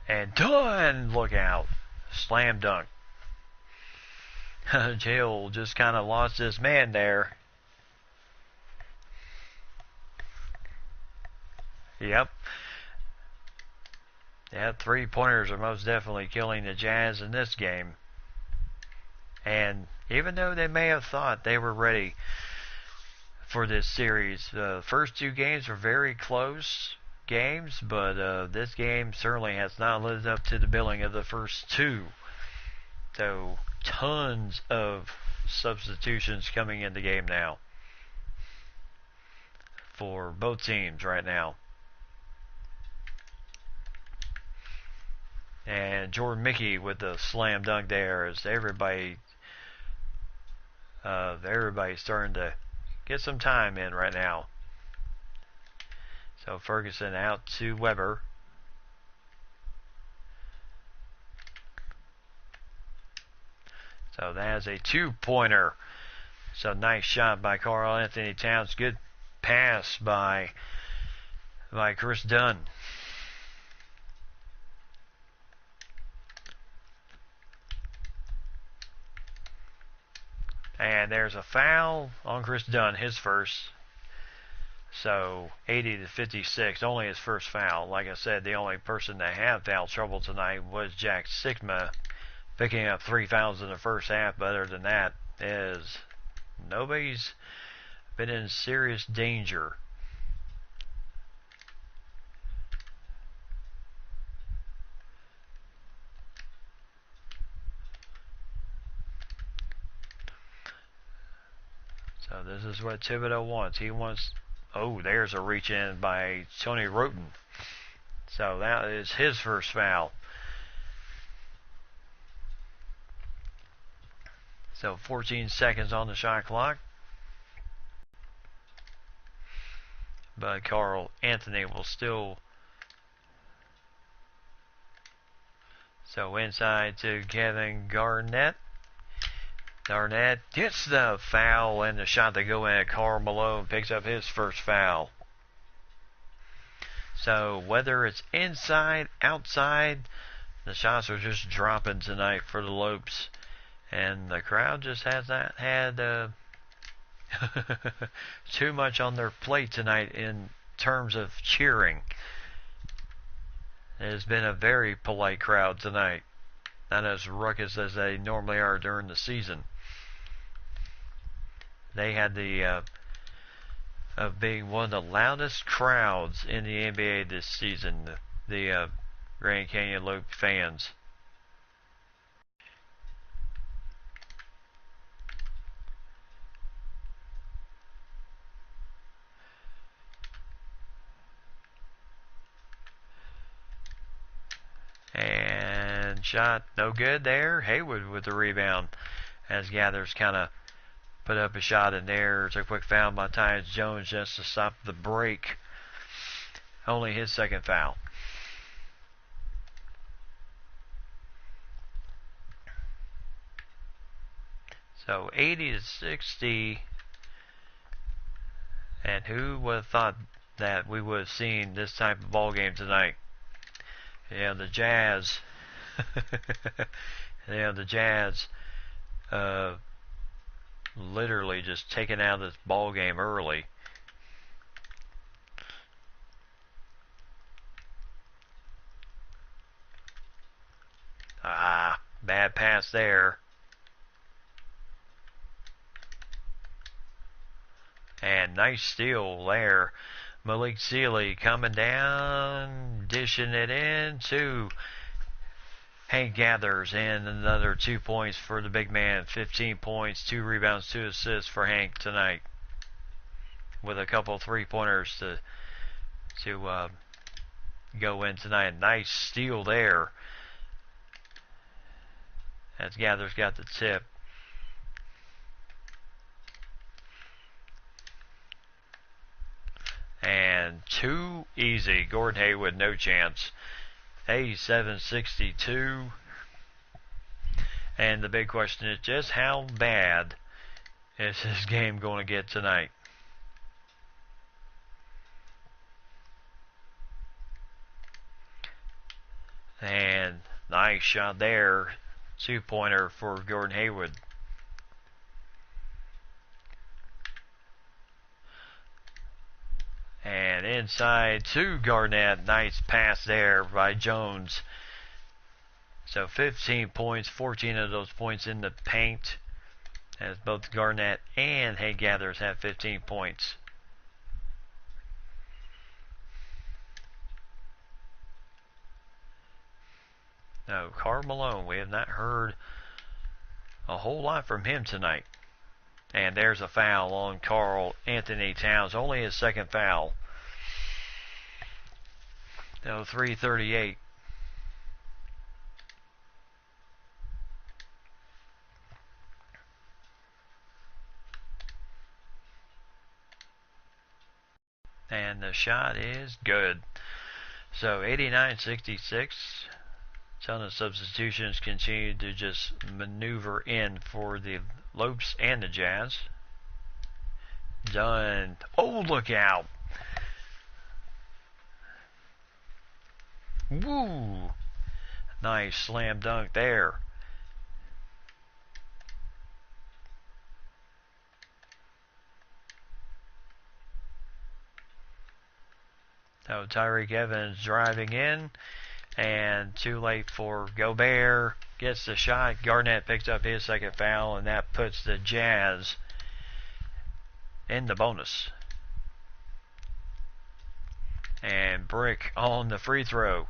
S1: And done! Look out. Slam dunk. Jill just kind of lost his man there. Yep. Yeah, three-pointers are most definitely killing the Jazz in this game. And even though they may have thought they were ready for this series, the first two games were very close games, but this game certainly has not lived up to the billing of the first two. So, tons of substitutions coming in the game now for both teams right now. And Jordan Mickey with the slam dunk there as everybody's starting to get some time in right now. So Ferguson out to Weber. So that is a two-pointer. So nice shot by Karl Anthony Towns. Good pass by Chris Dunn. And there's a foul on Chris Dunn, his first. So 80-56, only his first foul. Like I said, the only person that had foul trouble tonight was Jack Sikma, picking up 3 fouls in the first half. But other than that, nobody's been in serious danger. So this is what Thibodeau wants. He wants... Oh, there's a reach in by Tony Roten. So that is his first foul. So 14 seconds on the shot clock. But Karl Anthony will still... So inside to Kevin Garnett. Garnett gets the foul and the shot to go in at Karl Malone picks up his first foul. So whether it's inside, outside, the shots are just dropping tonight for the Lopes. And the crowd just has not had too much on their plate tonight in terms of cheering. It has been a very polite crowd tonight. Not as ruckus as they normally are during the season. They had the of being one of the loudest crowds in the NBA this season, the Grand Canyon Loop fans. And shot no good there. Haywood with the rebound as Gathers kind of put up a shot in there. It's a quick foul by Tyus Jones just to stop the break. Only his second foul. So 80-60. And who would have thought that we would have seen this type of ball game tonight? Yeah, the Jazz. The Jazz literally just taken out of this ball game early. Bad pass there. And nice steal there. Malik Sealy coming down, dishing it in to Hank Gathers, and another 2 points for the big man. 15 points, 2 rebounds, 2 assists for Hank tonight, with a couple 3-pointers to go in tonight. Nice steal there as Gathers got the tip. And too easy. Gordon Hayward, no chance. 87-62. And the big question is just how bad is this game going to get tonight? And nice shot there. 2-pointer for Gordon Hayward. And inside to Garnett. Nice pass there by Jones. So 15 points, 14 of those points in the paint, as both Garnett and Hank Gathers have 15 points. No, Karl Malone, we have not heard a whole lot from him tonight. And there's a foul on Karl Anthony Towns, only his second foul. No, 3:38. And the shot is good. So 89-66. Ton of substitutions continue to just maneuver in for the Lopes and the Jazz. Done. Oh, look out. Woo. Nice slam dunk there. So Tyreke Evans driving in, and too late for Gobert. Gets the shot. Garnett picks up his second foul, and that puts the Jazz in the bonus. And Brick on the free throw.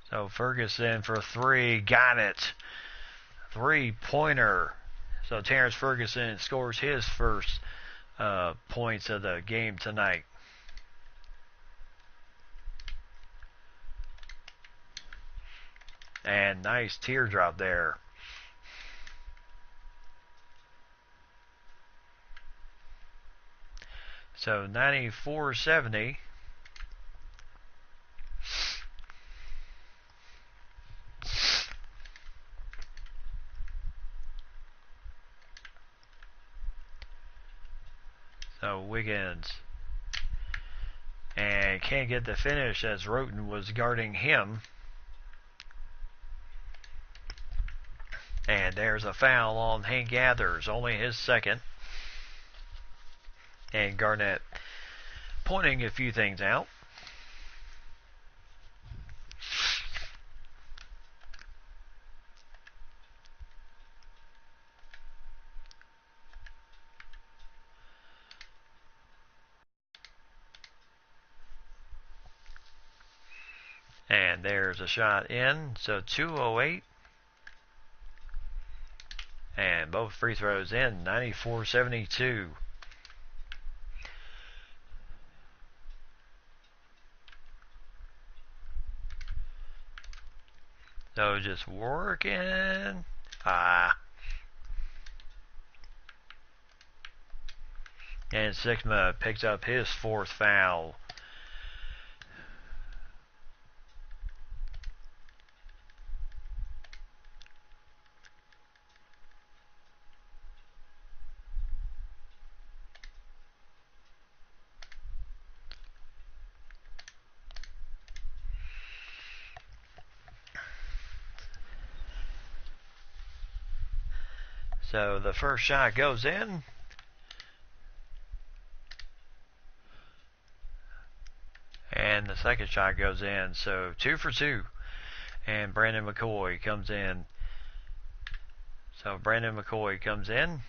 S1: So Ferguson for three, got it. 3-pointer. So Terrence Ferguson scores his first points of the game tonight. And nice teardrop there. So 94-70. So Wiggins, and can't get the finish as Roten was guarding him. And there's a foul on Hank Gathers, only his second. And Garnett pointing a few things out. And there's a shot in, so 2:08. And both free throws in, 94-72. So just working. And Sigma picks up his fourth foul. So the first shot goes in. And the second shot goes in. So 2 for 2. And Brandon McCoy comes in. So Brandon McCoy comes in.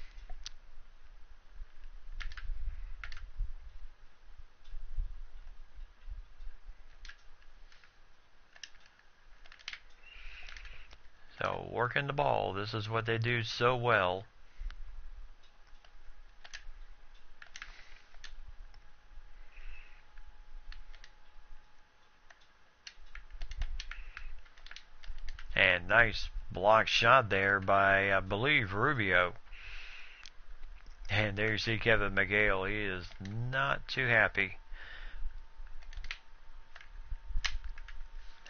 S1: So working the ball. This is what they do so well. And nice block shot there by, I believe, Rubio. And there you see Kevin McHale. He is not too happy.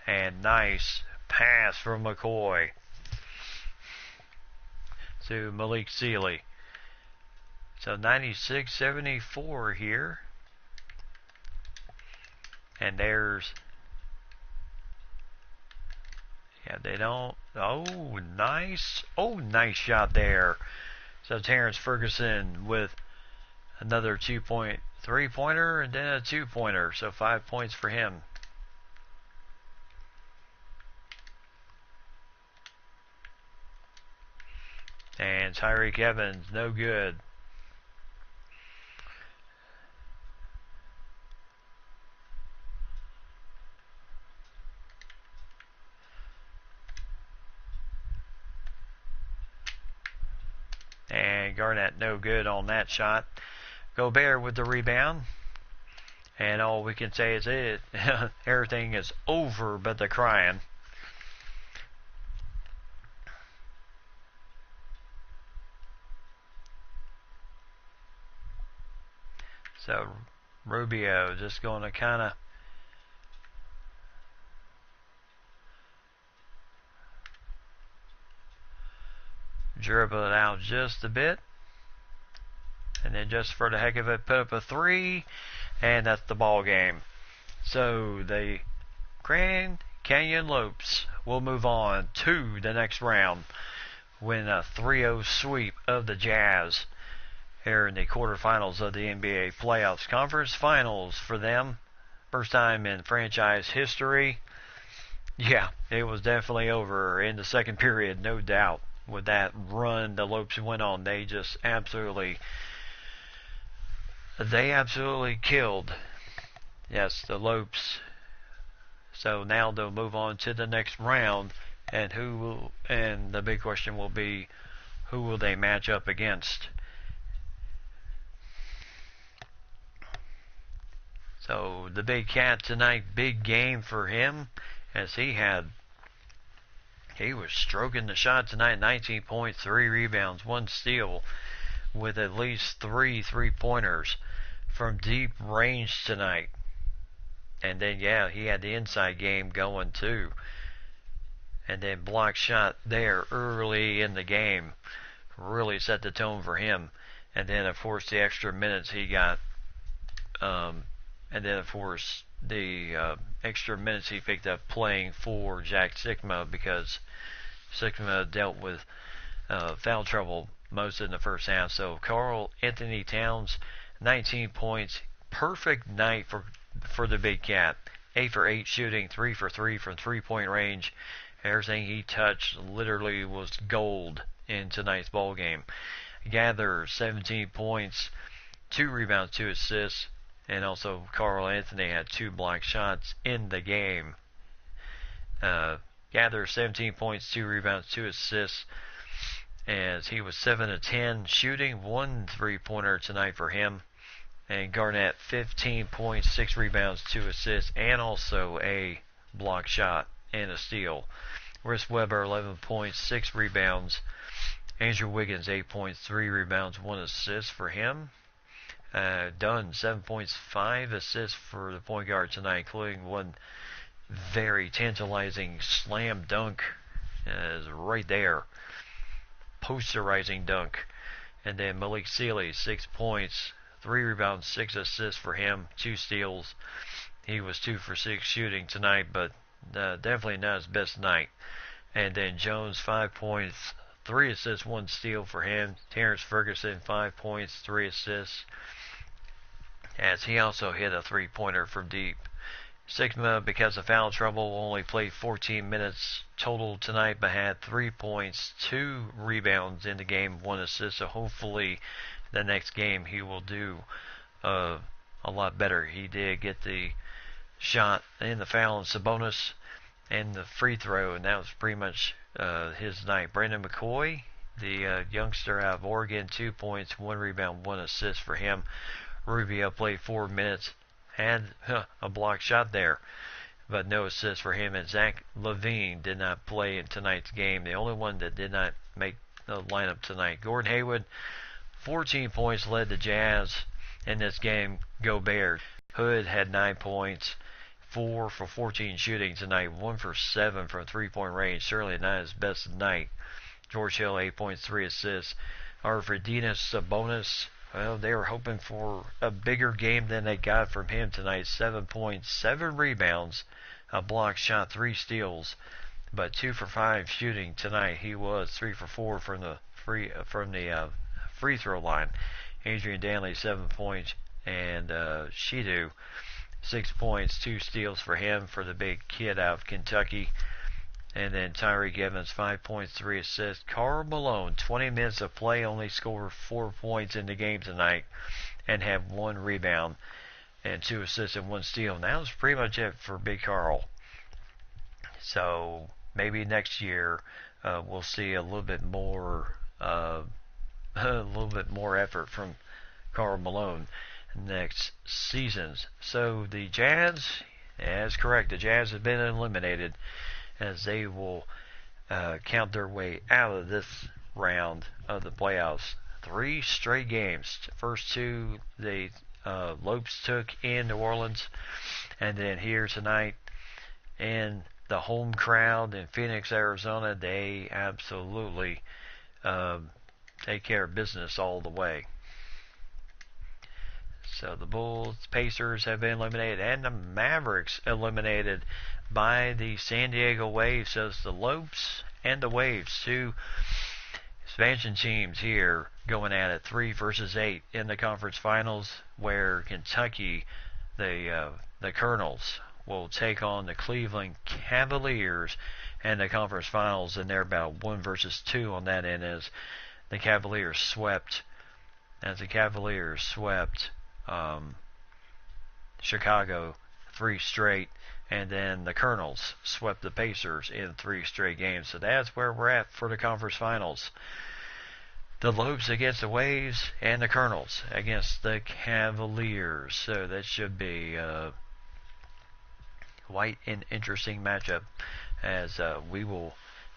S1: And nice pass from McCoy to Malik Sealy. So 96-74 here. And there's, yeah, they don't, oh, nice. Oh, nice shot there. So Terrence Ferguson with another 2-point three-pointer and then a 2-pointer. So 5 points for him. And Tyreek Evans, no good. And Garnett, no good on that shot. Gobert with the rebound. And all we can say is everything is over but the crying. So Rubio just going to kind of dribble it out just a bit. And then just for the heck of it, put up a 3. And that's the ball game. So the Grand Canyon Lopes will move on to the next round. Win a 3-0 sweep of the Jazz here in the quarterfinals of the NBA playoffs. Conference finals for them. First time in franchise history. Yeah, it was definitely over in the second period, no doubt. With that run the Lopes went on, they absolutely killed. Yes, the Lopes. So now they'll move on to the next round, and the big question will be, who will they match up against? So the Big Cat tonight, big game for him, as he was stroking the shot tonight. 19 points, 3 rebounds, 1 steal, with at least 3 3-pointers from deep range tonight. And then, yeah, he had the inside game going too. And then block shot there early in the game really set the tone for him. And then, of course, the extra minutes he got. And then, of course, the extra minutes he picked up playing for Jack Sikma, because Sikma dealt with foul trouble most in the first half. So Karl Anthony Towns, 19 points, perfect night for the Big Cat. 8 for 8 shooting, 3 for 3 from 3-point range. Everything he touched literally was gold in tonight's ball game. Gather 17 points, 2 rebounds, 2 assists, and also Karl Anthony had 2 block shots in the game. Gather 17 points, 2 rebounds, 2 assists, as he was 7 of 10 shooting, 1 3-pointer tonight for him. And Garnett 15 points, 6 rebounds, 2 assists, and also a block shot and a steal. Chris Webber 11 points, 6 rebounds. Andrew Wiggins 8 points, 3 rebounds, 1 assist for him. Dunn 7 points, 5 assists for the point guard tonight, including one very tantalizing slam dunk is right there. Posterizing dunk. And then Malik Sealy 6 points, 3 rebounds, 6 assists for him, 2 steals. He was 2 for 6 shooting tonight, but definitely not his best night. And then Jones 5 points, 3 assists, 1 steal for him. Terrence Ferguson 5 points, 3 assists, as he also hit a 3-pointer from deep. Sigma, because of foul trouble, only played 14 minutes total tonight, but had 3 points, 2 rebounds in the game, 1 assist. So hopefully the next game he will do a lot better. He did get the shot in the foul and Sabonis and the free throw, and that was pretty much his night. Brandon McCoy, the youngster out of Oregon, 2 points, 1 rebound, 1 assist for him. Rubio played 4 minutes, had a block shot there. but no assists for him. And Zach LaVine did not play in tonight's game. The only one that did not make the lineup tonight. Gordon Hayward, 14 points, led the Jazz in this game. Go Bears. Hood had 9 points, 4 for 14 shooting tonight, 1 for 7 from three-point range. Certainly not his best night. George Hill, 8 points, 3 assists. Arvydas Sabonis, well, they were hoping for a bigger game than they got from him tonight. 7 points, 7 rebounds, a block shot, 3 steals, but 2 for 5 shooting tonight. He was 3 for 4 from the free throw line. Adrian Danley, 7 points, and Shidu, 6 points, 2 steals for him, for the big kid out of Kentucky. And then Tyreek Evans, 5 points, 3 assists. Karl Malone, 20 minutes of play, only scored 4 points in the game tonight and had 1 rebound and 2 assists and 1 steal. And that was pretty much it for Big Karl. So maybe next year we'll see a little bit more effort from Karl Malone next seasons. So the Jazz, that's correct, the Jazz have been eliminated, as they will count their way out of this round of the playoffs. 3 straight games. First 2 the Lopes took in New Orleans, and then here tonight in the home crowd in Phoenix, Arizona, they absolutely take care of business all the way. So the Bulls, Pacers have been eliminated, and the Mavericks eliminated by the San Diego Waves. So it's the Lopes and the Waves, 2 expansion teams here going at it, 3 versus 8 in the conference finals, where Kentucky, the Colonels, will take on the Cleveland Cavaliers in the conference finals, and they're about 1 versus 2 on that end, as the Cavaliers swept Chicago 3 straight, and then the Colonels swept the Pacers in 3 straight games. So that's where we're at for the conference finals. The Lopes against the Waves, and the Colonels against the Cavaliers. So that should be quite an interesting matchup, as we will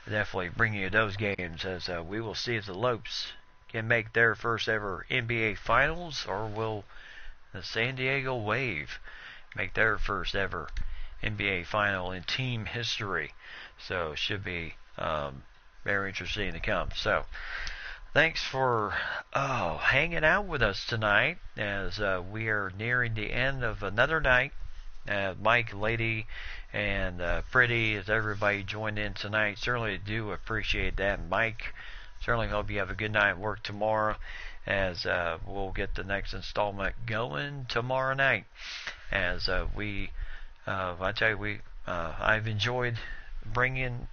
S1: definitely bring you those games, as we will see if the Lopes can make their first ever NBA Finals, or will the San Diego Wave make their first ever NBA Final in team history. So it should be very interesting to come. So thanks for hanging out with us tonight, as we are nearing the end of another night. Mike, Lady, and Pretty, as everybody joined in tonight, certainly do appreciate that. Mike, certainly hope you have a good night at work tomorrow, as we'll get the next installment going tomorrow night. As I tell you, I've enjoyed bringing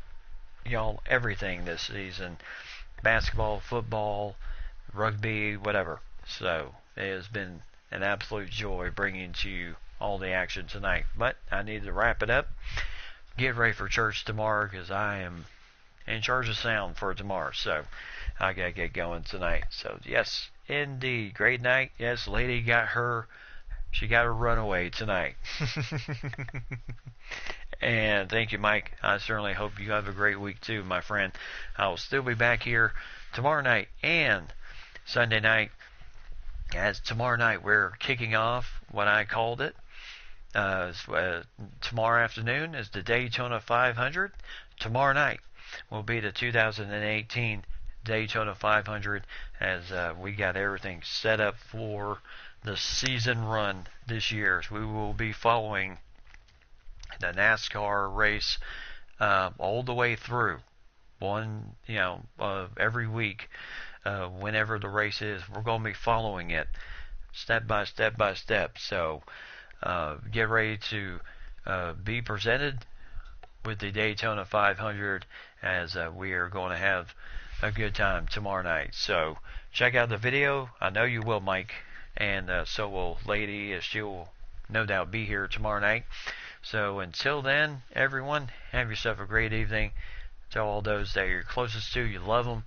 S1: y'all everything this season: basketball, football, rugby, whatever. So it has been an absolute joy bringing to you all the action tonight. But I need to wrap it up, get ready for church tomorrow, because I am in charge of sound for tomorrow. So I gotta get going tonight. So yes, indeed, great night. Yes, Lady got her runaway tonight. And thank you, Mike. I certainly hope you have a great week too, my friend. I will still be back here tomorrow night and Sunday night. As tomorrow night we're kicking off what I called it. Tomorrow afternoon is the Daytona 500. Tomorrow night will be the 2018 Daytona 500, as we got everything set up for the season run this year. So we will be following the NASCAR race all the way through. Every week, whenever the race is, we're going to be following it step by step by step. So get ready to be presented with the Daytona 500, as we are going to have a good time tomorrow night. So check out the video. I know you will, Mike, and so will Lady, as she'll no doubt be here tomorrow night. So until then, everyone, have yourself a great evening. To all those that you're closest to, you love them.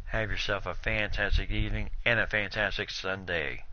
S1: Have yourself a fantastic evening and a fantastic Sunday.